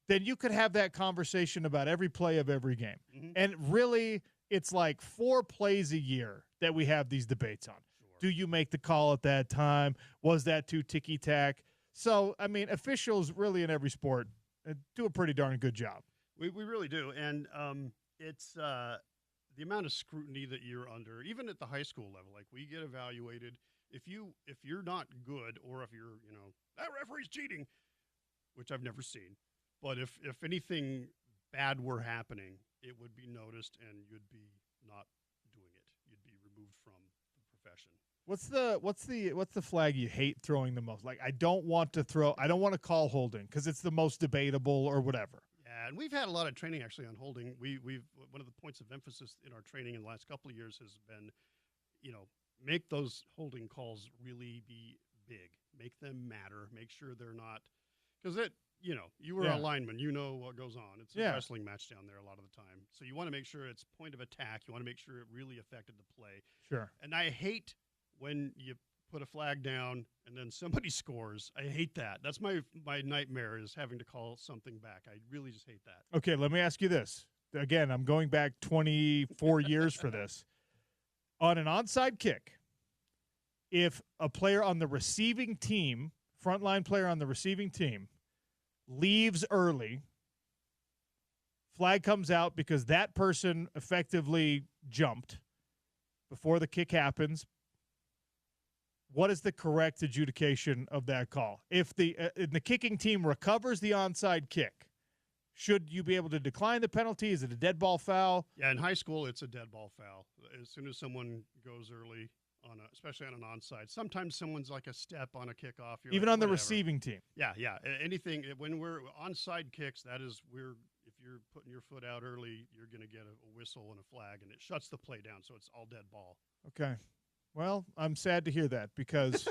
then you could have that conversation about every play of every game. Mm-hmm. And really, it's like 4 plays a year that we have these debates on. Sure. Do you make the call at that time? Was that too ticky-tack? So, I mean, officials really in every sport do a pretty darn good job. We really do. And it's the amount of scrutiny that you're under, even at the high school level. Like, we get evaluated. If you're not good, or if you're, that referee's cheating, which I've never seen, but if anything bad were happening, it would be noticed and you'd be not doing it. You'd be removed from the profession. What's the flag you hate throwing the most? Like, I don't want to call holding because it's the most debatable or whatever. Yeah, and we've had a lot of training actually on holding. We've one of the points of emphasis in our training in the last couple of years has been, make those holding calls really be big, make them matter, make sure they're not, because you were a lineman, you know what goes on. It's a wrestling match down there a lot of the time. So you want to make sure it's point of attack. You want to make sure it really affected the play. Sure. And I hate when you put a flag down and then somebody scores. I hate that. That's my nightmare, is having to call something back. I really just hate that. Okay, let me ask you this. Again, I'm going back 24 years for this. On an onside kick, if a player on the receiving team, frontline player on the receiving team, leaves early, flag comes out because that person effectively jumped before the kick happens, what is the correct adjudication of that call? If the kicking team recovers the onside kick, should you be able to decline the penalty? Is it a dead ball foul? Yeah, in high school, it's a dead ball foul. As soon as someone goes early, especially on an onside, sometimes someone's like a step on a kickoff. Even on the receiving team. Yeah. Anything, when we're onside kicks, if you're putting your foot out early, you're going to get a whistle and a flag, and it shuts the play down, so it's all dead ball. Okay. Well, I'm sad to hear that because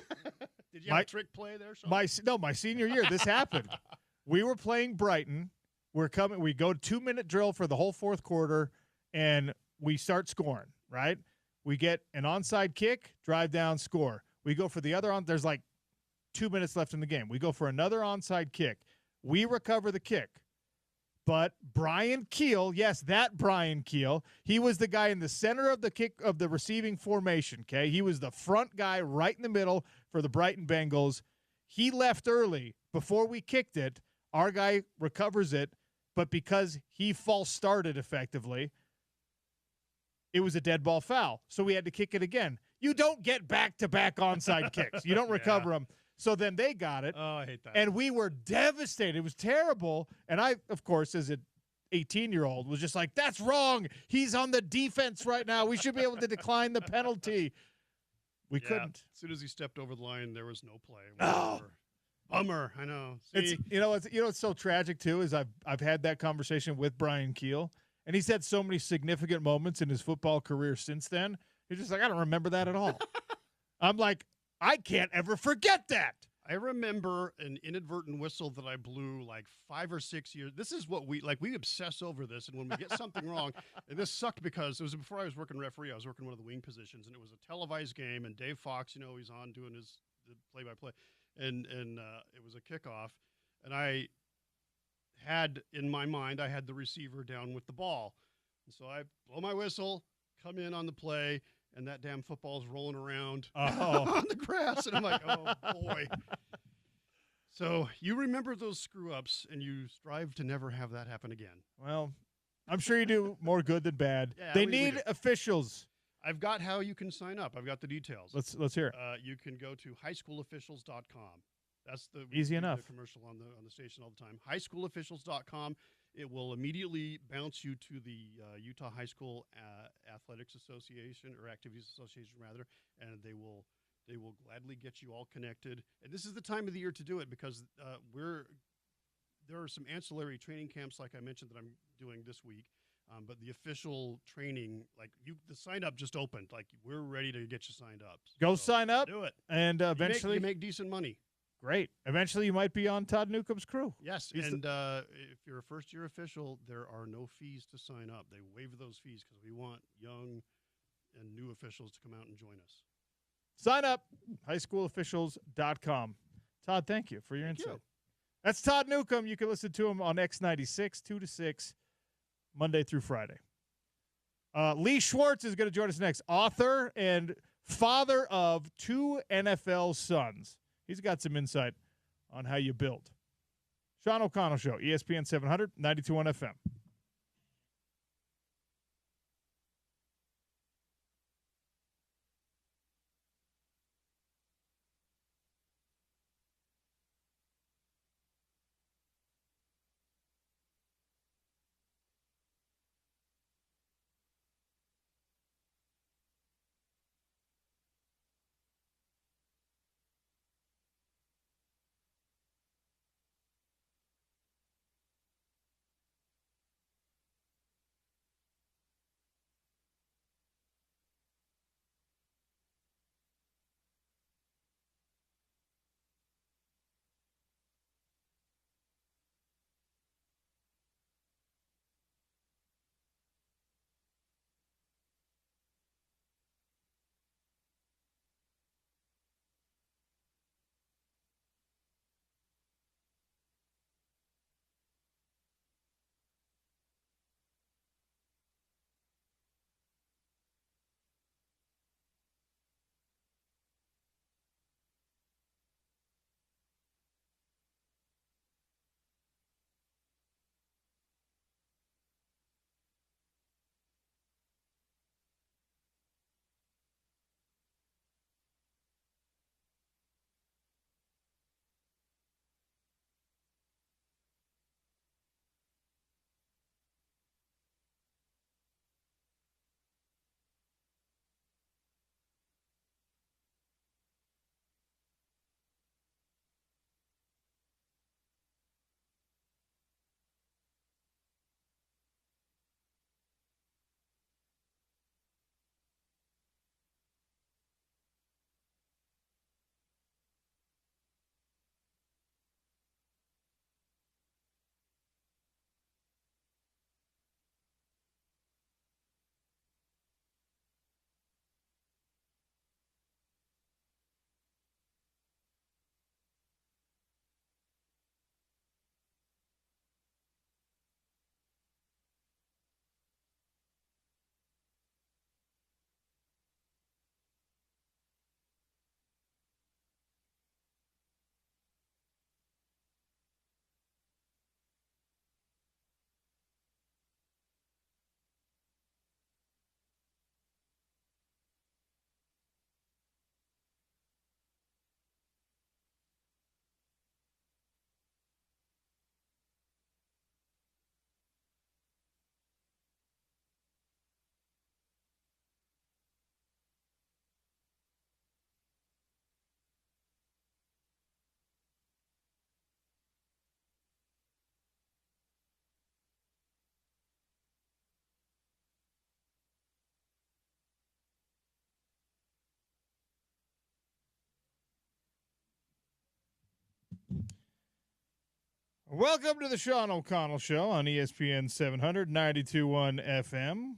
did you have a trick play there, Sean? My senior year, this happened. We were playing Brighton. We go 2-minute drill for the whole fourth quarter, and we start scoring, right? We get an onside kick, drive down, score. We go for the other there's like 2 minutes left in the game. We go for another onside kick. We recover the kick. But Brian Keel, yes, that Brian Keel, he was the guy in the center of the kick of the receiving formation, okay? He was the front guy right in the middle for the Brighton Bengals. He left early before we kicked it. Our guy recovers it, but because he false started effectively, it was a dead ball foul. So we had to kick it again. You don't get back-to-back onside kicks. You don't recover them. So then they got it. Oh, I hate that. And we were devastated. It was terrible. And I, of course, as an 18-year-old, was just like, that's wrong. He's on the defense right now. We should be able to decline the penalty. We couldn't. As soon as he stepped over the line, there was no play. Oh. Bummer. I know. It's, what's so tragic, too, is I've had that conversation with Brian Keel, and he's had so many significant moments in his football career since then. He's just like, I don't remember that at all. I'm like, I can't ever forget that. I remember an inadvertent whistle that I blew like 5 or 6 years. This is what we obsess over this. And when we get something wrong, and this sucked because it was before I was working referee. I was working one of the wing positions, and it was a televised game. And Dave Fox, he's on doing his play-by-play, and it was a kickoff. And I had in my mind, I had the receiver down with the ball, and so I blow my whistle, come in on the play. And that damn football's rolling around on the grass. And I'm like, oh, boy. So you remember those screw-ups, and you strive to never have that happen again. Well, I'm sure you do more good than bad. Yeah, they need officials. I've got how you can sign up. I've got the details. Let's hear it. You can go to highschoolofficials.com. That's the easy enough. The commercial on the station all the time. Highschoolofficials.com. It will immediately bounce you to the Utah High School Athletics Association, or Activities Association rather, and they will gladly get you all connected. And this is the time of the year to do it, because there are some ancillary training camps, like I mentioned, that I'm doing this week. But the official training, the sign up just opened. Like, we're ready to get you signed up. Go sign up. Do it. And eventually you make decent money. Great. Eventually you might be on Todd Newcomb's crew. Yes. If you're a first-year official, there are no fees to sign up. They waive those fees because we want young and new officials to come out and join us. Sign up, highschoolofficials.com. Todd, thank you for your insight. You. That's Todd Newcomb. You can listen to him on X96, 2 to 6, Monday through Friday. Lee Schwartz is going to join us next. Author and father of 2 NFL sons. He's got some insight on how you build. Sean O'Connell Show, ESPN 700, 92.1 FM. Welcome to the Sean O'Connell Show on ESPN 700, 92.1 FM.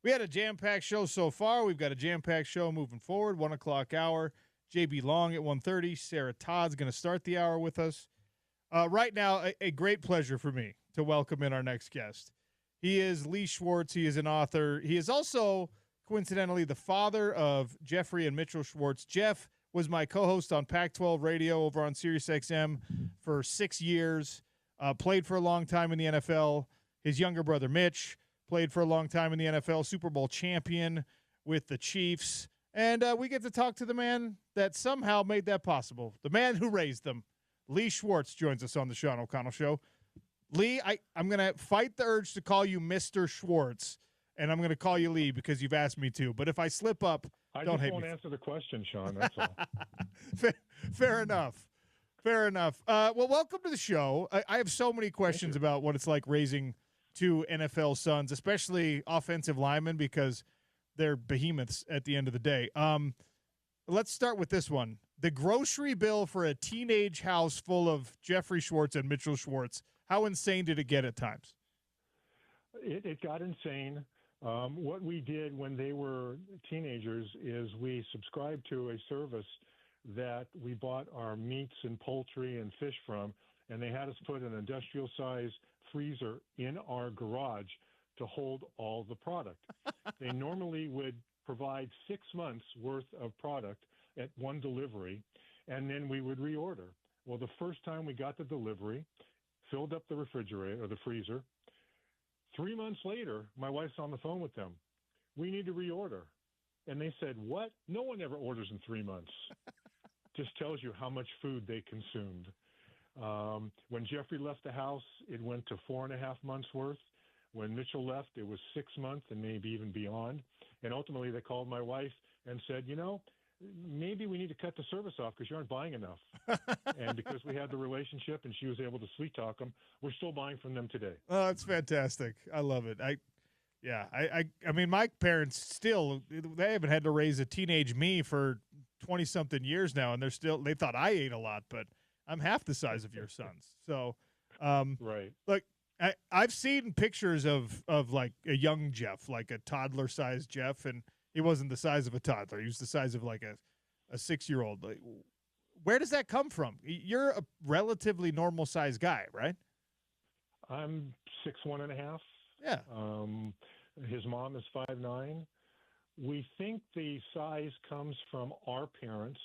We had a jam-packed show so far. We've got a jam-packed show moving forward, 1 o'clock hour. JB Long at 1:30. Sarah Todd's going to start the hour with us. Right now, a great pleasure for me to welcome in our next guest. He is Lee Schwartz. He is an author. He is also, coincidentally, the father of Jeffrey and Mitchell Schwartz. Jeff was my co-host on Pac-12 Radio over on SiriusXM for 6 years, played for a long time in the NFL. His younger brother, Mitch, played for a long time in the NFL, Super Bowl champion with the Chiefs, And we get to talk to the man that somehow made that possible, the man who raised them. Lee Schwartz joins us on the Sean O'Connell Show. Lee, I'm going to fight the urge to call you Mr. Schwartz, and I'm going to call you Lee because you've asked me to. But if I slip up, don't hate me. I just won't answer the question, Sean. That's all. Fair enough. Fair enough. Well, welcome to the show. I have so many questions about what it's like raising two NFL sons, especially offensive linemen, because they're behemoths at the end of the day. Let's start with this one. The grocery bill for a teenage house full of Jeffrey Schwartz and Mitchell Schwartz, how insane did it get at times? It got insane. What we did when they were teenagers is we subscribed to a service that we bought our meats and poultry and fish from, and they had us put an industrial-size freezer in our garage to hold all the product. They normally would provide 6 months' worth of product at one delivery, and then we would reorder. Well, the first time we got the delivery, filled up the refrigerator or the freezer. 3 months later, my wife's on the phone with them. We need to reorder. And they said, what? No one ever orders in 3 months. Just tells you how much food they consumed. When Jeffrey left the house, it went to 4.5 months worth. When Mitchell left, it was 6 months and maybe even beyond. And ultimately, they called my wife and said, maybe we need to cut the service off because you aren't buying enough. And because we had the relationship and she was able to sweet talk them, we're still buying from them today. Oh, that's fantastic. I love it. I mean, my parents still, they haven't had to raise a teenage me for 20-something years now, and they thought I ate a lot, but I'm half the size of your sons. So, right. Look, I've seen pictures of like a young Jeff, like a toddler-sized Jeff, and he wasn't the size of a toddler. He was the size of like a 6-year-old. Like, where does that come from? You're a relatively normal-sized guy, right? I'm 6'1.5". Yeah. His mom is 5'9". We think the size comes from our parents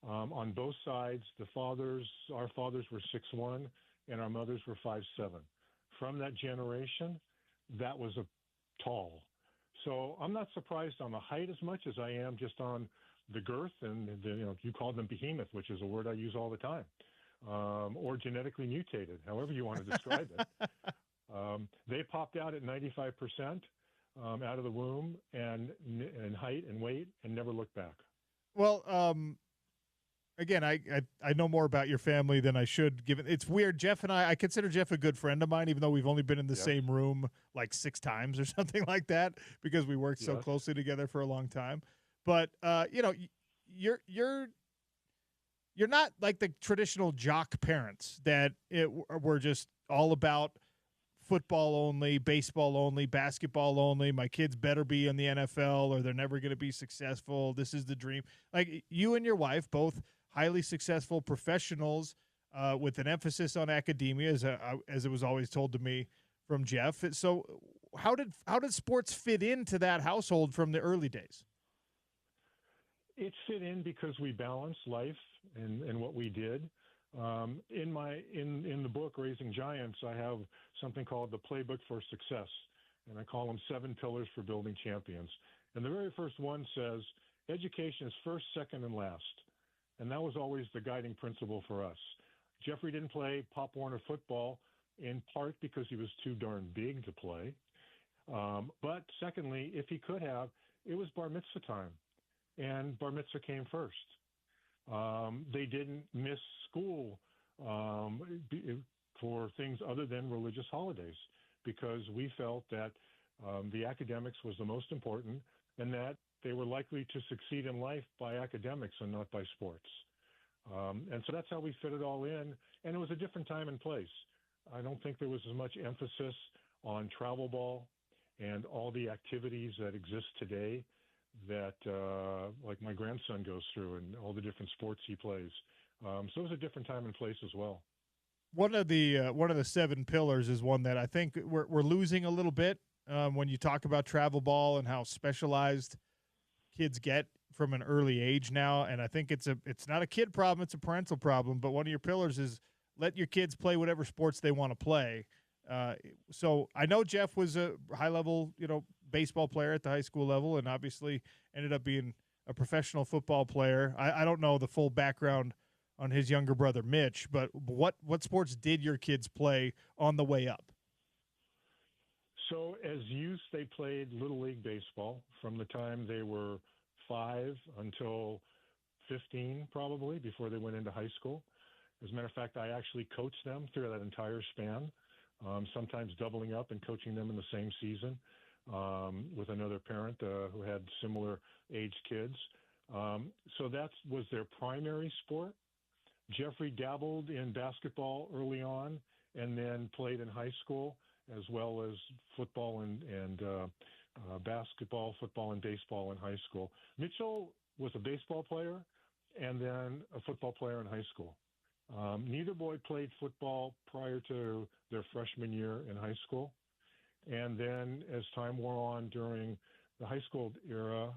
on both sides. Our fathers were 6'1", and our mothers were 5'7". From that generation, that was a tall. So I'm not surprised on the height as much as I am just on the girth, and you call them behemoth, which is a word I use all the time, or genetically mutated, however you want to describe it. They popped out at 95% out of the womb and height and weight and never looked back. Well, again, I know more about your family than I should. Given it's weird, Jeff and I consider Jeff a good friend of mine, even though we've only been in the same room like 6 times or something like that because we worked so closely together for a long time. But you're not like the traditional jock parents that were just all about football only, baseball only, basketball only. My kids better be in the NFL or they're never going to be successful. This is the dream. Like you and your wife, both highly successful professionals with an emphasis on academia, as it was always told to me from Jeff. So how did sports fit into that household from the early days? It fit in because we balanced life and what we did. In the book Raising Giants, I have something called the Playbook for Success, and I call them 7 pillars for building champions. And the very first one says education is first, second, and last. And that was always the guiding principle for us. Jeffrey didn't play Pop Warner football in part because he was too darn big to play. But secondly, if he could have, it was bar mitzvah time, and bar mitzvah came first. They didn't miss school for things other than religious holidays because we felt that the academics was the most important and that they were likely to succeed in life by academics and not by sports. And so that's how we fit it all in. And it was a different time and place. I don't think there was as much emphasis on travel ball and all the activities that exist today that like my grandson goes through and all the different sports he plays. So it was a different time and place as well. One of the 7 pillars is one that I think we're losing a little bit when you talk about travel ball and how specialized kids get from an early age now. And I think it's not a kid problem, it's a parental problem. But one of your pillars is let your kids play whatever sports they want to play. So I know Jeff was a high level, baseball player at the high school level and obviously ended up being a professional football player. I don't know the full background on his younger brother, Mitch, but what sports did your kids play on the way up? So as youth, they played Little League baseball from the time they were 5 until 15, probably, before they went into high school. As a matter of fact, I actually coached them through that entire span, sometimes doubling up and coaching them in the same season with another parent who had similar aged kids. So that was their primary sport. Jeffrey dabbled in basketball early on and then played in high school, as well as football and basketball, football, and baseball in high school. Mitchell was a baseball player and then a football player in high school. Neither boy played football prior to their freshman year in high school. And then as time wore on during the high school era,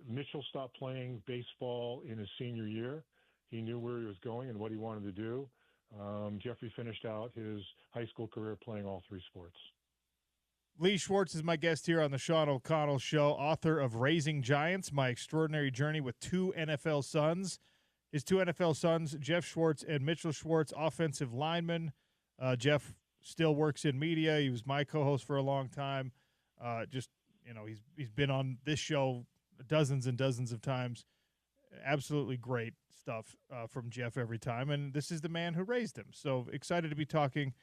Mitchell stopped playing baseball in his senior year. He knew where he was going and what he wanted to do. Jeffrey finished out his high school career playing all three sports. Lee Schwartz is my guest here on the Sean O'Connell Show, author of Raising Giants, My Extraordinary Journey with Two NFL Sons. His two NFL sons, Jeff Schwartz and Mitchell Schwartz, offensive linemen. Jeff still works in media. He was my co-host for a long time. He's been on this show dozens and dozens of times. Absolutely great stuff from Jeff every time, and this is the man who raised him. So excited to be talking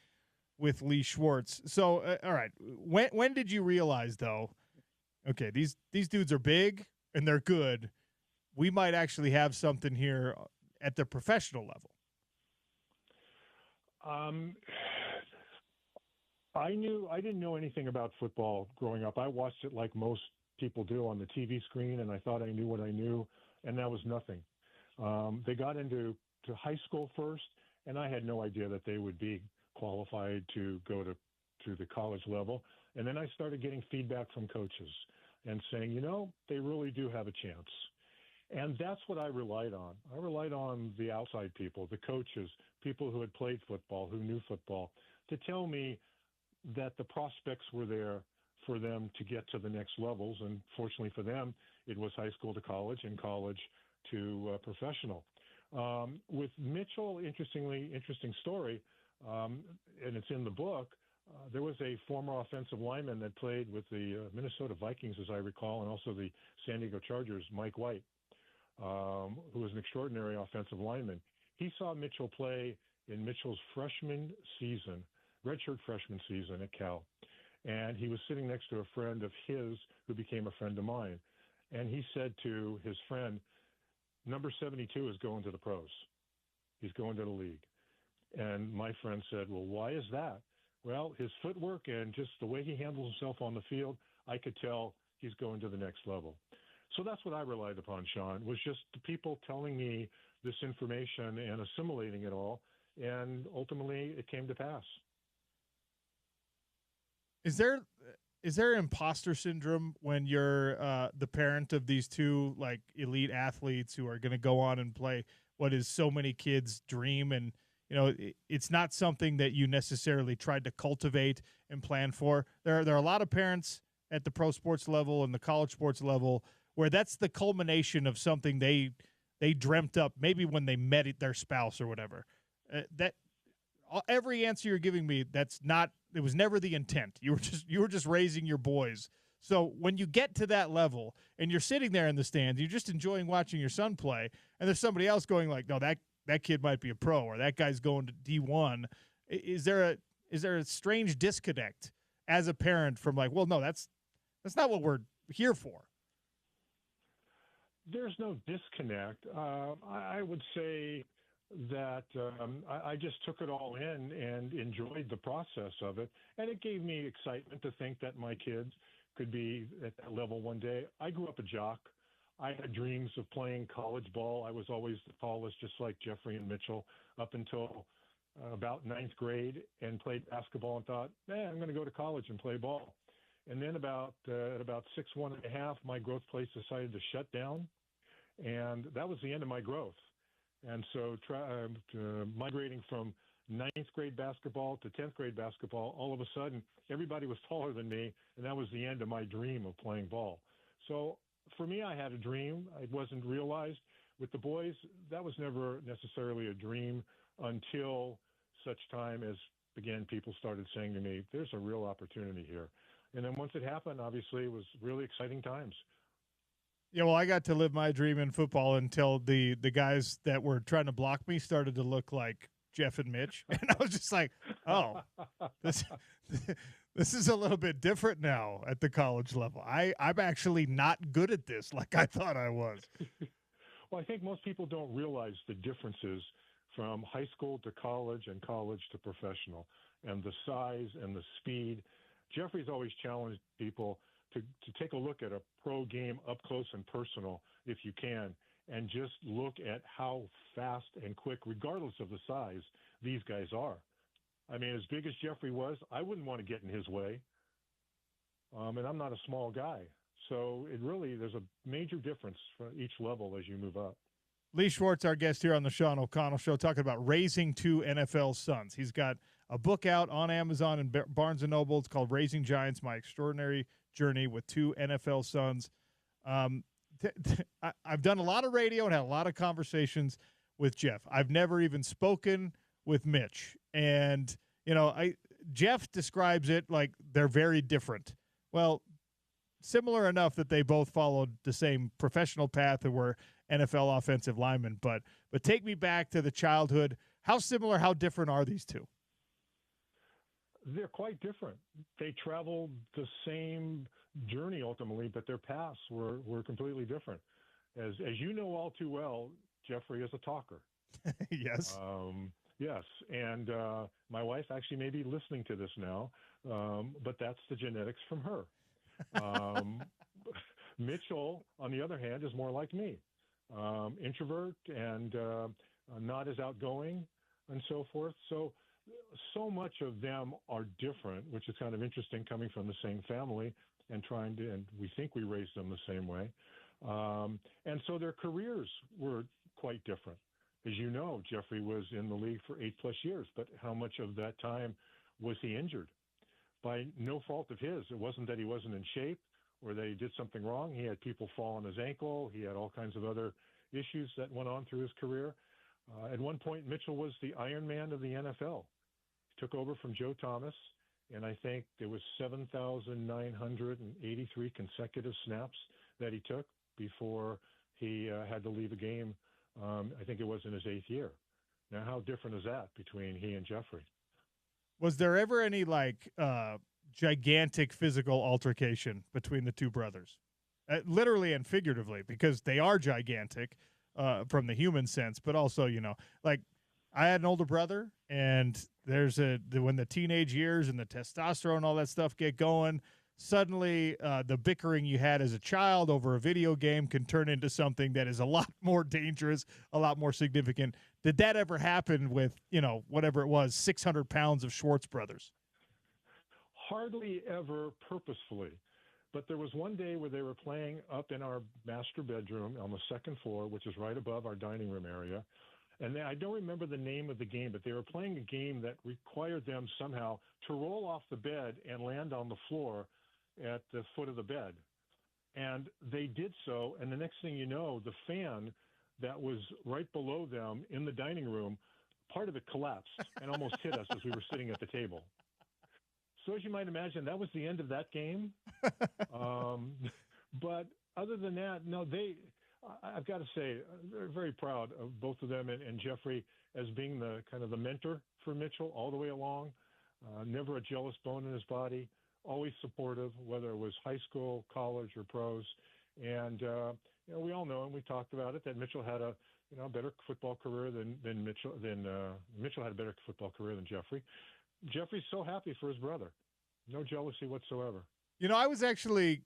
with Lee Schwartz. So, all right, when did you realize, though, okay, these dudes are big and they're good. We might actually have something here at the professional level. I didn't know anything about football growing up. I watched it like most people do on the TV screen, and I thought I knew what I knew, and that was nothing. They got into high school first, and I had no idea that they would be qualified to go to the college level. And then I started getting feedback from coaches and saying, they really do have a chance. And that's what I relied on. I relied on the outside people, the coaches, people who had played football, who knew football, to tell me that the prospects were there for them to get to the next levels. And fortunately for them, it was high school to college and college to professional. With Mitchell, interesting story, and it's in the book. There was a former offensive lineman that played with the Minnesota Vikings, as I recall, and also the San Diego Chargers, Mike White, who was an extraordinary offensive lineman. He saw Mitchell play in Mitchell's freshman season, redshirt freshman season at Cal. And he was sitting next to a friend of his who became a friend of mine. And he said to his friend, number 72 is going to the pros. He's going to the league. And my friend said, well, why is that? Well, his footwork and just the way he handles himself on the field, I could tell he's going to the next level. So that's what I relied upon, Sean, was just the people telling me this information and assimilating it all. And ultimately, it came to pass. Is there imposter syndrome when you're the parent of these two like elite athletes who are going to go on and play what is so many kids' dream? And it's not something that you necessarily tried to cultivate and plan for. There are a lot of parents at the pro sports level and the college sports level where that's the culmination of something they dreamt up, maybe when they met their spouse or whatever. That every answer you're giving me, it was never the intent. You were just raising your boys. So when you get to that level and you're sitting there in the stands, you're just enjoying watching your son play, and there's somebody else going like, no, that kid might be a pro, or that guy's going to D1. Is there a strange disconnect as a parent from like, well, no, that's not what we're here for? There's no disconnect. I would say that I just took it all in and enjoyed the process of it. And it gave me excitement to think that my kids could be at that level one day. I grew up a jock. I had dreams of playing college ball. I was always the tallest, just like Jeffrey and Mitchell, up until about ninth grade, and played basketball and thought, I'm going to go to college and play ball. And then at about 6'1.5", my growth plates decided to shut down. And that was the end of my growth. And so migrating from ninth grade basketball to 10th grade basketball, all of a sudden, everybody was taller than me, and that was the end of my dream of playing ball. So for me, I had a dream. It wasn't realized. With the boys, that was never necessarily a dream until such time as, again, people started saying to me, there's a real opportunity here. And then once it happened, obviously, it was really exciting times. Yeah, well, I got to live my dream in football until the guys that were trying to block me started to look like Jeff and Mitch. And I was just like, oh, this is a little bit different now at the college level. I'm actually not good at this like I thought I was. Well, I think most people don't realize the differences from high school to college and college to professional, and the size and the speed. Jeffrey's always challenged people to take a look at a pro game up close and personal, if you can, and just look at how fast and quick, regardless of the size, these guys are. I mean, as big as Jeffrey was, I wouldn't want to get in his way. And I'm not a small guy. So there's a major difference for each level as you move up. Lee Schwartz, our guest here on the Sean O'Connell Show, talking about raising two NFL sons. He's got a book out on Amazon and Barnes & Noble. It's called Raising Giants, My Extraordinary Journey with Two NFL Sons. I've done a lot of radio and had a lot of conversations with Jeff. I've never even spoken with Mitch. And, Jeff describes it like they're very different. Well, similar enough that they both followed the same professional path and were NFL offensive linemen. But take me back to the childhood. How similar, how different are these two? They're quite different. They traveled the same journey ultimately, but their paths were completely different. As you know all too well, Jeffrey is a talker. Yes. Yes. And my wife actually may be listening to this now, but that's the genetics from her. Mitchell, on the other hand, is more like me. Introvert and not as outgoing and so forth. So much of them are different, which is kind of interesting coming from the same family and we think we raised them the same way. And so their careers were quite different. As you know, Jeffrey was in the league for 8+ years, but how much of that time was he injured? By no fault of his. It wasn't that he wasn't in shape or that he did something wrong. He had people fall on his ankle. He had all kinds of other issues that went on through his career. At one point, Mitchell was the Iron Man of the NFL. He took over from Joe Thomas, and I think there was 7,983 consecutive snaps that he took before he had to leave a game. I think it was in his 8th year. Now, how different is that between he and Jeffrey? Was there ever any gigantic physical altercation between the two brothers? Literally and figuratively, because they are gigantic from the human sense, but also, I had an older brother, and when the teenage years and the testosterone and all that stuff get going, suddenly the bickering you had as a child over a video game can turn into something that is a lot more dangerous, a lot more significant. Did that ever happen with, whatever it was, 600 pounds of Schwartz brothers? Hardly ever purposefully. But there was one day where they were playing up in our master bedroom on the second floor, which is right above our dining room area. And I don't remember the name of the game, but they were playing a game that required them somehow to roll off the bed and land on the floor at the foot of the bed. And they did so, and the next thing you know, the fan that was right below them in the dining room, part of it collapsed and almost hit us as we were sitting at the table. So as you might imagine, that was the end of that game. But other than that, no, I've got to say, very, very proud of both of them and Jeffrey as being the kind of the mentor for Mitchell all the way along. Never a jealous bone in his body, always supportive, whether it was high school, college, or pros. And we all know, and we talked about it, that Mitchell had a better football career than Mitchell. Mitchell had a better football career than Jeffrey. Jeffrey's so happy for his brother. No jealousy whatsoever. I was actually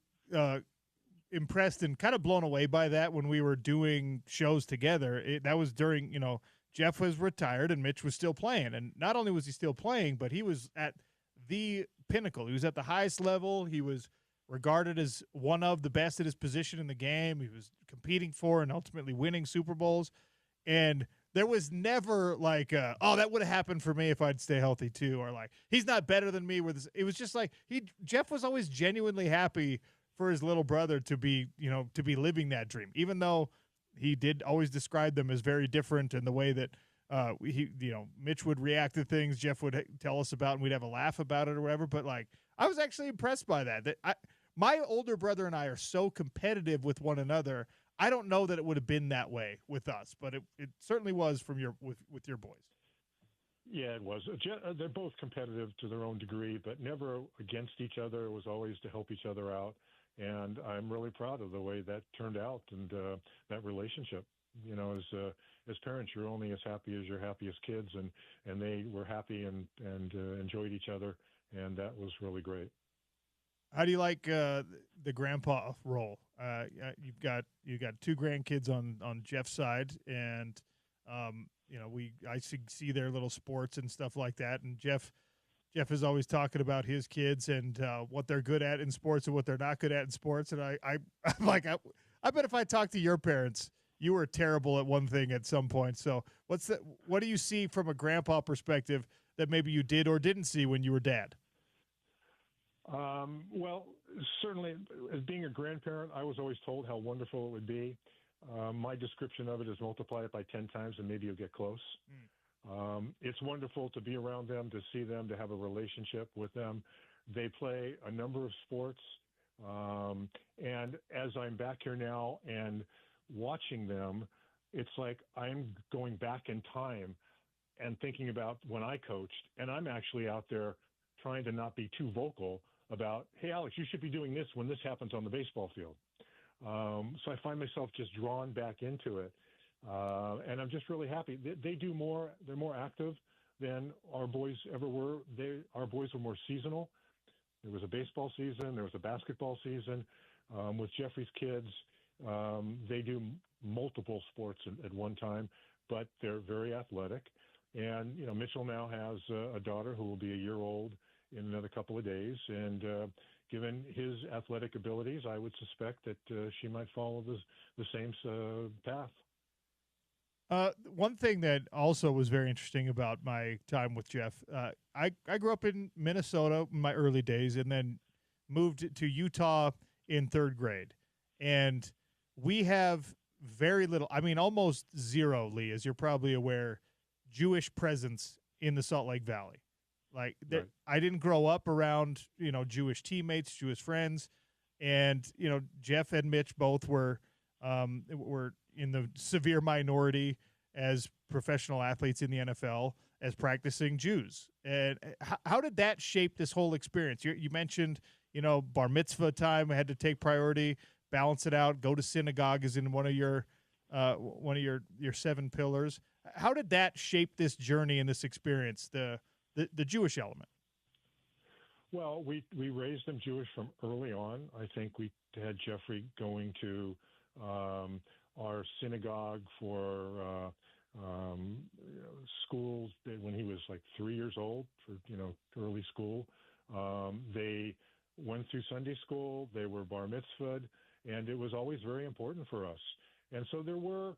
impressed and kind of blown away by that when we were doing shows together. That was during, Jeff was retired and Mitch was still playing. And not only was he still playing, but he was at the pinnacle. He was at the highest level. He was regarded as one of the best at his position in the game. He was competing for and ultimately winning Super Bowls. And there was never that would have happened for me if I'd stay healthy too, or he's not better than me. It was just Jeff was always genuinely happy for his little brother to be living that dream, even though he did always describe them as very different, and the way that Mitch would react to things, Jeff would tell us about, and we'd have a laugh about it or whatever. But like, I was actually impressed by that. My older brother and I are so competitive with one another. I don't know that it would have been that way with us, but it certainly was with your boys. Yeah, it was. They're both competitive to their own degree, but never against each other. It was always to help each other out. And I'm really proud of the way that turned out, and that relationship. As parents, you're only as happy as your happiest kids, and they were happy and enjoyed each other, and that was really great. How do you like the grandpa role? You've got two grandkids on Jeff's side, and I see their little sports and stuff like that. And Jeff is always talking about his kids and what they're good at in sports and what they're not good at in sports. And I'm like, I bet if I talked to your parents, you were terrible at one thing at some point. So what do you see from a grandpa perspective that maybe you did or didn't see when you were dad? Well, certainly as being a grandparent, I was always told how wonderful it would be. My description of it is multiply it by 10 times and maybe you'll get close. It's wonderful to be around them, to see them, to have a relationship with them. They play a number of sports. And as I'm back here now and watching them, it's like I'm going back in time and thinking about when I coached, and I'm actually out there trying to not be too vocal about, hey, Alex, you should be doing this when this happens on the baseball field. So I find myself just drawn back into it. And I'm just really happy. They do more. They're more active than our boys ever were. Our boys were more seasonal. There was a baseball season. There was a basketball season. With Jeffrey's kids, they do multiple sports at one time, but they're very athletic. And, Mitchell now has a daughter who will be a year old in another couple of days. And given his athletic abilities, I would suspect that she might follow the same path. One thing that also was very interesting about my time with Jeff, I grew up in Minnesota in my early days and then moved to Utah in third grade. And we have very little, almost zero, Lee, as you're probably aware, Jewish presence in the Salt Lake Valley. Like, right. I didn't grow up around, Jewish teammates, Jewish friends. And, Jeff and Mitch both were in the severe minority as professional athletes in the NFL as practicing Jews. And how did that shape this whole experience? You mentioned, bar mitzvah time had to take priority, balance it out, go to synagogue is in one of your 7 pillars. How did that shape this journey and this experience, the Jewish element? Well, we raised them Jewish from early on. I think we had Jeffrey going to our synagogue for schools when he was like 3 years old for early school. They went through Sunday school. They were bar mitzvahed, and it was always very important for us. And so there were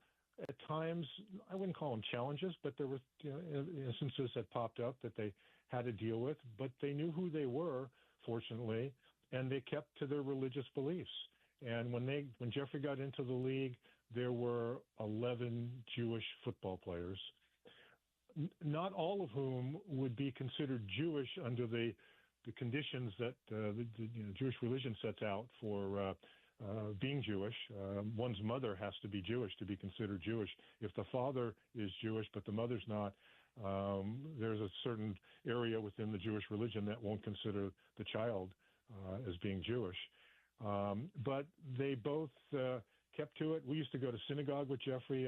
at times, I wouldn't call them challenges, but there were instances that popped up that they had to deal with. But they knew who they were, fortunately, and they kept to their religious beliefs. And when Jeffrey got into the league, there were 11 Jewish football players, not all of whom would be considered Jewish under the conditions that the Jewish religion sets out for being Jewish. One's mother has to be Jewish to be considered Jewish. If the father is Jewish but the mother's not, there's a certain area within the Jewish religion that won't consider the child as being Jewish. But they both kept to it. We used to go to synagogue with Jeffrey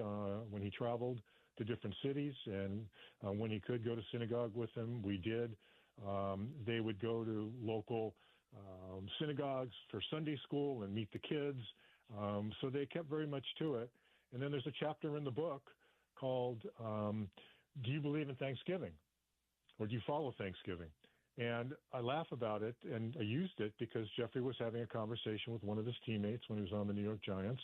when he traveled to different cities, and when he could go to synagogue with him, we did. They would go to local synagogues for Sunday school and meet the kids. So they kept very much to it. And then there's a chapter in the book called Do You Believe in Thanksgiving? Or Do You Follow Thanksgiving? And I laugh about it, and I used it because Jeffrey was having a conversation with one of his teammates when he was on the New York Giants,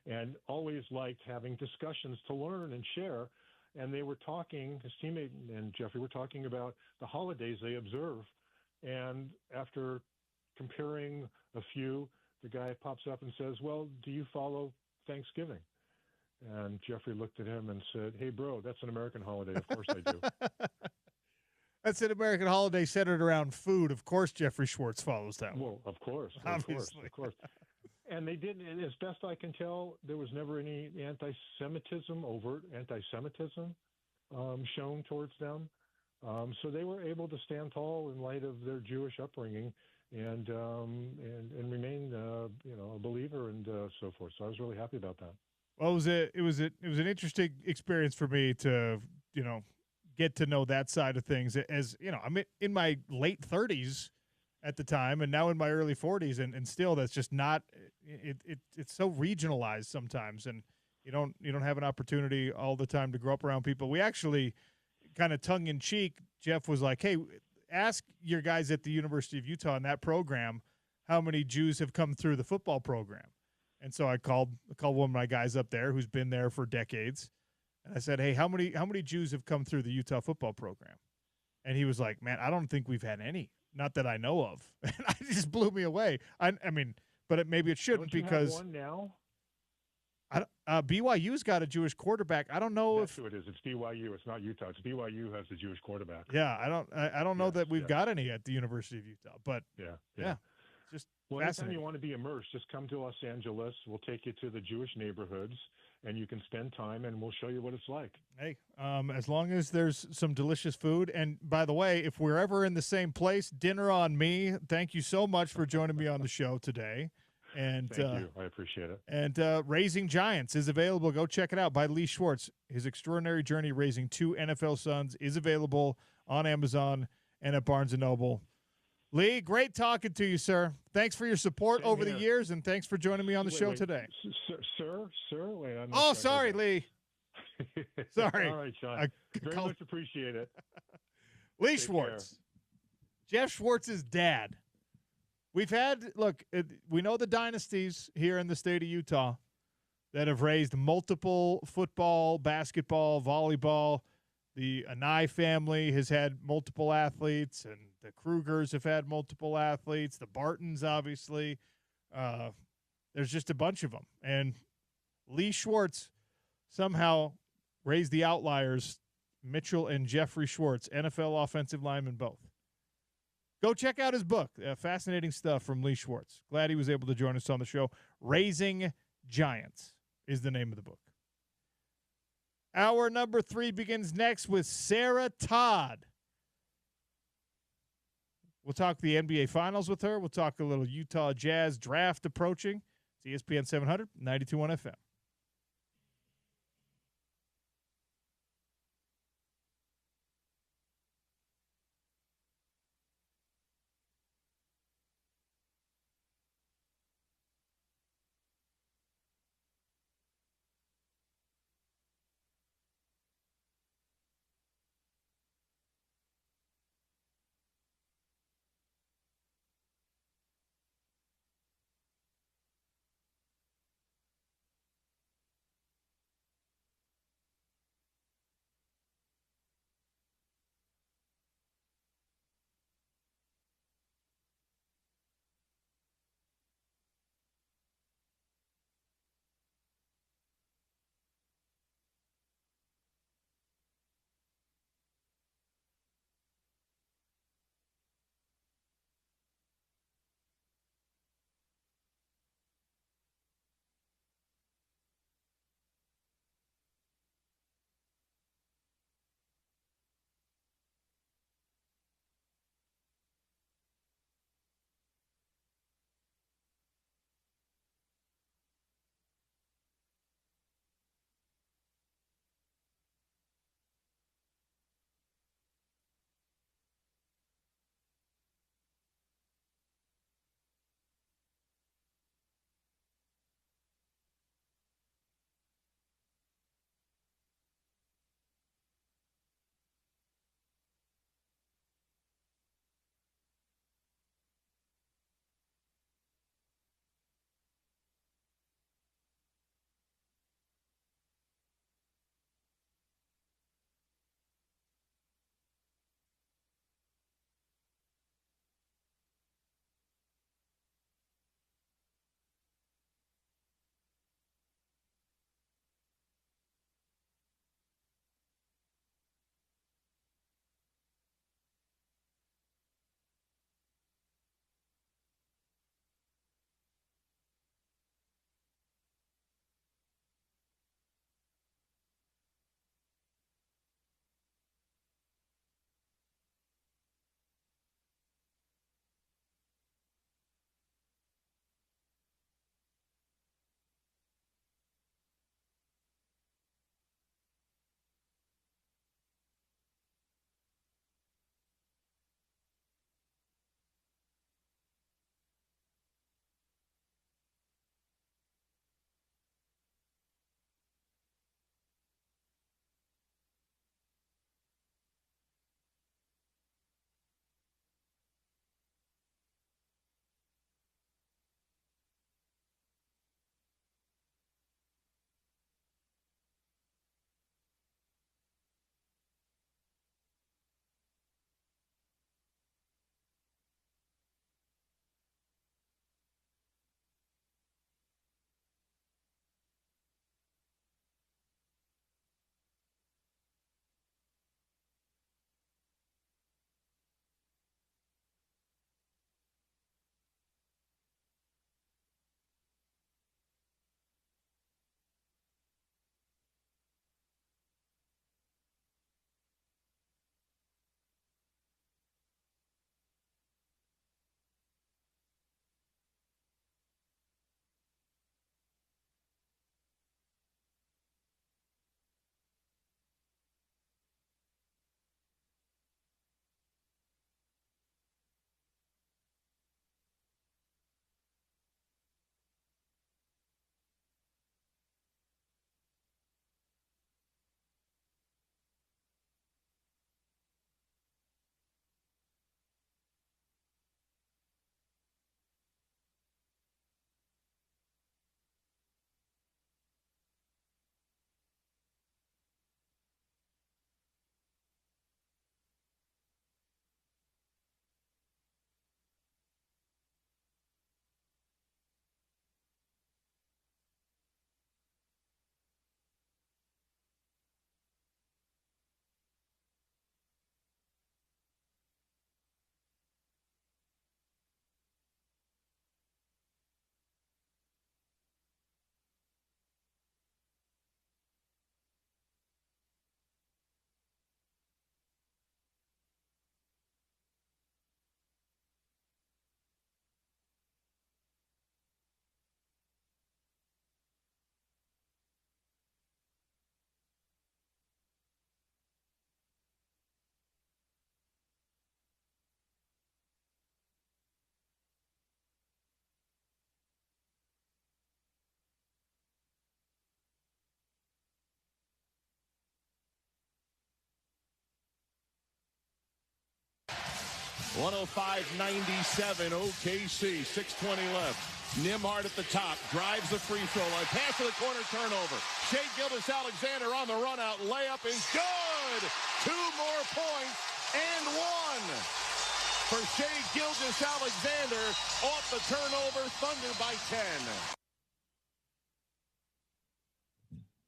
and always liked having discussions to learn and share. And they were talking, his teammate and Jeffrey were talking about the holidays they observe. And after comparing a few, the guy pops up and says, well, do you follow Thanksgiving? And Jeffrey looked at him and said, hey, bro, that's an American holiday. Of course I do. That's an American holiday centered around food. Of course, Jeffrey Schwartz follows that one. Well, of course. Obviously. Of course. And they didn't, and as best I can tell, there was never any overt anti-Semitism shown towards them. So they were able to stand tall in light of their Jewish upbringing and remain, a believer and so forth. So I was really happy about that. Well, it was an interesting experience for me to, get to know that side of things. As I'm in my late 30s at the time, and now in my early 40s, and still that's just not. It's so regionalized sometimes, and you don't have an opportunity all the time to grow up around people. We actually, kind of tongue in cheek, Jeff was like, "Hey, ask your guys at the University of Utah in that program how many Jews have come through the football program." And so I called one of my guys up there who's been there for decades, and I said, "Hey, how many Jews have come through the Utah football program?" And he was like, "Man, I don't think we've had any, not that I know of." And it just blew me away. I mean, but maybe it shouldn't, don't you because have one now? BYU's got a Jewish quarterback. I don't know That's who it is. It's BYU. It's not Utah. It's BYU has the Jewish quarterback. Yeah, I don't know that we've got any at the University of Utah, but yeah. Just well, anytime fascinating. you want to be immersed, just come to Los Angeles. We'll take you to the Jewish neighborhoods, and you can spend time, and we'll show you what it's like. Hey, as long as there's some delicious food. And by the way, if we're ever in the same place, dinner on me. Thank you so much for joining me on the show today. And thank you. I appreciate it. And Raising Giants is available. Go check it out by Lee Schwartz. His extraordinary journey raising 2 NFL sons is available on Amazon and at Barnes & Noble. Lee, great talking to you, sir. Thanks for your support over the years, and thanks for joining me on the show today. Sir? Wait, sorry, Lee. Sorry. All right, Sean. Very much appreciate it. Lee Schwartz. Jeff Schwartz's dad. We know the dynasties here in the state of Utah that have raised multiple football, basketball, volleyball. The Anai family has had multiple athletes, and the Krugers have had multiple athletes. The Bartons, obviously. There's just a bunch of them. And Lee Schwartz somehow raised the outliers, Mitchell and Jeffrey Schwartz, NFL offensive linemen both. Go check out his book. Fascinating stuff from Lee Schwartz. Glad he was able to join us on the show. Raising Giants is the name of the book. Hour number 3 begins next with Sarah Todd. We'll talk the NBA Finals with her. We'll talk a little Utah Jazz draft approaching. It's ESPN 700, 92.1 FM. 105-97 OKC, 6:20 left. Nimhard at the top, drives the free throw line, pass to the corner, turnover. Shea Gilgeous-Alexander on the run out, layup is good. 2 more points and 1 for Shea Gilgeous-Alexander off the turnover. Thunder by 10.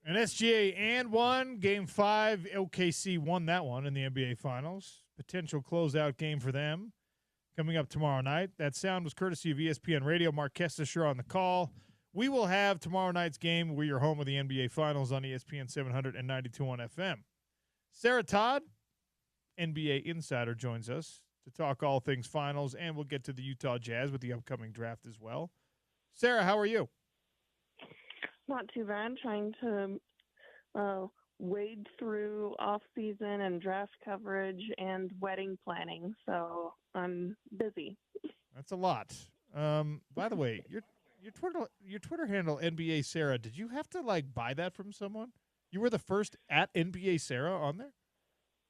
An SGA and 1, Game 5. OKC won that one in the NBA Finals. Potential closeout game for them coming up tomorrow night. That sound was courtesy of ESPN Radio. Mark Kestisher on the call. We will have tomorrow night's game. We're your home of the NBA Finals on ESPN 700 and 92.1 FM. Sarah Todd, NBA Insider, joins us to talk all things finals, and we'll get to the Utah Jazz with the upcoming draft as well. Sarah, how are you? Not too bad. Trying to wade through off-season and draft coverage and wedding planning, so I'm busy. That's a lot. By the way, your Twitter handle, NBA Sarah, did you have to buy that from someone? You were the first at NBA Sarah on there?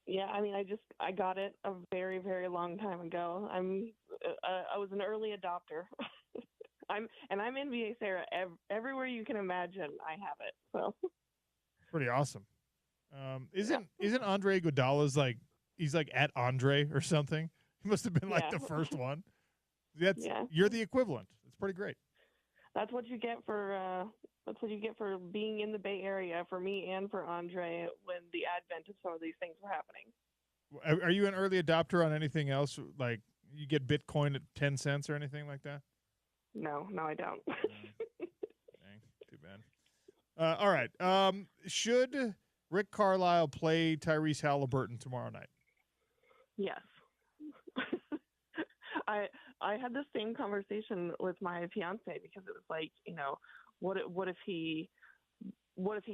Yeah, I mean, I got it a very, very long time ago. I was an early adopter. I'm NBA Sarah everywhere you can imagine. I have it. So pretty awesome. Isn't Andre Iguodala's he's at Andre or something? He must have been the first one. You're the equivalent. It's pretty great. That's what you get for being in the Bay Area for me and for Andre when the advent of some of these things were happening. Are you an early adopter on anything else? Like you get Bitcoin at 10 cents or anything like that? No, I don't. Dang, too bad. All right. Should Rick Carlisle play Tyrese Halliburton tomorrow night? Yes. I had the same conversation with my fiance because it was what if he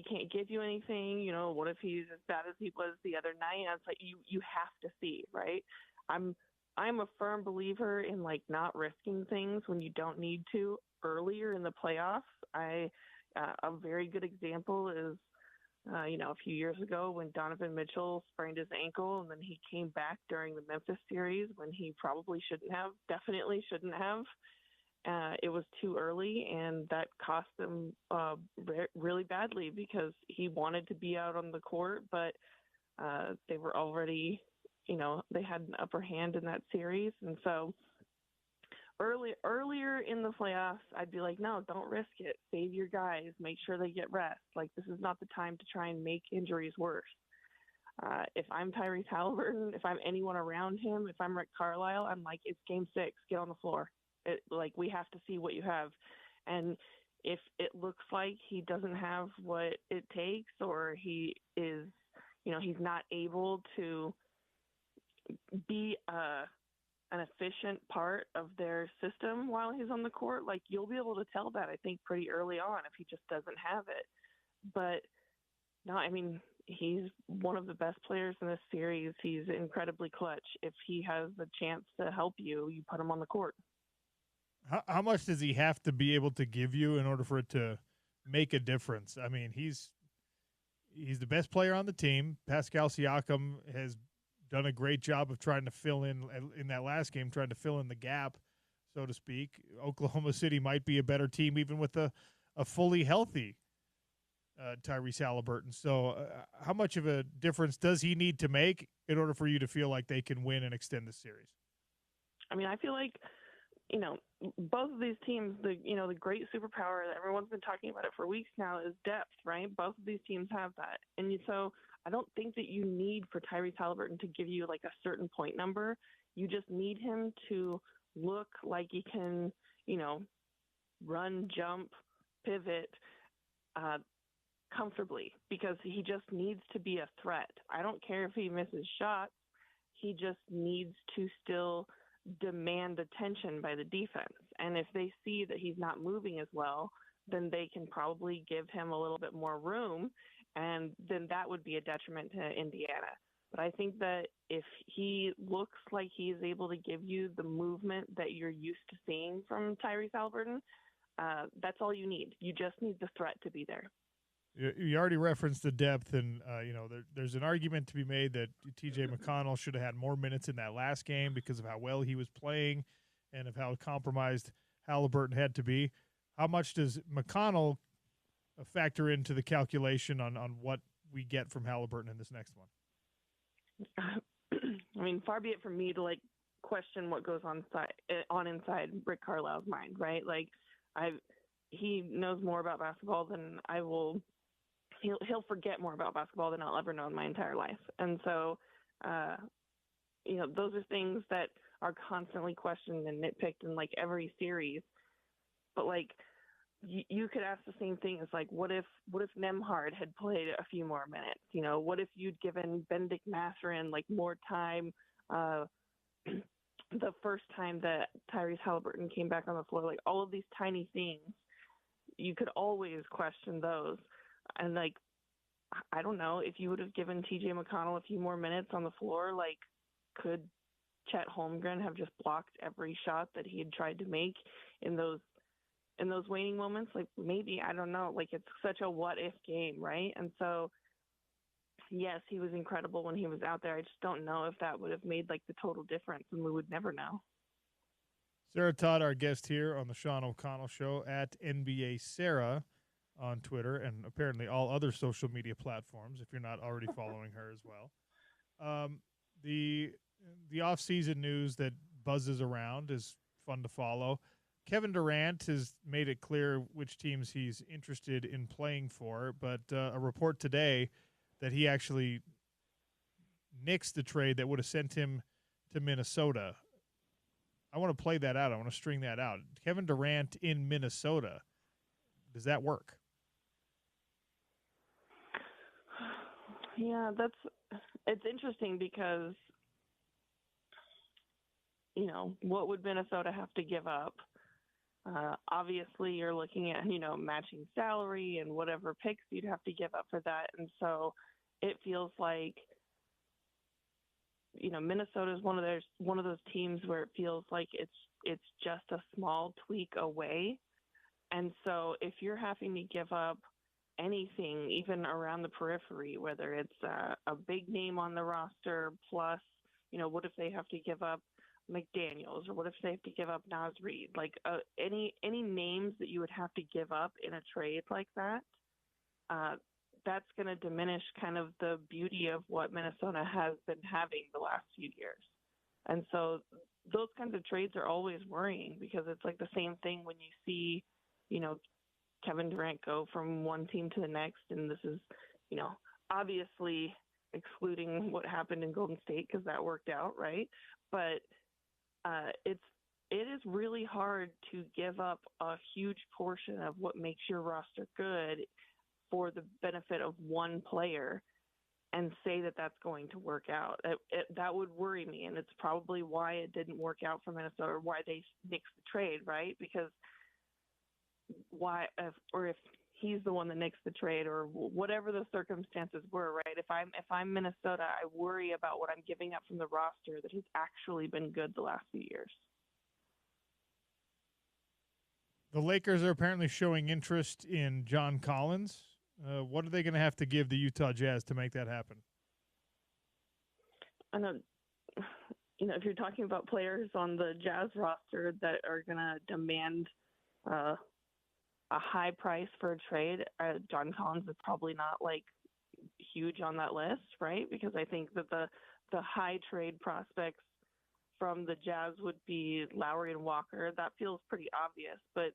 can't give you anything? What if he's as bad as he was the other night? And it's you have to see, right? I'm a firm believer in not risking things when you don't need to earlier in the playoffs. A very good example is a few years ago when Donovan Mitchell sprained his ankle and then he came back during the Memphis series when he probably definitely shouldn't have. It was too early, and that cost them really badly because he wanted to be out on the court, but they were already, they had an upper hand in that series. And so earlier in the playoffs, I'd be like, no, don't risk it. Save your guys. Make sure they get rest. This is not the time to try and make injuries worse. If I'm Tyrese Halliburton, if I'm anyone around him, if I'm Rick Carlisle, I'm like, it's game 6. Get on the floor. We have to see what you have. And if it looks like he doesn't have what it takes, or he is, he's not able to be an efficient part of their system while he's on the court, you'll be able to tell that, I think, pretty early on if he just doesn't have it. But no, I mean, he's one of the best players in this series. He's incredibly clutch. If he has the chance to help you, you put him on the court. How much does he have to be able to give you in order for it to make a difference? I mean, he's the best player on the team. Pascal Siakam has done a great job of trying to fill in that last game, trying to fill in the gap, so to speak. Oklahoma City might be a better team even with a fully healthy Tyrese Halliburton. So how much of a difference does he need to make in order for you to feel like they can win and extend the series? I mean, I feel like, both of these teams, the great superpower that everyone's been talking about it for weeks now is depth, right? Both of these teams have that. And so I don't think that you need for Tyrese Halliburton to give you a certain point number. You just need him to look like he can, run, jump, pivot comfortably, because he just needs to be a threat. I don't care if he misses shots. He just needs to still demand attention by the defense. And if they see that he's not moving as well, then they can probably give him a little bit more room, and then that would be a detriment to Indiana. But I think that if he looks like he is able to give you the movement that you're used to seeing from Tyrese Halliburton, that's all you need. You just need the threat to be there. You already referenced the depth, and there's an argument to be made that T.J. McConnell should have had more minutes in that last game because of how well he was playing and of how compromised Halliburton had to be. How much does McConnell factor into the calculation on what we get from Halliburton in this next one? I mean, far be it from me to question what goes on inside Rick Carlisle's mind, right? He knows more about basketball than I will. He'll forget more about basketball than I'll ever know in my entire life. And so, those are things that are constantly questioned and nitpicked in every series. But you could ask the same thing as what if Nembhard had played a few more minutes? What if you'd given Benedict Mathurin more time? The first time that Tyrese Halliburton came back on the floor, all of these tiny things, you could always question those. And I don't know, if you would have given TJ McConnell a few more minutes on the floor, could Chet Holmgren have just blocked every shot that he had tried to make in those waning moments? Maybe, I don't know. It's such a what if game, right? And so, yes, he was incredible when he was out there. I just don't know if that would have made the total difference, and we would never know. Sarah Todd, our guest here on the Sean O'Connell Show at NBA Sarah on Twitter and apparently all other social media platforms if you're not already following her as well. The off-season news that buzzes around is fun to follow. Kevin Durant has made it clear which teams he's interested in playing for, but a report today that he actually nixed the trade that would have sent him to Minnesota. I want to play that out. I want to string that out. Kevin Durant in Minnesota. Does that work? Yeah, it's interesting because, what would Minnesota have to give up? Obviously, you're looking at, matching salary and whatever picks you'd have to give up for that. And so it feels like, Minnesota is one of those teams where it feels like it's just a small tweak away. And so if you're having to give up anything, even around the periphery, whether it's a big name on the roster plus, what if they have to give up McDaniels, or what if they have to give up Naz Reid? Any names that you would have to give up in a trade like that, that's going to diminish kind of the beauty of what Minnesota has been having the last few years. And so those kinds of trades are always worrying because it's the same thing when you see, Kevin Durant go from one team to the next. And this is, obviously excluding what happened in Golden State because that worked out, right? But it is really hard to give up a huge portion of what makes your roster good for the benefit of one player and say that that's going to work out. That would worry me, and it's probably why it didn't work out for Minnesota, or why they nixed the trade, right? Because if he's the one that nixed the trade, or whatever the circumstances were, right? If I'm Minnesota, I worry about what I'm giving up from the roster that has actually been good the last few years. The Lakers are apparently showing interest in John Collins. What are they going to have to give the Utah Jazz to make that happen? I know, if you're talking about players on the Jazz roster that are going to demand a high price for a trade, John Collins is probably not huge on that list, right? Because I think that the high trade prospects from the Jazz would be Lowry and Walker. That feels pretty obvious, but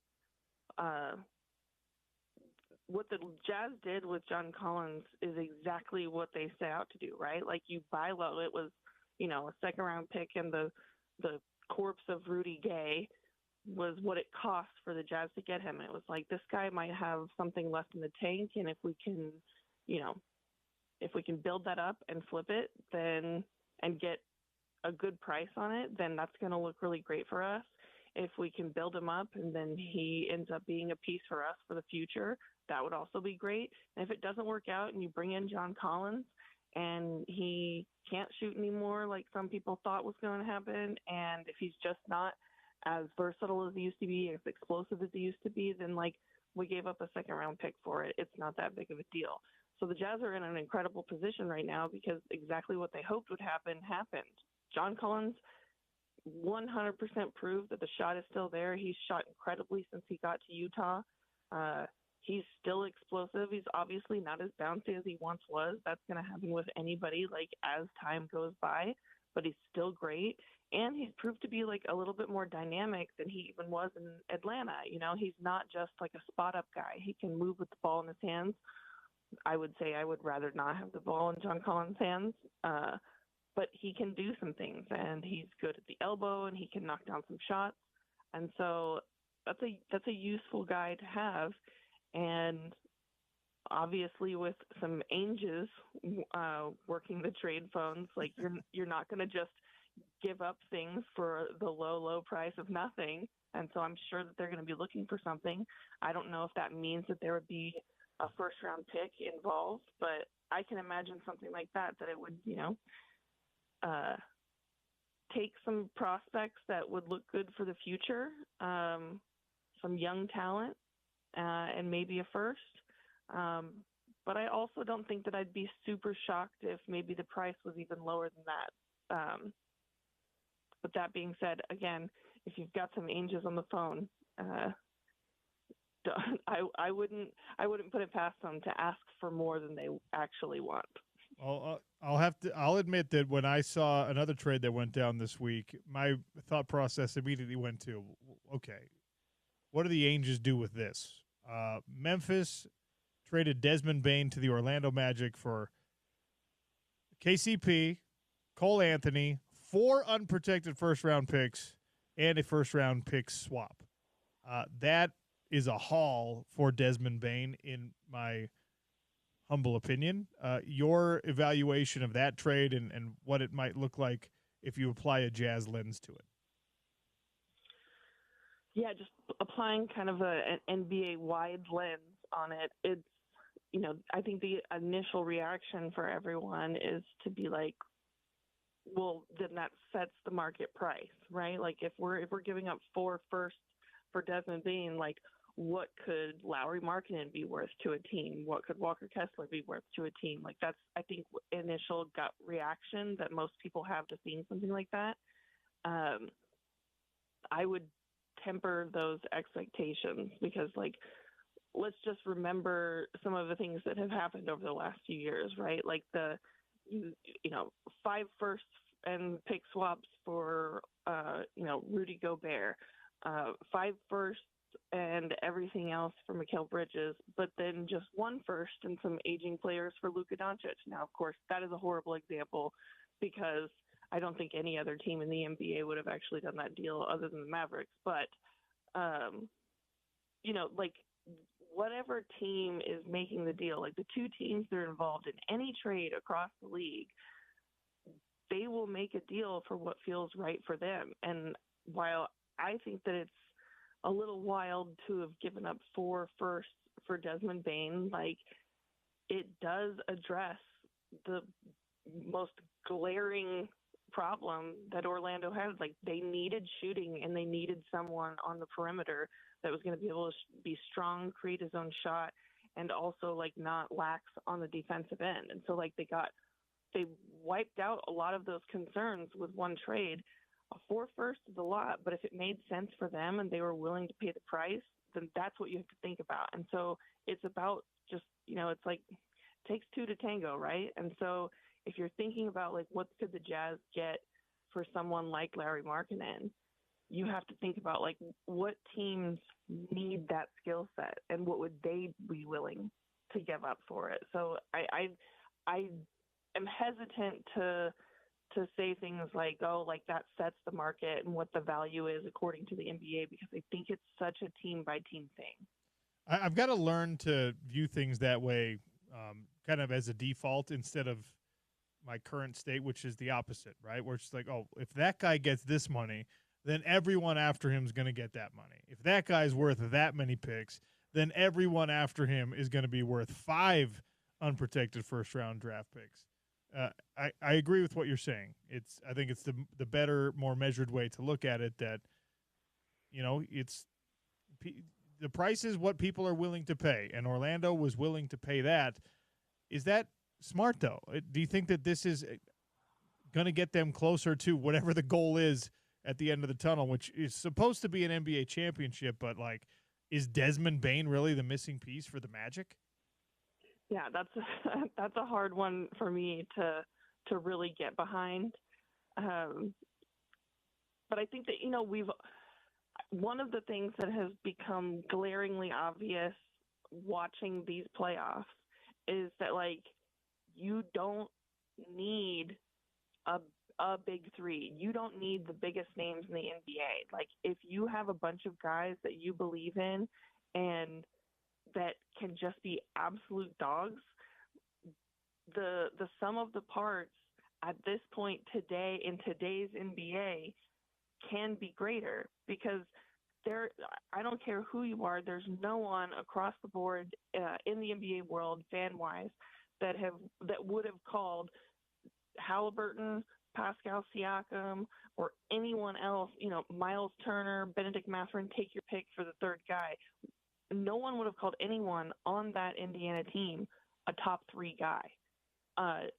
what the Jazz did with John Collins is exactly what they set out to do, right? You buy low. It was, a second-round pick, and the corpse of Rudy Gay was what it cost for the Jazz to get him. It was this guy might have something left in the tank, and if we can, if we can build that up and flip it, then and get a good price on it, then that's going to look really great for us. If we can build him up and then he ends up being a piece for us for the future, that would also be great. And if it doesn't work out and you bring in John Collins and he can't shoot anymore like some people thought was going to happen, and if he's just not as versatile as he used to be, as explosive as he used to be, then we gave up a second-round pick for it. It's not that big of a deal. So the Jazz are in an incredible position right now because exactly what they hoped would happen happened. John Collins 100% proved that the shot is still there. He's shot incredibly since he got to Utah. He's still explosive. He's obviously not as bouncy as he once was. That's going to happen with anybody, like, as time goes by. But he's still great. And he's proved to be, like, a little bit more dynamic than he even was in Atlanta. You know, he's not just, like, a spot-up guy. He can move with the ball in his hands. I would say I would rather not have the ball in John Collins' hands. But he can do some things, and he's good at the elbow, and he can knock down some shots. And so that's a useful guy to have. And obviously, with some Ainges working the trade phones, like you're not going to just give up things for the low price of nothing. And so I'm sure that they're going to be looking for something. I don't know if that means that there would be a first-round pick involved, but I can imagine something like that it would, take some prospects that would look good for the future, some young talent, and maybe a first. But I also don't think that I'd be super shocked if maybe the price was even lower than that. But that being said, again, if you've got some Ainges on the phone, I wouldn't put it past them to ask for more than they actually want. Well, I'll admit that when I saw another trade that went down this week, my thought process immediately went to, okay, what do the Angels do with this? Memphis traded Desmond Bane to the Orlando Magic for KCP, Cole Anthony, 4 unprotected first-round picks, and a first-round pick swap. That is a haul for Desmond Bane, in my humble opinion. Your evaluation of that trade and what it might look like if you apply a Jazz lens to it. Yeah, just applying kind of an NBA-wide lens on it. It's, I think the initial reaction for everyone is to be like, well, then that sets the market price, right? Like if we're giving up 4 firsts for Desmond Bane, like what could Lauri Markkanen be worth to a team? What could Walker Kessler be worth to a team? Like that's, I think, initial gut reaction that most people have to seeing something like that. I would temper those expectations because, like, let's just remember some of the things that have happened over the last few years, right? Like 5 firsts and pick swaps for, Rudy Gobert, 5 firsts and everything else for Mikal Bridges, but then just 1 first and some aging players for Luka Doncic. Now, of course, that is a horrible example because I don't think any other team in the NBA would have actually done that deal other than the Mavericks. But, like whatever team is making the deal, like the 2 teams that are involved in any trade across the league, they will make a deal for what feels right for them. And while I think that it's a little wild to have given up 4 firsts for Desmond Bane, like it does address the most glaring problem that Orlando had. Like they needed shooting and they needed someone on the perimeter that was going to be able to be strong, create his own shot, and also like not lax on the defensive end. And so like they wiped out a lot of those concerns with one trade. A 4 first is a lot, but if it made sense for them and they were willing to pay the price, then that's what you have to think about. And so it's about just, it's like it takes 2 to tango, right? And so if you're thinking about like what could the Jazz get for someone like Lauri Markkanen, you have to think about like what teams need that skill set and what would they be willing to give up for it. So I am hesitant to say things like, oh, like that sets the market and what the value is according to the NBA, because I think it's such a team-by-team thing. I've got to learn to view things that way, kind of as a default instead of my current state, which is the opposite, right? Where it's like, oh, if that guy gets this money, then everyone after him is going to get that money. If that guy's worth that many picks, then everyone after him is going to be worth 5 unprotected first-round draft picks. I agree with what you're saying. I think it's the better, more measured way to look at it. That it's the price is what people are willing to pay, and Orlando was willing to pay that. Is that smart, though? Do you think that this is going to get them closer to whatever the goal is at the end of the tunnel, which is supposed to be an NBA championship, but, like, is Desmond Bane really the missing piece for the Magic? Yeah, that's a hard one for me to really get behind. But I think that, one of the things that has become glaringly obvious watching these playoffs is that, like, you don't need a big three. You don't need the biggest names in the NBA. Like, if you have a bunch of guys that you believe in and that can just be absolute dogs, the sum of the parts at this point today in today's NBA can be greater, because I don't care who you are, there's no one across the board in the NBA world, fan-wise, that would have called Halliburton, Pascal Siakam, or anyone else, Miles Turner, Benedict Mathurin, take your pick for the third guy. No one would have called anyone on that Indiana team a top 3 guy.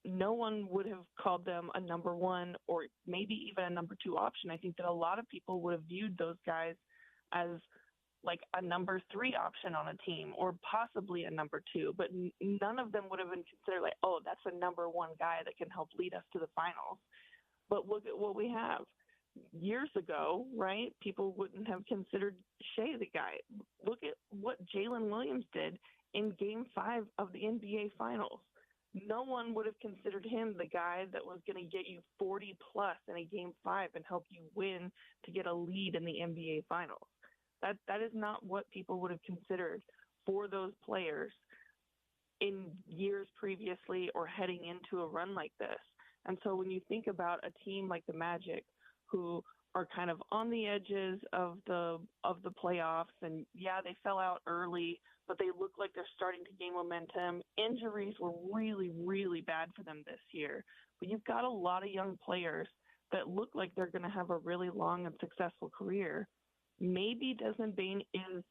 No one would have called them a number 1 or maybe even a number 2 option. I think that a lot of people would have viewed those guys as like a number 3 option on a team, or possibly a number 2, but none of them would have been considered like, oh, that's a number 1 guy that can help lead us to the finals. But look at what we have. Years ago, right, people wouldn't have considered Shea the guy. Look at what Jalen Williams did in Game 5 of the NBA Finals. No one would have considered him the guy that was going to get you 40-plus in a Game 5 and help you win to get a lead in the NBA Finals. That is not what people would have considered for those players in years previously or heading into a run like this. And so when you think about a team like the Magic, who are kind of on the edges of the playoffs, and yeah, they fell out early, but they look like they're starting to gain momentum. Injuries were really, really bad for them this year. But you've got a lot of young players that look like they're going to have a really long and successful career. Maybe Desmond Bane is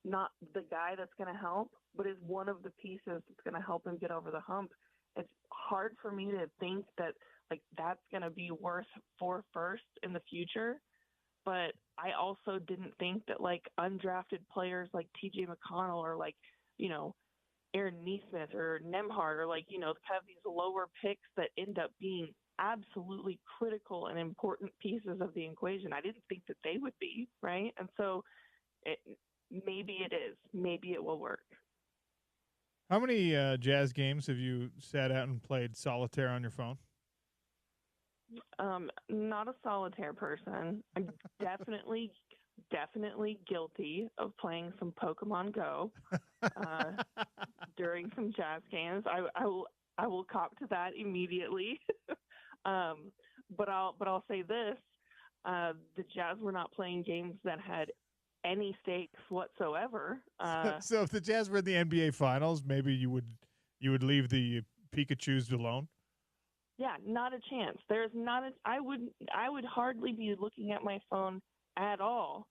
not the guy that's going to help, but is one of the pieces that's going to help him get over the hump. It's hard for me to think that like that's going to be worth 4 firsts in the future. But I also didn't think that like undrafted players like TJ McConnell or like, Aaron Nesmith or Nembhard or like, kind of these lower picks that end up being absolutely critical and important pieces of the equation. I didn't think that they would be, right? And so maybe it is. Maybe it will work. How many Jazz games have you sat out and played solitaire on your phone? Not a solitaire person. I'm definitely guilty of playing some Pokemon Go during some Jazz games. I will cop to that immediately. But I'll say this: the Jazz were not playing games that had any stakes whatsoever. So if the Jazz were in the NBA Finals, maybe you would leave the Pikachus alone? Yeah, not a chance. There's not I would hardly be looking at my phone at all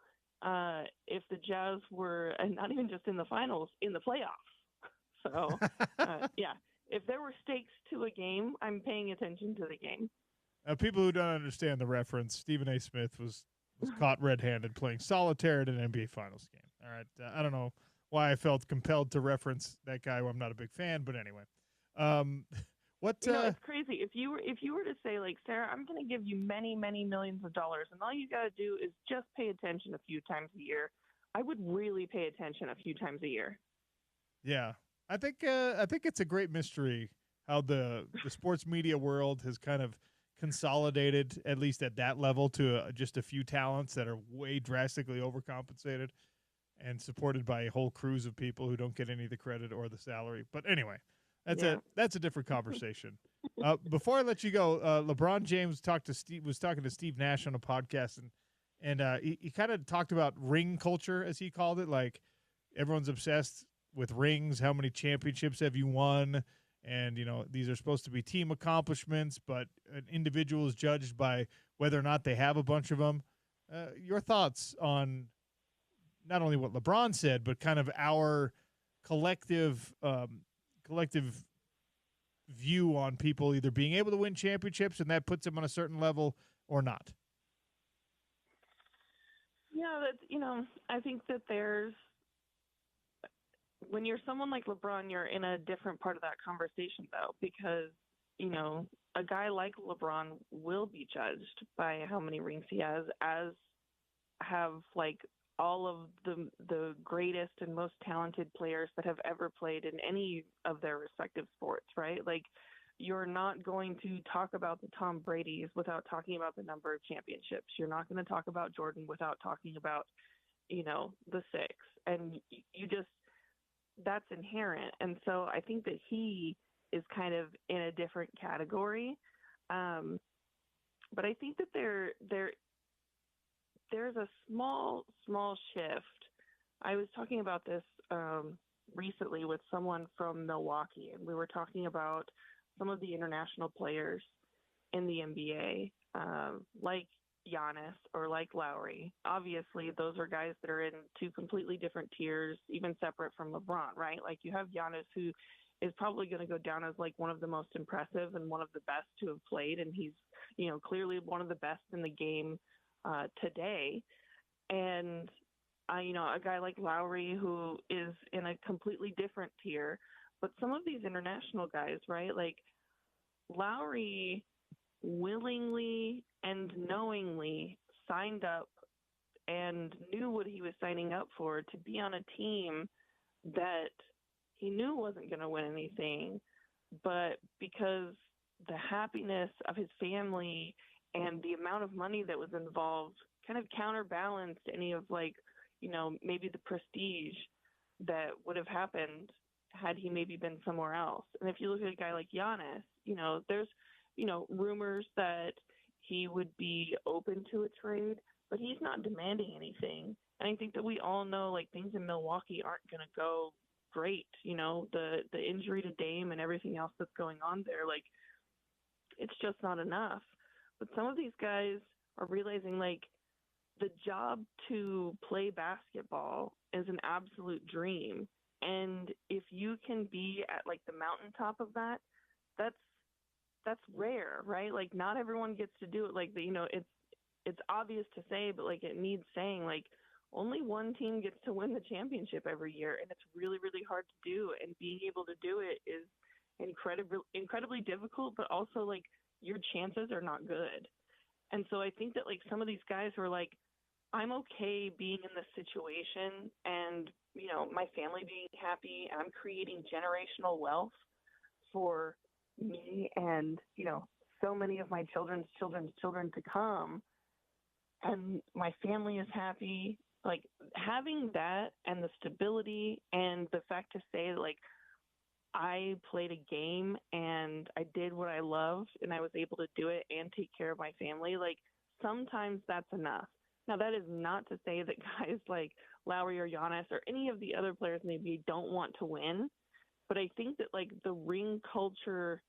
if the Jazz were, and not even just in the finals, in the playoffs. So yeah, if there were stakes to a game, I'm paying attention to the game. People who don't understand the reference, Stephen A. Smith was caught red-handed playing solitaire at an NBA Finals game. All right, I don't know why I felt compelled to reference that guy. I'm not a big fan, but anyway. It's crazy. If you were to say, like, Sarah, I'm going to give you many, many millions of dollars, and all you got to do is just pay attention a few times a year, I would really pay attention a few times a year. Yeah, I think it's a great mystery how the sports media world has kind of consolidated, at least at that level, to just a few talents that are way drastically overcompensated and supported by whole crews of people who don't get any of the credit or the salary. But anyway, that's a different conversation. Before I let you go, LeBron James was talking to Steve Nash on a podcast, and he kind of talked about ring culture, as he called it. Like, everyone's obsessed with rings. How many championships have you won? And, these are supposed to be team accomplishments, but an individual is judged by whether or not they have a bunch of them. Your thoughts on not only what LeBron said, but kind of our collective view on people either being able to win championships, and that puts them on a certain level, or not. Yeah, that's, I think that when you're someone like LeBron, you're in a different part of that conversation, though, because, a guy like LeBron will be judged by how many rings he has, as have, like, all of the greatest and most talented players that have ever played in any of their respective sports, right? Like, you're not going to talk about the Tom Brady's without talking about the number of championships. You're not going to talk about Jordan without talking about, the six. And that's inherent. And so I think that he is kind of in a different category. But I think that there's a small shift. I was talking about this recently with someone from Milwaukee, and we were talking about some of the international players in the NBA, like Giannis or like Lowry. Obviously, those are guys that are in two completely different tiers, even separate from LeBron, right? Like, you have Giannis, who is probably going to go down as like one of the most impressive and one of the best to have played, and he's clearly one of the best in the game today. And a guy like Lowry, who is in a completely different tier. But some of these international guys, right? Like, Lowry willingly and knowingly signed up and knew what he was signing up for, to be on a team that he knew wasn't going to win anything, but because the happiness of his family and the amount of money that was involved kind of counterbalanced any of, like, maybe the prestige that would have happened had he maybe been somewhere else. And if you look at a guy like Giannis, there's, rumors that he would be open to a trade, but he's not demanding anything. And I think that we all know, like, things in Milwaukee aren't going to go great. The injury to Dame and everything else that's going on there, like, it's just not enough. But some of these guys are realizing, like, the job to play basketball is an absolute dream. And if you can be at, like, the mountaintop of that, that's rare, right? Like, not everyone gets to do it. Like, it's obvious to say, but, like, it needs saying, like, only one team gets to win the championship every year, and it's really, really hard to do. And being able to do it is incredibly difficult, but also, like, your chances are not good. And so I think that, like, some of these guys who are like, I'm okay being in this situation and, my family being happy, and I'm creating generational wealth for me and, so many of my children's children to come, and my family is happy. Like, having that and the stability and the fact to say, like, I played a game and I did what I loved and I was able to do it and take care of my family, like, sometimes that's enough. Now, that is not to say that guys like Lowry or Giannis or any of the other players in the NBA don't want to win, but I think that, like, the ring culture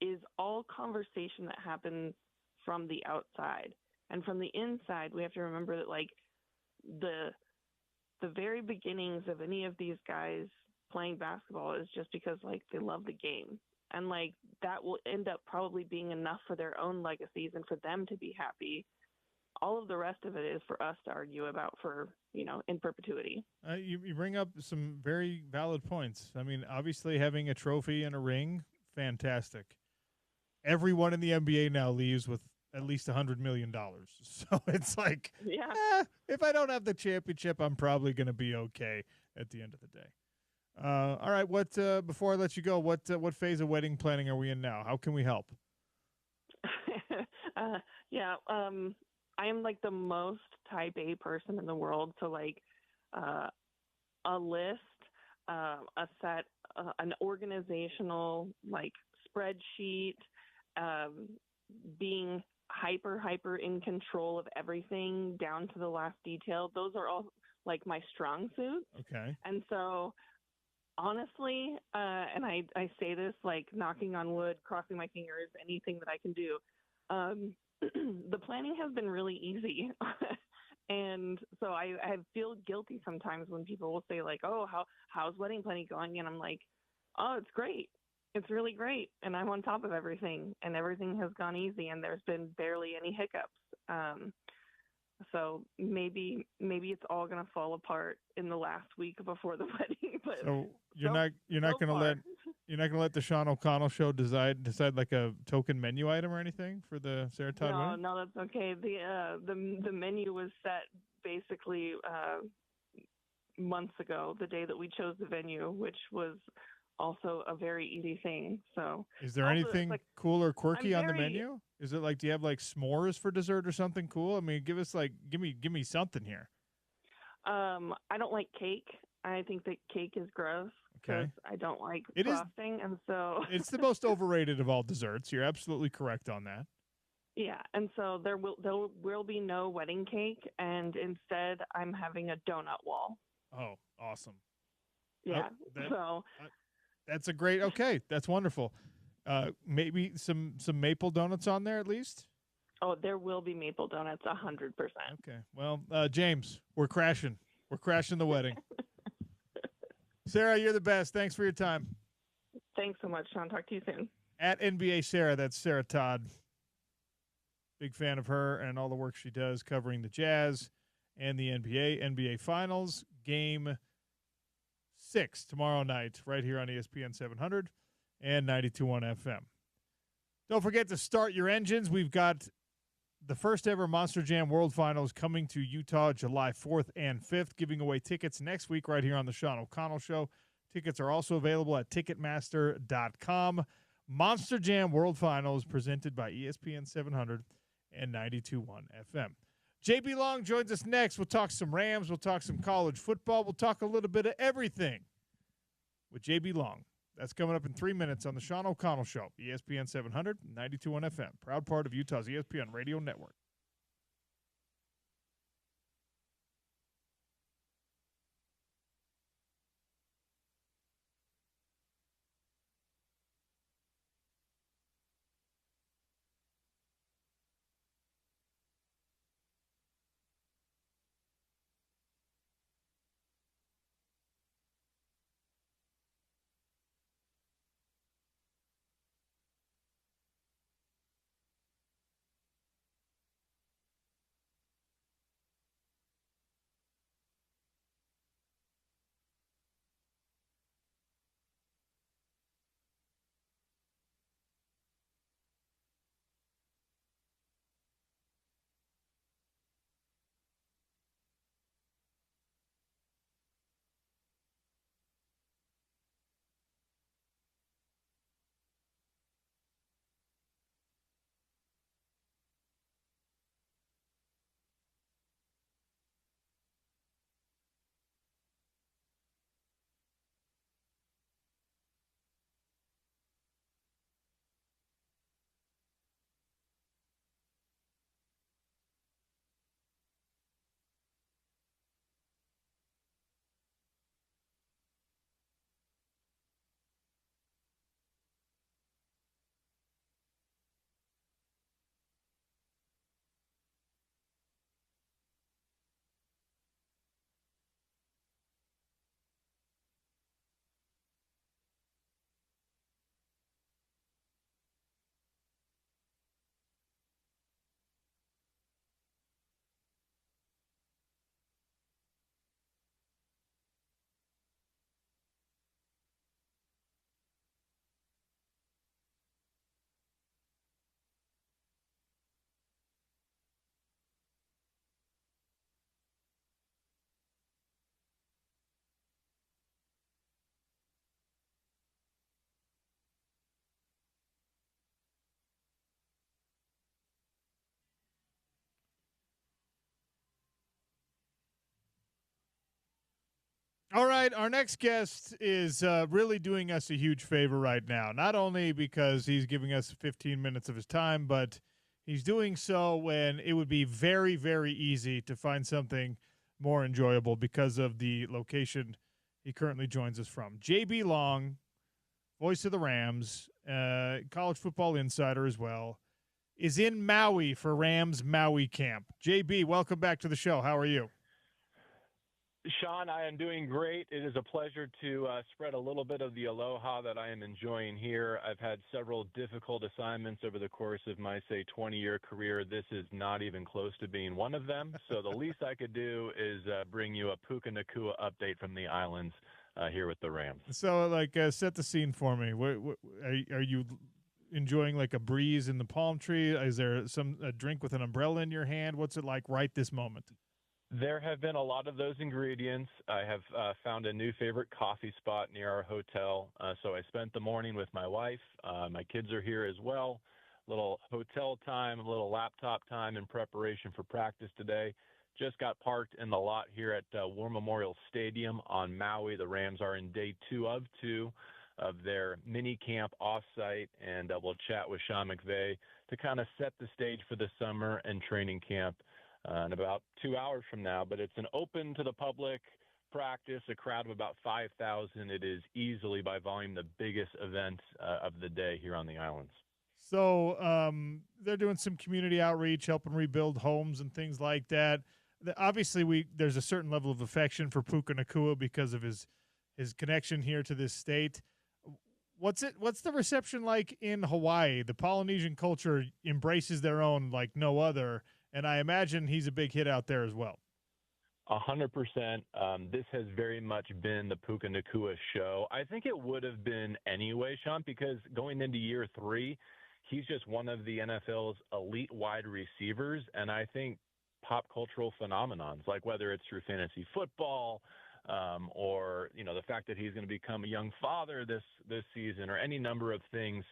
is all conversation that happens from the outside. And from the inside, we have to remember that, like, the very beginnings of any of these guys playing basketball is just because, like, they love the game. And, like, that will end up probably being enough for their own legacies and for them to be happy. All of the rest of it is for us to argue about for, in perpetuity. You bring up some very valid points. I mean, obviously having a trophy and a ring, fantastic. Everyone in the NBA now leaves with at least $100 million. So it's like, if I don't have the championship, I'm probably going to be okay at the end of the day. All right. What before I let you go, what phase of wedding planning are we in now? How can we help? I am, like, the most type A person in the world. So, like, a list, a set, an organizational, like, spreadsheet, being hyper in control of everything down to the last detail. Those are all, like, my strong suits. Okay. And so, honestly, and I say this, like, knocking on wood, crossing my fingers, anything that I can do, the planning has been really easy. And so I feel guilty sometimes when people will say like, "Oh, how's wedding planning going?" And I'm like, "Oh, it's great. It's really great." And I'm on top of everything, and everything has gone easy, and there's been barely any hiccups. So maybe it's all gonna fall apart in the last week before the wedding. But so you're not gonna let the Sean O'Connell show decide like a token menu item or anything for the Sarah Todd winner? No, that's okay. The menu was set basically months ago, the day that we chose the venue, which was also a very easy thing. So is there anything cool or quirky on the menu? Is it like, do you have like s'mores for dessert or something cool? I mean, give me something here. I don't like cake. I think that cake is gross because I don't like frosting, and so it's the most overrated of all desserts. You're absolutely correct on that. Yeah, and so there will be no wedding cake, and instead I'm having a donut wall. Oh, awesome! Yeah, that's a great. Okay, that's wonderful. Maybe some maple donuts on there at least. Oh, there will be maple donuts, 100%. Okay, well, James, we're crashing the wedding. Sarah, you're the best. Thanks for your time. Thanks so much, Sean. Talk to you soon. At NBA Sarah, that's Sarah Todd. Big fan of her and all the work she does covering the Jazz and the NBA Finals. Game 6 tomorrow night right here on ESPN 700 and 92.1 FM. Don't forget to start your engines. We've got the first ever Monster Jam World Finals coming to Utah July 4th and 5th, giving away tickets next week right here on the Sean O'Connell Show. Tickets are also available at Ticketmaster.com. Monster Jam World Finals presented by ESPN 700 and 92.1 FM. JB Long joins us next. We'll talk some Rams. We'll talk some college football. We'll talk a little bit of everything with JB Long. That's coming up in 3 minutes on the Sean O'Connell Show, ESPN 700, 92.1 FM, proud part of Utah's ESPN radio network. All right, our next guest is really doing us a huge favor right now, not only because he's giving us 15 minutes of his time, but he's doing so when it would be very, very easy to find something more enjoyable because of the location he currently joins us from. JB Long, voice of the Rams, college football insider as well. is in Maui for Rams Maui camp. JB, welcome back to the show. How are you? Sean, I am doing great. It is a pleasure to spread a little bit of the aloha that I am enjoying here. I've had several difficult assignments over the course of my, say, 20-year career. This is not even close to being one of them. So the least I could do is bring you a Puka Nakua update from the islands here with the Rams. So, set the scene for me. Are you enjoying like a breeze in the palm tree? Is there a drink with an umbrella in your hand? What's it like right this moment? There have been a lot of those ingredients. I have found a new favorite coffee spot near our hotel. So I spent the morning with my wife. My kids are here as well. A little hotel time, a little laptop time in preparation for practice today. Just got parked in the lot here at War Memorial Stadium on Maui. The Rams are in day 2 of 2 of their mini camp offsite, and we'll chat with Sean McVay to kind of set the stage for the summer and training camp in about 2 hours from now. But it's an open to the public practice, a crowd of about 5,000. It is easily by volume the biggest event of the day here on the islands. So they're doing some community outreach, helping rebuild homes and things like that. Obviously, there's a certain level of affection for Puka Nakua because of his connection here to this state. What's the reception like in Hawaii? The Polynesian culture embraces their own like no other, and I imagine he's a big hit out there as well. 100%. This has very much been the Puka Nakua show. I think it would have been anyway, Sean, because going into year 3, he's just one of the NFL's elite wide receivers, and I think pop cultural phenomenons, like whether it's through fantasy football, or the fact that he's going to become a young father this season, or any number of things.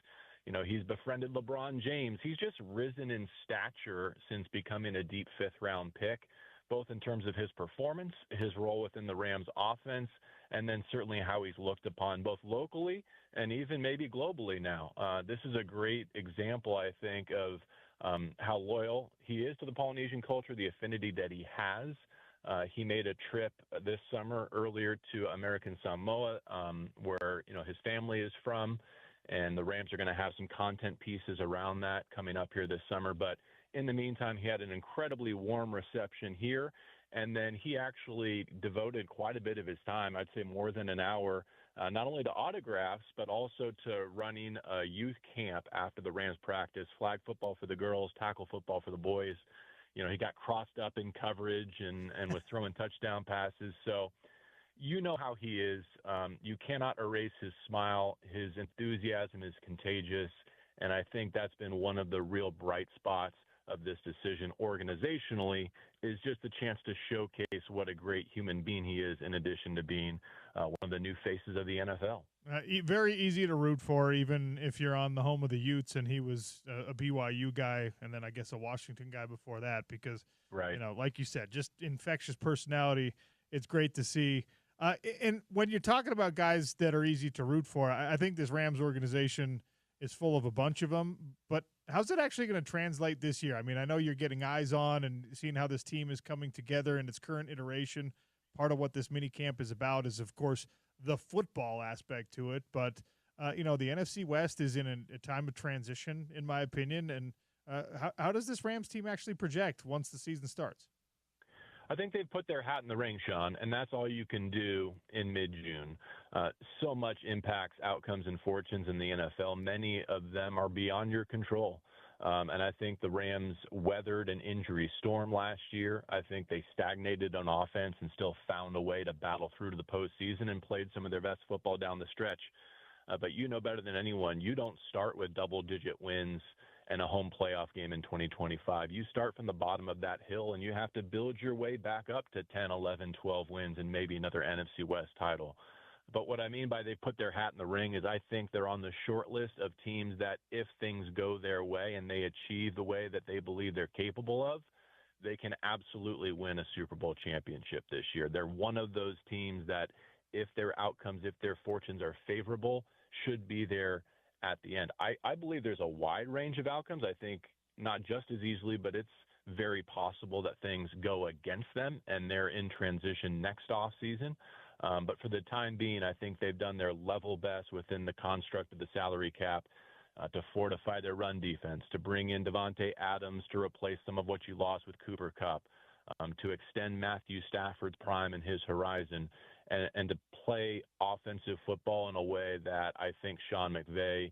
He's befriended LeBron James. He's just risen in stature since becoming a deep 5th-round pick, both in terms of his performance, his role within the Rams offense, and then certainly how he's looked upon both locally and even maybe globally now. This is a great example, I think, of how loyal he is to the Polynesian culture, the affinity that he has. He made a trip this summer earlier to American Samoa, where his family is from, and the Rams are going to have some content pieces around that coming up here this summer. But in the meantime, he had an incredibly warm reception here, and then he actually devoted quite a bit of his time, I'd say more than an hour, not only to autographs, but also to running a youth camp after the Rams practice, flag football for the girls, tackle football for the boys. He got crossed up in coverage and was throwing touchdown passes. So how he is. You cannot erase his smile. His enthusiasm is contagious. And I think that's been one of the real bright spots of this decision organizationally, is just the chance to showcase what a great human being he is, in addition to being one of the new faces of the NFL. Very easy to root for, even if you're on the home of the Utes, and he was a BYU guy, and then I guess a Washington guy before that, because, right. Like you said, just infectious personality. It's great to see. And when you're talking about guys that are easy to root for, I think this Rams organization is full of a bunch of them, but how's it actually going to translate this year? I mean, I know you're getting eyes on and seeing how this team is coming together in its current iteration. Part of what this mini camp is about is, of course, the football aspect to it. But, the NFC West is in a time of transition, in my opinion. And how does this Rams team actually project once the season starts? I think they've put their hat in the ring, Sean, and that's all you can do in mid-June. So much impacts outcomes and fortunes in the NFL. Many of them are beyond your control. And I think the Rams weathered an injury storm last year. I think they stagnated on offense and still found a way to battle through to the postseason and played some of their best football down the stretch. But you know better than anyone, you don't start with double-digit wins and a home playoff game in 2025. You start from the bottom of that hill, and you have to build your way back up to 10, 11, 12 wins and maybe another NFC West title. But what I mean by they put their hat in the ring is I think they're on the short list of teams that if things go their way and they achieve the way that they believe they're capable of, they can absolutely win a Super Bowl championship this year. They're one of those teams that if their outcomes, if their fortunes are favorable, should be there at the end. I believe there's a wide range of outcomes. I think not just as easily, but it's very possible that things go against them and they're in transition next off season. But for the time being, I think they've done their level best within the construct of the salary cap to fortify their run defense, to bring in Devontae Adams to replace some of what you lost with Cooper Kupp, to extend Matthew Stafford's prime and his horizon, and to play offensive football in a way that I think Sean McVay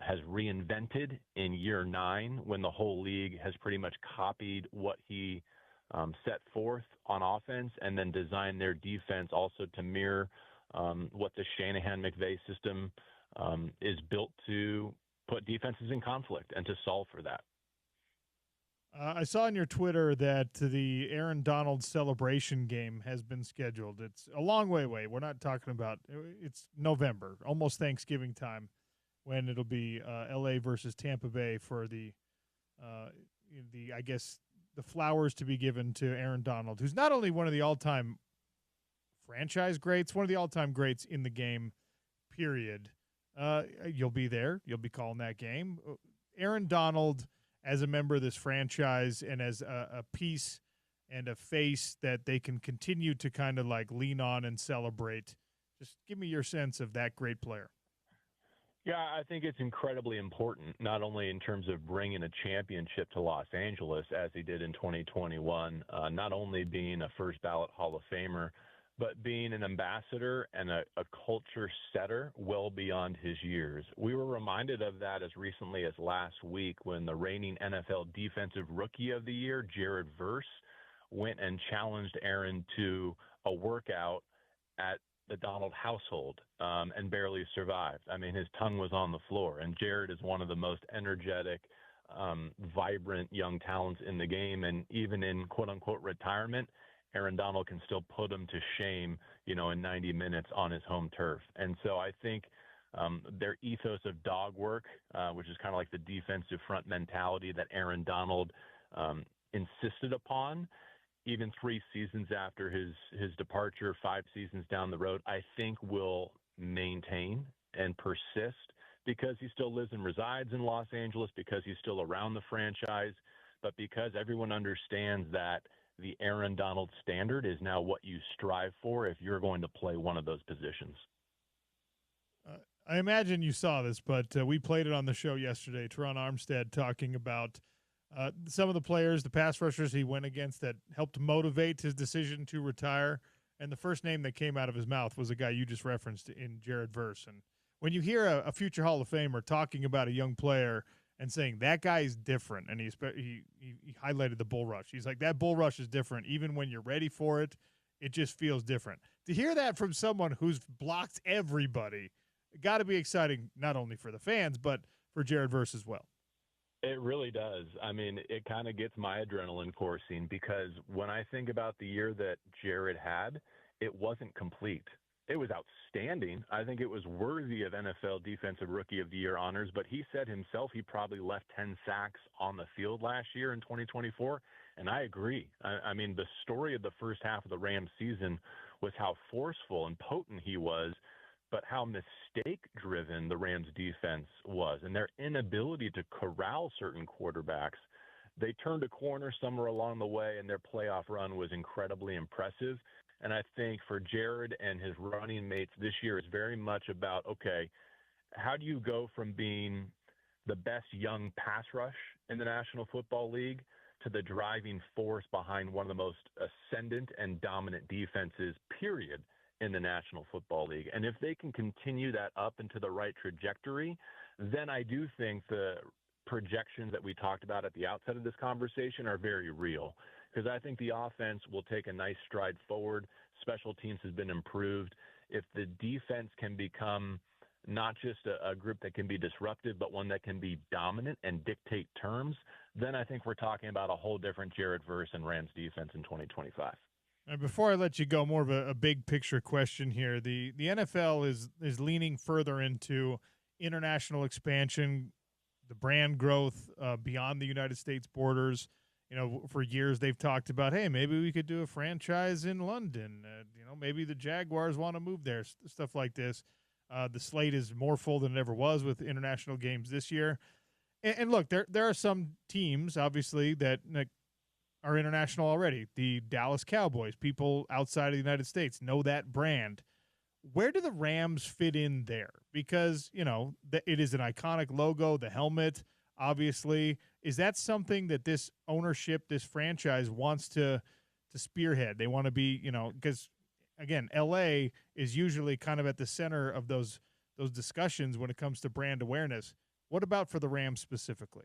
has reinvented in year 9, when the whole league has pretty much copied what he set forth on offense, and then designed their defense also to mirror what the Shanahan-McVay system is built to put defenses in conflict and to solve for that. I saw on your Twitter that the Aaron Donald celebration game has been scheduled. It's a long way away. We're not talking about – it's November, almost Thanksgiving time, when it'll be L.A. versus Tampa Bay for the I guess, the flowers to be given to Aaron Donald, who's not only one of the all-time franchise greats, one of the all-time greats in the game, period. You'll be there. You'll be calling that game. Aaron Donald, as a member of this franchise and as a piece and a face that they can continue to kind of like lean on and celebrate. Just give me your sense of that great player. Yeah, I think it's incredibly important, not only in terms of bringing a championship to Los Angeles, as he did in 2021, not only being a first ballot Hall of Famer, but being an ambassador and a culture setter well beyond his years. We were reminded of that as recently as last week when the reigning NFL Defensive Rookie of the Year, Jared Verse, went and challenged Aaron to a workout at the Donald household and barely survived. I mean, his tongue was on the floor, and Jared is one of the most energetic, vibrant young talents in the game, and even in quote-unquote retirement, Aaron Donald can still put him to shame, in 90 minutes on his home turf. And so I think their ethos of dog work, which is kind of like the defensive front mentality that Aaron Donald insisted upon, even 3 seasons after his departure, 5 seasons down the road, I think will maintain and persist because he still lives and resides in Los Angeles, because he's still around the franchise, but because everyone understands that the Aaron Donald standard is now what you strive for if you're going to play one of those positions. I imagine you saw this, but we played it on the show yesterday. Teron Armstead talking about some of the players, the pass rushers he went against that helped motivate his decision to retire. And the first name that came out of his mouth was a guy you just referenced in Jared Verse. And when you hear a future Hall of Famer talking about a young player and saying that guy is different, and he highlighted the bull rush. He's like, that bull rush is different. Even when you're ready for it, it just feels different. To hear that from someone who's blocked everybody, got to be exciting not only for the fans, but for Jared Verse as well. It really does. I mean, it kind of gets my adrenaline coursing because when I think about the year that Jared had, it wasn't complete. It was outstanding. I think it was worthy of NFL Defensive Rookie of the Year honors, but he said himself he probably left 10 sacks on the field last year in 2024, and I agree. I mean, the story of the first half of the Rams season was how forceful and potent he was, but how mistake-driven the Rams defense was and their inability to corral certain quarterbacks. They turned a corner somewhere along the way, and their playoff run was incredibly impressive. And I think for Jared and his running mates this year, it's very much about, okay, how do you go from being the best young pass rush in the National Football League to the driving force behind one of the most ascendant and dominant defenses, period, in the National Football League? And if they can continue that up into the right trajectory, then I do think the projections that we talked about at the outset of this conversation are very real. Because I think the offense will take a nice stride forward. Special teams has been improved. If the defense can become not just a group that can be disruptive, but one that can be dominant and dictate terms, then I think we're talking about a whole different Jared Verse and Rams defense in 2025. And before I let you go, more of a big picture question here. The NFL is leaning further into international expansion, the brand growth beyond the United States borders. For years they've talked about, hey, maybe we could do a franchise in London. Maybe the Jaguars want to move there, stuff like this. The slate is more full than it ever was with international games this year. And look, there are some teams, obviously, that are international already. The Dallas Cowboys, people outside of the United States know that brand. Where do the Rams fit in there? Because, it is an iconic logo, the helmet, obviously. Is that something that this ownership, this franchise wants to spearhead? They want to be, because, again, L.A. is usually kind of at the center of those discussions when it comes to brand awareness. What about for the Rams specifically?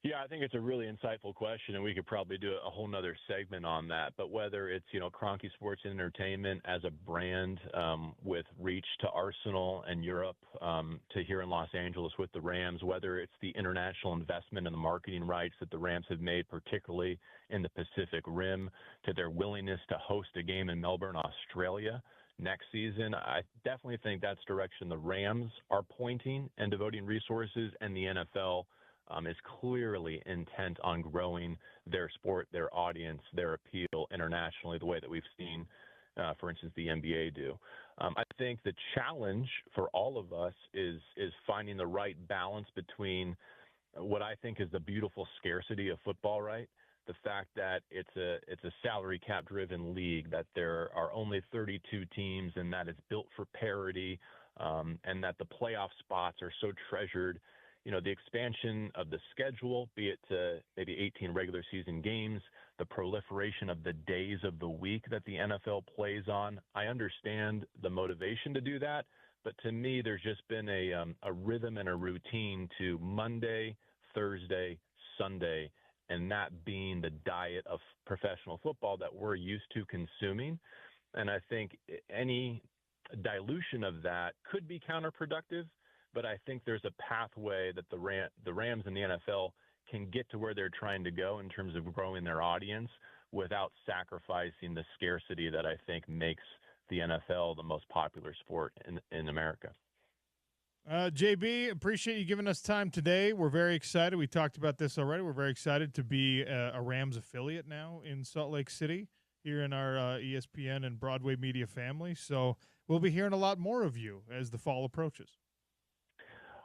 Yeah, I think it's a really insightful question, and we could probably do a whole nother segment on that. But whether it's, Kroenke Sports Entertainment as a brand with reach to Arsenal and Europe, to here in Los Angeles with the Rams, whether it's the international investment and the marketing rights that the Rams have made, particularly in the Pacific Rim, to their willingness to host a game in Melbourne, Australia next season, I definitely think that's direction the Rams are pointing and devoting resources, and the NFL is clearly intent on growing their sport, their audience, their appeal internationally, the way that we've seen, for instance, the NBA do. I think the challenge for all of us is finding the right balance between what I think is the beautiful scarcity of football, right? The fact that it's a salary cap driven league, that there are only 32 teams and that it's built for parity, and that the playoff spots are so treasured. The expansion of the schedule, be it to maybe 18 regular season games, the proliferation of the days of the week that the NFL plays on. I understand the motivation to do that, but to me, there's just been a rhythm and a routine to Monday, Thursday, Sunday, and that being the diet of professional football that we're used to consuming. And I think any dilution of that could be counterproductive. But I think there's a pathway that the Rams and the NFL can get to where they're trying to go in terms of growing their audience without sacrificing the scarcity that I think makes the NFL the most popular sport in America. JB, appreciate you giving us time today. We're very excited. We talked about this already. We're very excited to be a Rams affiliate now in Salt Lake City here in our ESPN and Broadway media family. So we'll be hearing a lot more of you as the fall approaches.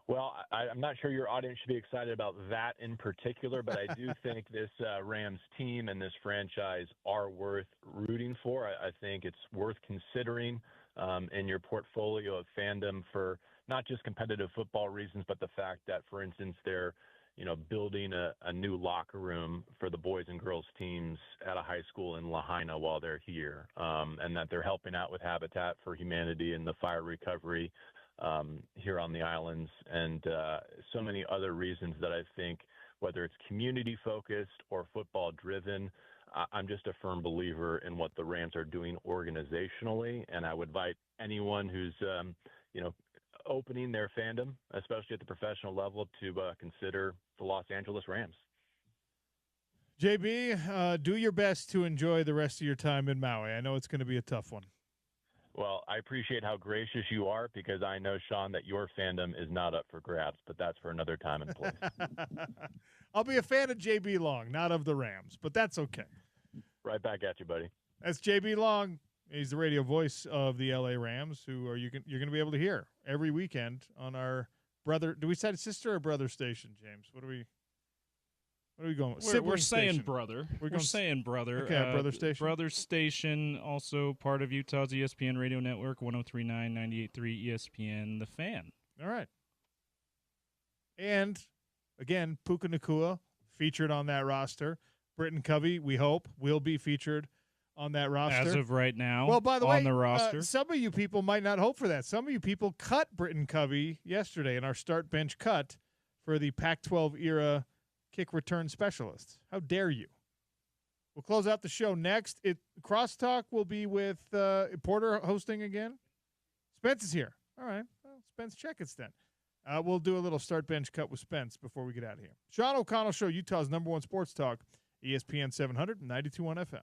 Well, I'm not sure your audience should be excited about that in particular, but I do think this Rams team and this franchise are worth rooting for. I think it's worth considering in your portfolio of fandom for not just competitive football reasons, but the fact that, for instance, they're building a new locker room for the boys and girls teams at a high school in Lahaina while they're here, and that they're helping out with Habitat for Humanity and the fire recovery here on the islands, and so many other reasons that I think, whether it's community focused or football driven, I'm just a firm believer in what the Rams are doing organizationally, and I would invite anyone who's opening their fandom, especially at the professional level, to consider the Los Angeles Rams. JB, do your best to enjoy the rest of your time in Maui. I know it's going to be a tough one. Well, I appreciate how gracious you are, because I know, Sean, that your fandom is not up for grabs, but that's for another time and place. I'll be a fan of JB Long, not of the Rams, but that's okay. Right back at you, buddy. That's JB Long. He's the radio voice of the LA Rams, who you're going to be able to hear every weekend on our brother. Do we say sister or brother station, James? What are we going with? We're saying brother. We're saying brother. Okay, brother station. Brother station, also part of Utah's ESPN radio network, 103.9, 98.3 ESPN, The Fan. All right. And, again, Puka Nacua featured on that roster. Britton Covey, we hope, will be featured on that roster. As of right now, well, by the way, on the roster. Some of you people might not hope for that. Some of you people cut Britton Covey yesterday in our start bench cut for the Pac-12 era kick return specialist. How dare you? We'll close out the show next. Crosstalk will be with Porter hosting again. Spence is here. All right. Well, Spence Checketts then. We'll do a little start bench cut with Spence before we get out of here. Sean O'Connell Show, Utah's #1 sports talk, ESPN 700 and 92.1 FM.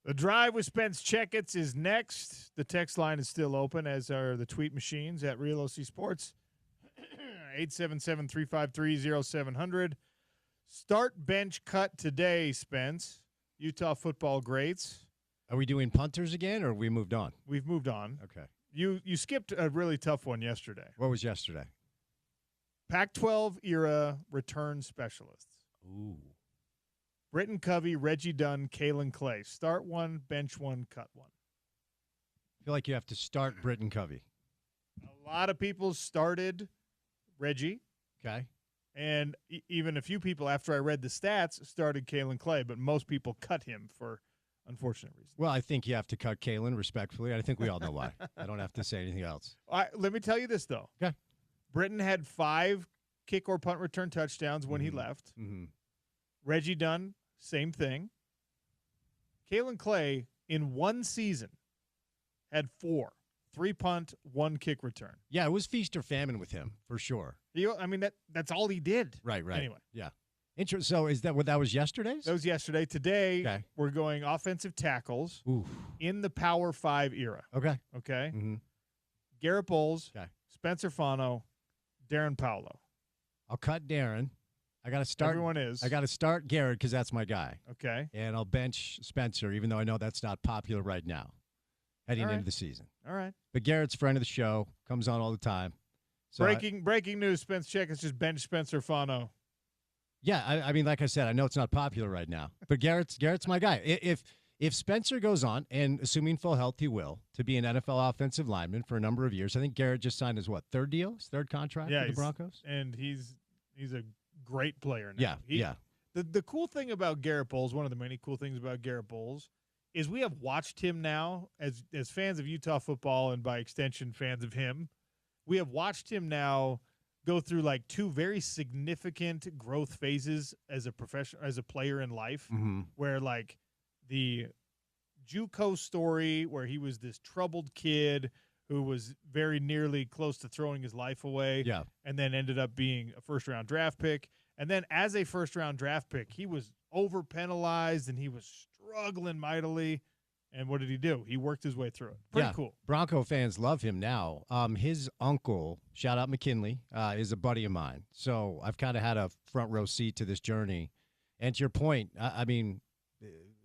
The Drive with Spence Checketts is next. The text line is still open, as are the tweet machines at Real OC Sports. 877-353-0700. Start bench cut today, Spence. Utah football greats. Are we doing punters again, or have we moved on? We've moved on. Okay. You skipped a really tough one yesterday. What was yesterday? Pac-12 era return specialists. Ooh. Britton Covey, Reggie Dunn, Kalen Clay. Start one, bench one, cut one. I feel like you have to start Britton Covey. A lot of people started Reggie. Okay. And even a few people, after I read the stats, started Kalen Clay, but most people cut him for unfortunate reasons. Well, I think you have to cut Kalen respectfully. I think we all know why. I don't have to say anything else. Let me tell you this, though. Okay. Britton had 5 kick or punt return touchdowns when he left. Mm-hmm. Reggie Dunn, same thing. Kalen Clay, in one season, had 4. 3 punt, 1 kick return. Yeah, it was feast or famine with him, for sure. That's all he did. Right. Anyway. Yeah. So is that what that was yesterday's? That was yesterday. Today, we're going offensive tackles in the Power 5 era. Okay. Mm-hmm. Garrett Bowles, Spencer Fano, Darren Paolo. I'll cut Darren. I got to start. Everyone is. I got to start Garrett because that's my guy. Okay. And I'll bench Spencer, even though I know that's not popular right now, heading into the season. All right. But Garrett's friend of the show, comes on all the time. So breaking news: Spence Checketts just benched Spencer Fano. Yeah, I mean, like I said, I know it's not popular right now, but Garrett's my guy. If Spencer goes on, and assuming full health, he will, to be an NFL offensive lineman for a number of years. I think Garrett just signed his third deal, his third contract with the Broncos, and he's a great player now. Yeah. The cool thing about Garrett Bowles, one of the many cool things about Garrett Bowles, is we have watched him now as fans of Utah football and by extension fans of him. We have watched him now go through like 2 very significant growth phases as a professional, as a player in life, where like the JUCO story, where he was this troubled kid who was very nearly close to throwing his life away, and then ended up being a first-round draft pick. And then as a first-round draft pick, he was over-penalized and he was struggling mightily. And what did he do? He worked his way through it. Pretty cool. Bronco fans love him now. His uncle, shout out McKinley, is a buddy of mine. So I've kind of had a front row seat to this journey. And to your point, I mean,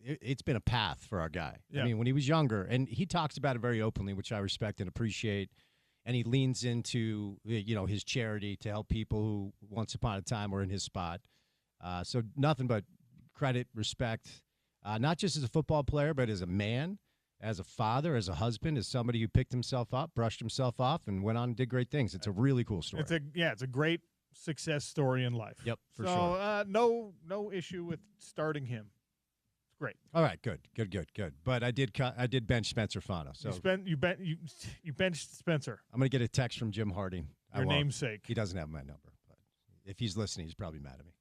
it's been a path for our guy. Yeah. I mean, when he was younger, and he talks about it very openly, which I respect and appreciate. And he leans into, his charity to help people who once upon a time were in his spot. So nothing but credit, respect. Not just as a football player, but as a man, as a father, as a husband, as somebody who picked himself up, brushed himself off, and went on and did great things. It's a really cool story. It's a great success story in life. Yep, for sure. So no issue with starting him. It's great. All right, good. But I did bench Spencer Fano. So you benched Spencer. I'm going to get a text from Jim Harding. Your namesake. He doesn't have my number, but if he's listening, he's probably mad at me.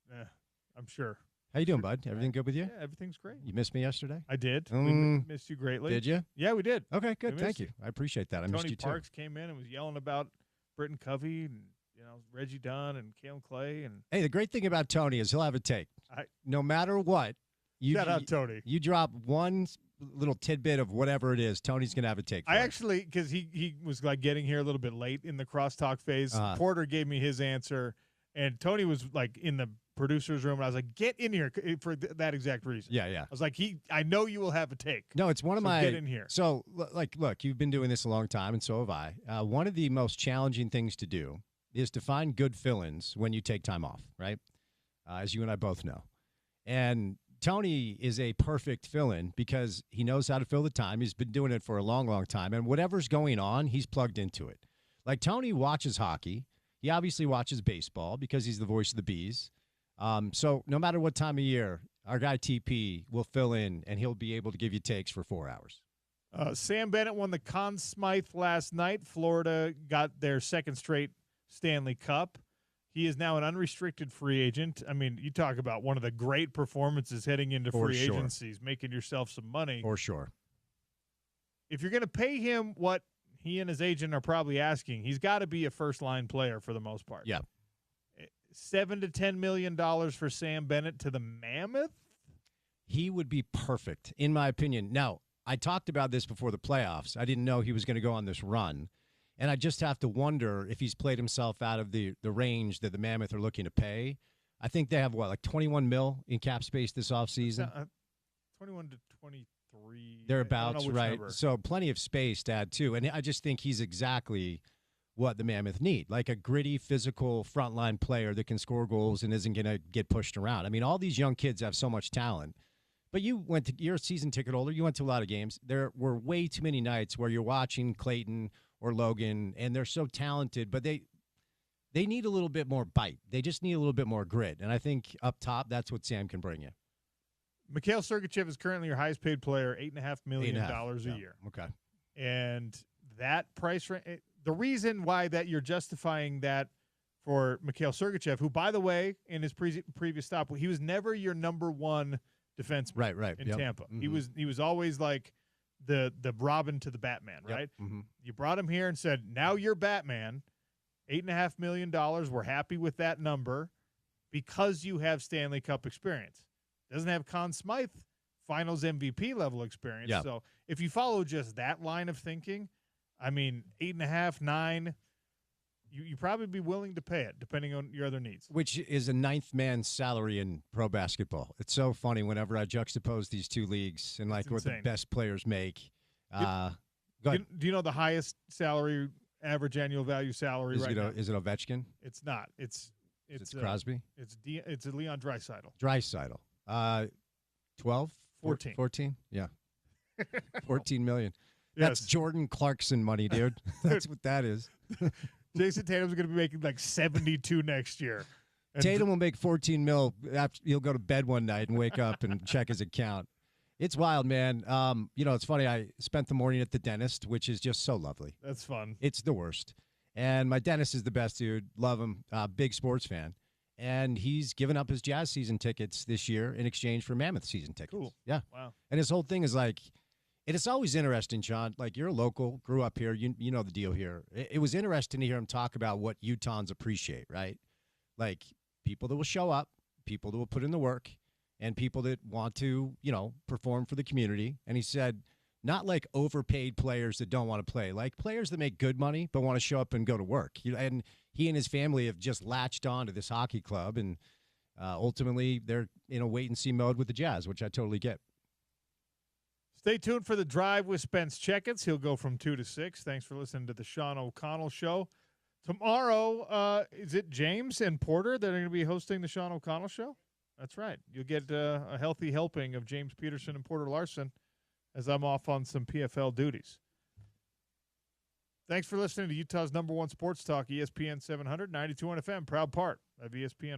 I'm sure. How you doing, bud? Everything good with you? Yeah, everything's great. You missed me yesterday? I did. We missed you greatly. Did you? Yeah, we did. Okay, good. Thank you. I appreciate that. I missed you too. Tony Parks came in and was yelling about Britton Covey and Reggie Dunn and Kalen Clay. And hey, the great thing about Tony is he'll have a take. No matter what. Shout out Tony. You drop one little tidbit of whatever it is, Tony's going to have a take for I actually, because he was like getting here a little bit late in the crosstalk phase, Porter gave me his answer, and Tony was like in the producer's room, and I was like, get in here for that exact reason. Yeah. I was like, I know you will have a take. No, it's one of my. Get in here. So, look, you've been doing this a long time, and so have I. One of the most challenging things to do is to find good fill-ins when you take time off, right? As you and I both know. And Tony is a perfect fill-in because he knows how to fill the time. He's been doing it for a long, long time. And whatever's going on, he's plugged into it. Like, Tony watches hockey. He obviously watches baseball because he's the voice of the Bees. So no matter what time of year, our guy TP will fill in, and he'll be able to give you takes for 4 hours. Sam Bennett won the Conn Smythe last night. Florida got their second straight Stanley Cup. He is now an unrestricted free agent. I mean, you talk about one of the great performances heading into free agencies, making yourself some money. For sure. If you're going to pay him what he and his agent are probably asking, he's got to be a first-line player for the most part. Yeah. $7 to $10 million for Sam Bennett to the Mammoth? he would be perfect, in my opinion. Now, I talked about this before the playoffs. I didn't know he was going to go on this run. And I just have to wonder if he's played himself out of the range that the Mammoth are looking to pay. I think they have, like 21 mil in cap space this offseason? 21 to 23. Thereabouts, right? Number. So plenty of space to add, too. And I just think he's exactly what the Mammoth need, like a gritty, physical frontline player that can score goals and isn't going to get pushed around. I mean, all these young kids have so much talent. But you're a season ticket holder. You went to a lot of games. There were way too many nights where you're watching Clayton or Logan, and they're so talented, but they need a little bit more bite. They just need a little bit more grit. And I think up top, that's what Sam can bring you. Mikhail Sergachev is currently your highest paid player, $8.5 million a year. Okay. And that price range, the reason why that you're justifying that for Mikhail Sergachev, who, by the way, in his previous stop, he was never your number one defenseman in Tampa. Mm-hmm. He was always like the Robin to the Batman, right? Mm-hmm. You brought him here and said, now you're Batman, $8.5 million. We're happy with that number because you have Stanley Cup experience. Doesn't have Conn Smythe Finals MVP level experience. Yeah. So if you follow just that line of thinking, I mean, 8.5, 9, you probably be willing to pay it depending on your other needs. Which is a ninth man's salary in pro basketball. It's so funny whenever I juxtapose these two leagues and like what the best players make. Go ahead. Do you know the highest salary, average annual value salary now? Is it Ovechkin? It's not. It's Crosby? It's Leon Draisaitl. 12? 14. 14? Yeah. 14 million. Yes. That's Jordan Clarkson money, dude. That's what that is. Jason Tatum's going to be making like 72 next year. And Tatum will make 14 mil after he'll go to bed one night and wake up and check his account. It's wild, man. It's funny. I spent the morning at the dentist, which is just so lovely. That's fun. It's the worst. And my dentist is the best dude. Love him. Big sports fan. And he's given up his Jazz season tickets this year in exchange for Mammoth season tickets. Cool. Yeah. Wow. And his whole thing is like, and it's always interesting, Sean. Like, you're a local, grew up here. You know the deal here. It was interesting to hear him talk about what Utahns appreciate, right? Like, people that will show up, people that will put in the work, and people that want to, perform for the community. And he said, not like overpaid players that don't want to play, like players that make good money but want to show up and go to work. And he and his family have just latched on to this hockey club, and ultimately they're in a wait-and-see mode with the Jazz, which I totally get. Stay tuned for The Drive with Spence Checketts. He'll go from 2 to 6. Thanks for listening to the Sean O'Connell Show. Tomorrow, is it James and Porter that are going to be hosting the Sean O'Connell Show? That's right. You'll get a healthy helping of James Peterson and Porter Larson as I'm off on some PFL duties. Thanks for listening to Utah's #1 sports talk, ESPN 700, 92.1 FM, proud part of ESPN.